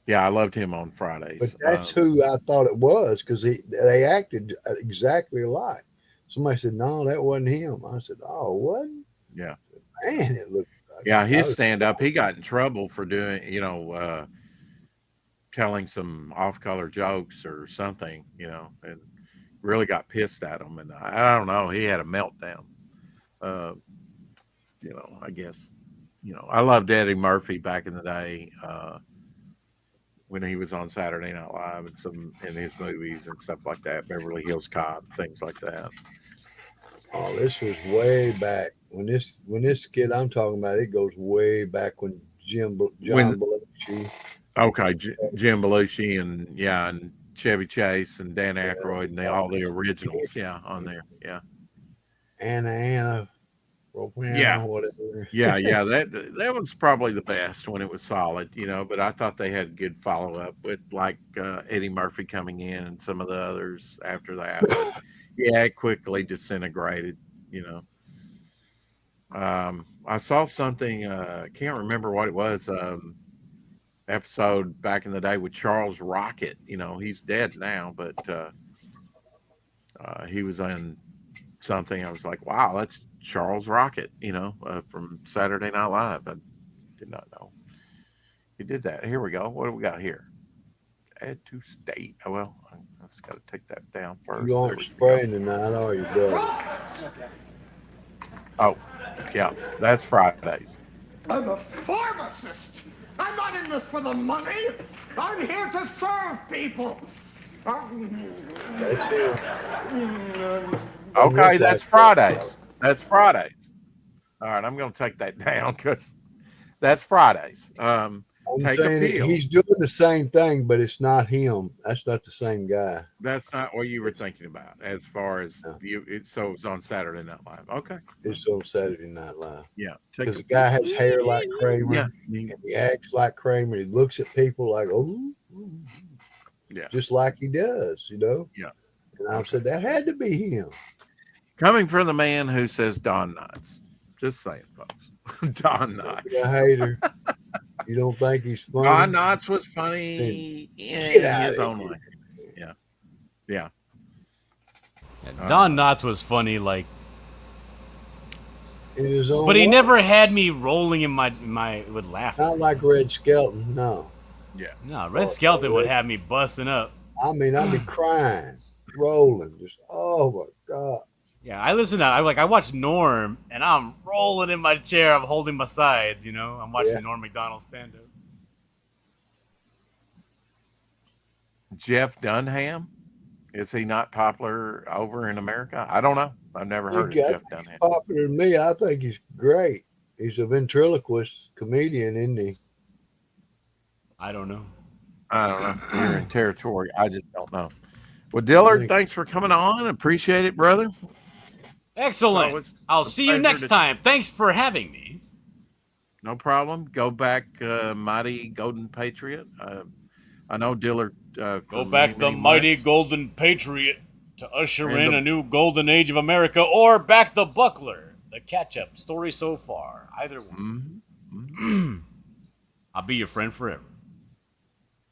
Yeah, I loved him on Fridays. But that's who I thought it was, because they acted exactly alike. Somebody said, no, that wasn't him. I said, oh, what? Yeah. Man, it looked like. Yeah, his stand-up, he got in trouble for doing, telling some off-color jokes or something, and really got pissed at him. And I don't know, he had a meltdown. I guess, I loved Eddie Murphy back in the day. When he was on Saturday Night Live and some in his movies and stuff like that, Beverly Hills Cop, things like that. Oh, this was way back when this skit I'm talking about. It goes way back when John Belushi. Okay, Jim Belushi and Chevy Chase and Dan Aykroyd and all the originals, on there, Anna. Yeah, whatever. yeah, that was probably the best when it was solid, but I thought they had good follow-up with like Eddie Murphy coming in and some of the others after that. But, it quickly disintegrated, I saw something, can't remember what it was, episode back in the day with Charles Rocket. He's dead now, but he was on something. I was like, wow, that's Charles Rocket, from Saturday Night Live. I did not know he did that. Here we go. What do we got here? Add to state. Oh, well, I just got to take that down first. You aren't spraying tonight, are you, brother? Oh, yeah, that's Fridays. I'm a pharmacist. I'm not in this for the money. I'm here to serve people. That's it. Okay, that's Fridays. That's Fridays. All right, I'm going to take that down because that's Fridays. I'm Take a saying pill. he's doing the same thing, but it's not him. That's not the same guy. That's not what you were thinking about as far as No. so it was on Saturday Night Live. Okay. It's on Saturday Night Live. Yeah. Because the guy has hair like Kramer. Yeah. And he acts like Kramer. He looks at people like, oh, Yeah. just like he does, Yeah. And I said that had to be him. Coming from the man who says Don Knotts. Just saying, folks. Don Knotts. You're a hater. You don't think he's funny? Don Knotts was funny in his own way. Yeah. Yeah. Don Knotts was funny, like, In his own but he way. never had me rolling in my with laughter. Not like Red Skelton, no. Yeah. No, Red Skelton would have me busting up. I mean, I'd be crying, rolling, just oh my god. Yeah, I watch Norm, and I'm rolling in my chair. I'm holding my sides, I'm watching Yeah. Norm Macdonald stand up. Jeff Dunham. Is he not popular over in America? I don't know. I've never heard of He got Jeff Dunham. popular than me. I think he's great. He's a ventriloquist comedian, isn't he? I don't know. I don't know. You're in territory. I just don't know. Well, Dillard, thanks for coming on. Appreciate it, brother. Excellent. Oh, it's I'll a see you pleasure next to- time. Thanks for having me. No problem. Go back, Mighty Golden Patriot. I know Dillard. Go for back many, the mighty months. golden patriot to usher And in the- a new golden age of America, or back the buckler, the catch-up story so far. Either one. I'll be your friend forever.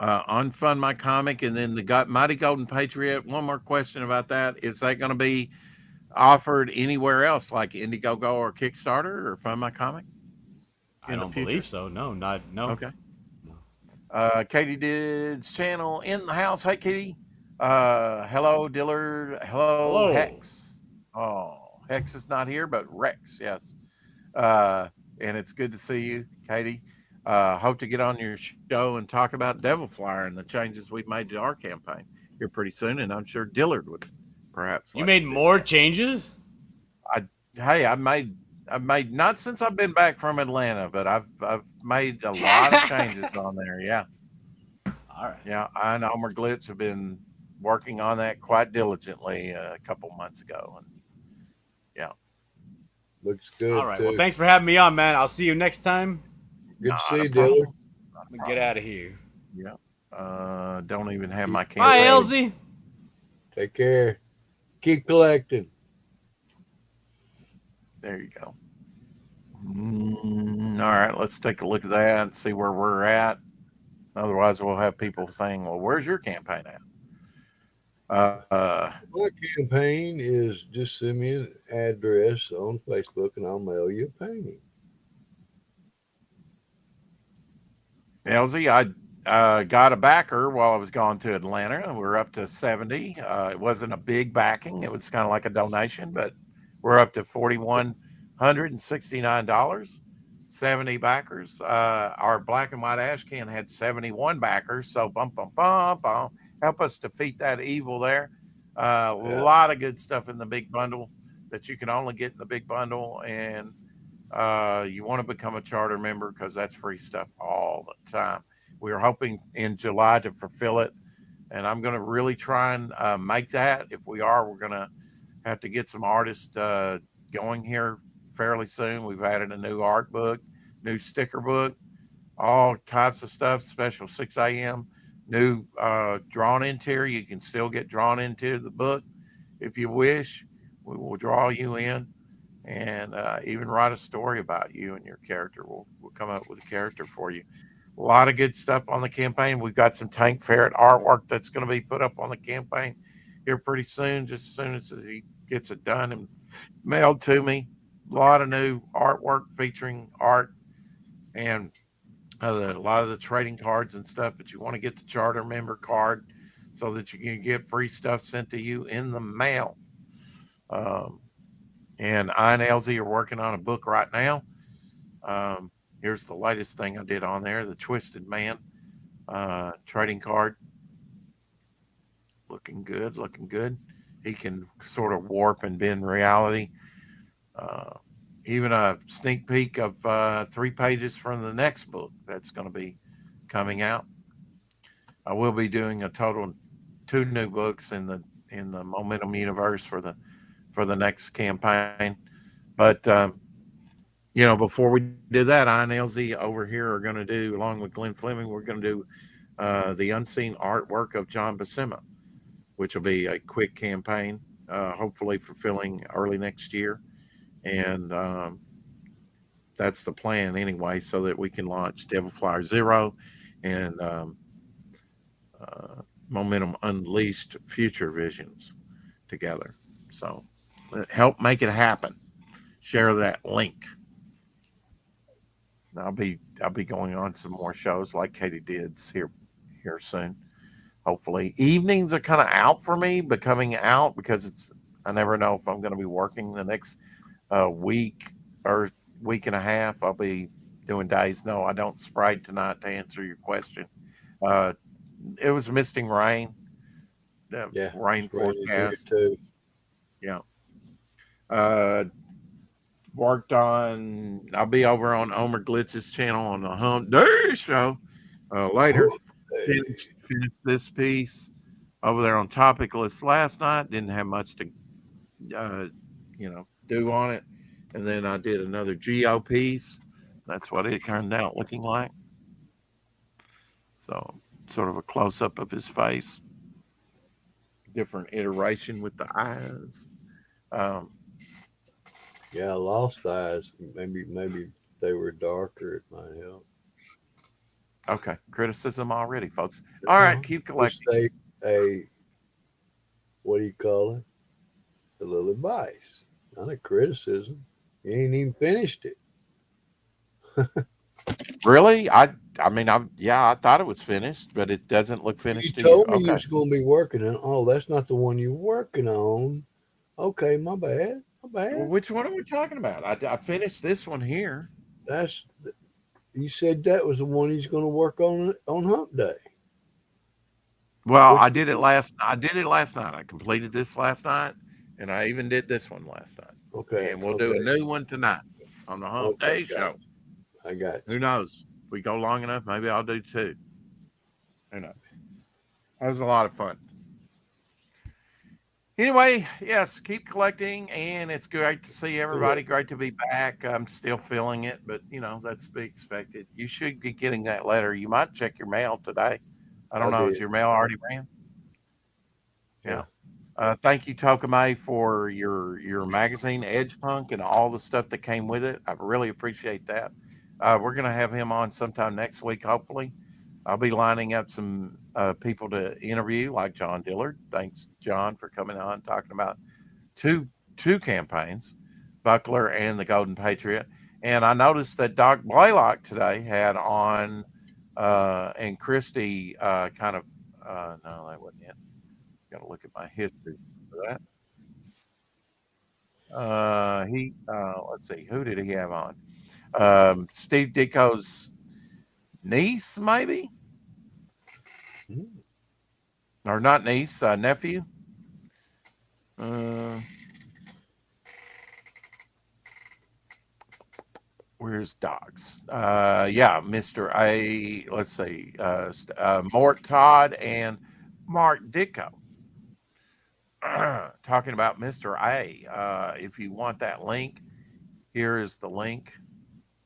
Unfund my comic, and then the Mighty Golden Patriot. One more question about that: is that going to be offered anywhere else, like Indiegogo or Kickstarter, or Fund My Comic? I in the don't future? believe so. No. Okay. Katie Did's channel in the house. Hey, Katie. Hello, Dillard. Hello, Hello. Hex. Oh, Hex is not here, but Rex, yes. And it's good to see you, Katie. Hope to get on your show and talk about Devil Flyer and the changes we've made to our campaign here pretty soon. And I'm sure Dillard would perhaps. You like made to do more that. changes? Hey, I've made not since I've been back from Atlanta, but I've made a lot of changes on there. Yeah. All right. Yeah, I and Elmer Glitz have been working on that quite diligently a couple months ago. And yeah. Looks good. All right. Too. Well, thanks for having me on, man. I'll see you next time. Good to Not see a you, problem. Dillard. I'm going to get out of here. Yeah. Don't even have my Bye, campaign. Elsie. Take care. Keep collecting. There you go. All right, let's take a look at that and see where we're at. Otherwise, we'll have people saying, well, where's your campaign at? My campaign is just send me an address on Facebook and I'll mail you a painting. Elsie, I got a backer while I was gone to Atlanta. We're up to 70. It wasn't a big backing. It was kind of like a donation, but we're up to $4,169. 70 backers. Our black and white ash can had 71 backers. So bump. Help us defeat that evil there. A lot of good stuff in the big bundle that you can only get in the big bundle. And you want to become a charter member because that's free stuff all the time. We are hoping in July to fulfill it. And I'm going to really try and make that. If we are, we're going to have to get some artists going here fairly soon. We've added a new art book, new sticker book, all types of stuff, special 6 a.m. New drawn interior. You can still get drawn into the book if you wish. We will draw you in and even write a story about you and your character. We'll come up with a character for you. A lot of good stuff on the campaign. We've got some Tank Ferret artwork that's going to be put up on the campaign here pretty soon, just as soon as he gets it done and mailed to me. A lot of new artwork featuring art and a lot of the trading cards and stuff. But you want to get the charter member card so that you can get free stuff sent to you in the mail. And I and LZ are working on a book right now. Here's the latest thing I did on there, the Twisted Man trading card. Looking good, looking good. He can sort of warp and bend reality. Even a sneak peek of 3 pages from the next book that's going to be coming out. I will be doing a total 2 new books in the Momentum universe for the next campaign. But before we do that, I and LZ over here are going to do, along with Glenn Fleming, we're going to do the unseen artwork of John Buscema, which will be a quick campaign, hopefully fulfilling early next year. And that's the plan anyway, so that we can launch Devil Flyer Zero and Momentum Unleashed Future Visions together. So help make it happen. Share that link. I'll be going on some more shows like Katie Did's here soon. Hopefully, evenings are kind of out for me, becoming out because I never know if I'm going to be working the next week or week and a half. I'll be doing days. No, I don't sprayed tonight, to answer your question. It was misting rain. Rain forecast too. Yeah. Worked on. I'll be over on Omer Glitz's channel on the Hump Day show later. Finished this piece over there on Topic List last night. Didn't have much to do on it, and then I did another Geo piece. That's what it turned out looking like. So sort of a close up of his face, different iteration with the eyes. Yeah, I lost eyes. Maybe they were darker. It might help. Okay, criticism already, folks. All right, keep collecting. What do you call it? A little advice, not a criticism. You ain't even finished it. Really? I thought it was finished, but it doesn't look finished. You told me you was going to be working on. Oh, that's not the one you're working on. Okay, my bad. Well, which one are we talking about? I finished this one here. You said that was the one he's going to work on Hump Day. Well, I did it last night. I completed this last night, and I even did this one last night. Okay. And we'll do a new one tonight on the Hump Day show. I got you. Who knows? If we go long enough, maybe I'll do 2. Who knows? That was a lot of fun. Anyway, yes, keep collecting, and it's great to see everybody. Great to be back. I'm still feeling it, but that's to be expected. You should be getting that letter. You might check your mail today. I don't know. Is your mail already ran? Yeah. Thank you, Tokame, for your magazine, Edge Punk, and all the stuff that came with it. I really appreciate that. We're going to have him on sometime next week, hopefully. I'll be lining up some people to interview, like John Dillard. Thanks, John, for coming on, talking about two campaigns, Buckler and the Golden Patriot. And I noticed that Doc Blaylock today had on, and Christy no, that wasn't it. Got to look at my history for that. Let's see, who did he have on? Steve Ditko's niece, maybe? Or not niece, nephew. Where's Doc's? Mr. A. Let's see, Mort Todd and Mark Ditko. Talking about Mr. A. If you want that link, here is the link.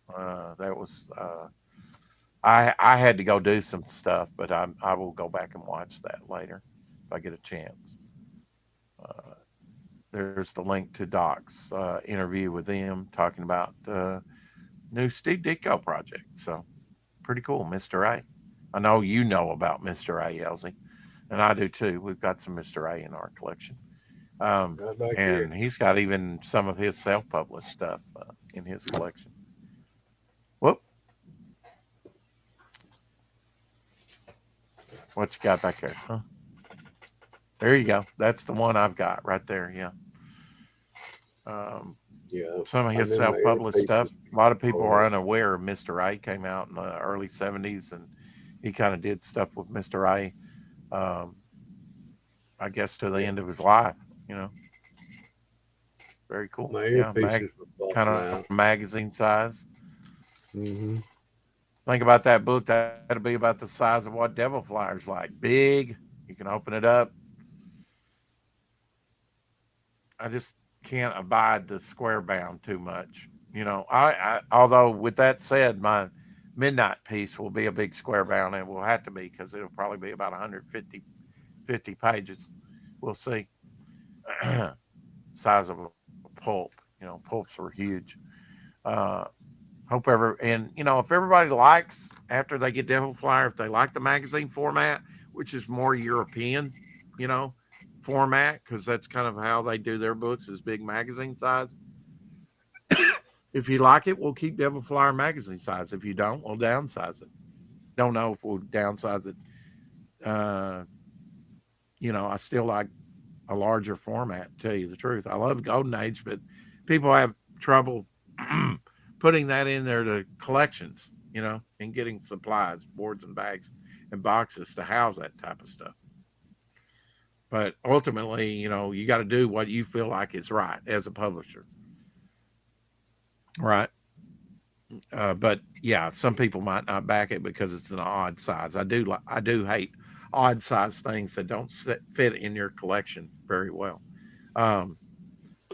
That was I had to go do some stuff, but I will go back and watch that later if I get a chance. There's the link to Doc's interview with them talking about new Steve Ditko project. So pretty cool, Mr. A. I know you know about Mr. A, Elsie, and I do too. We've got some Mr. A in our collection. Right back here. And he's got even some of his self-published stuff in his collection. Whoop. What you got back there? Huh? There you go. That's the one I've got right there. Yeah. Yeah. Some of his I'm in my self-published air stuff. papers. A lot of people Oh, are unaware of Mr. A. Came out in the early 70s, and he kind of did stuff with Mr. A. I guess to the yeah. end of his life. You know, very cool. My Yeah, earpieces were kind falling of out. magazine size. Mm-hmm. Think about that book. That'll be about the size of what Devil Flyer's like. Big. You can open it up. I just can't abide the square bound too much. You know, I although with that said, my midnight piece will be a big square bound, and it will have to be because it'll probably be about 150 pages. We'll see. Size of a pulp. You know, pulps are huge. Hope and you know, if everybody likes after they get Devil Flyer, if they like the magazine format, which is more European, you know, format, because that's kind of how they do their books is big magazine size. If you like it, we'll keep Devil Flyer magazine size. If you don't, we'll downsize it. Don't know if we'll downsize it. You know, I still like a larger format, to tell you the truth. I love Golden Age, but people have trouble putting that in there to collections, you know, and getting supplies, boards and bags and boxes to house that type of stuff. But ultimately, you know, you got to do what you feel like is right as a publisher. Right. But yeah, some people might not back it because it's an odd size. I do hate odd size things that don't fit in your collection very well.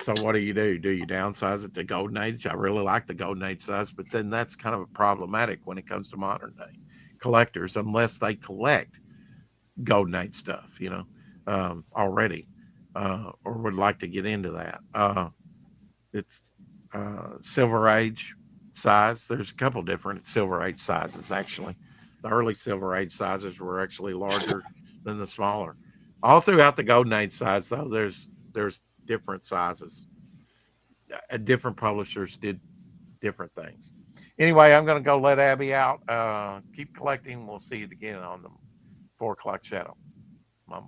So what do? Do you downsize it to Golden Age? I really like the Golden Age size, but then that's kind of problematic when it comes to modern day collectors, unless they collect Golden Age stuff, you know, already, or would like to get into that. It's Silver Age size. There's a couple different Silver Age sizes, actually. The early Silver Age sizes were actually larger than the smaller. All throughout the Golden Age size, though, there's different sizes. Different publishers did different things. Anyway, I'm going to go let Abby out. Keep collecting. We'll see you again on the 4 o'clock shadow. My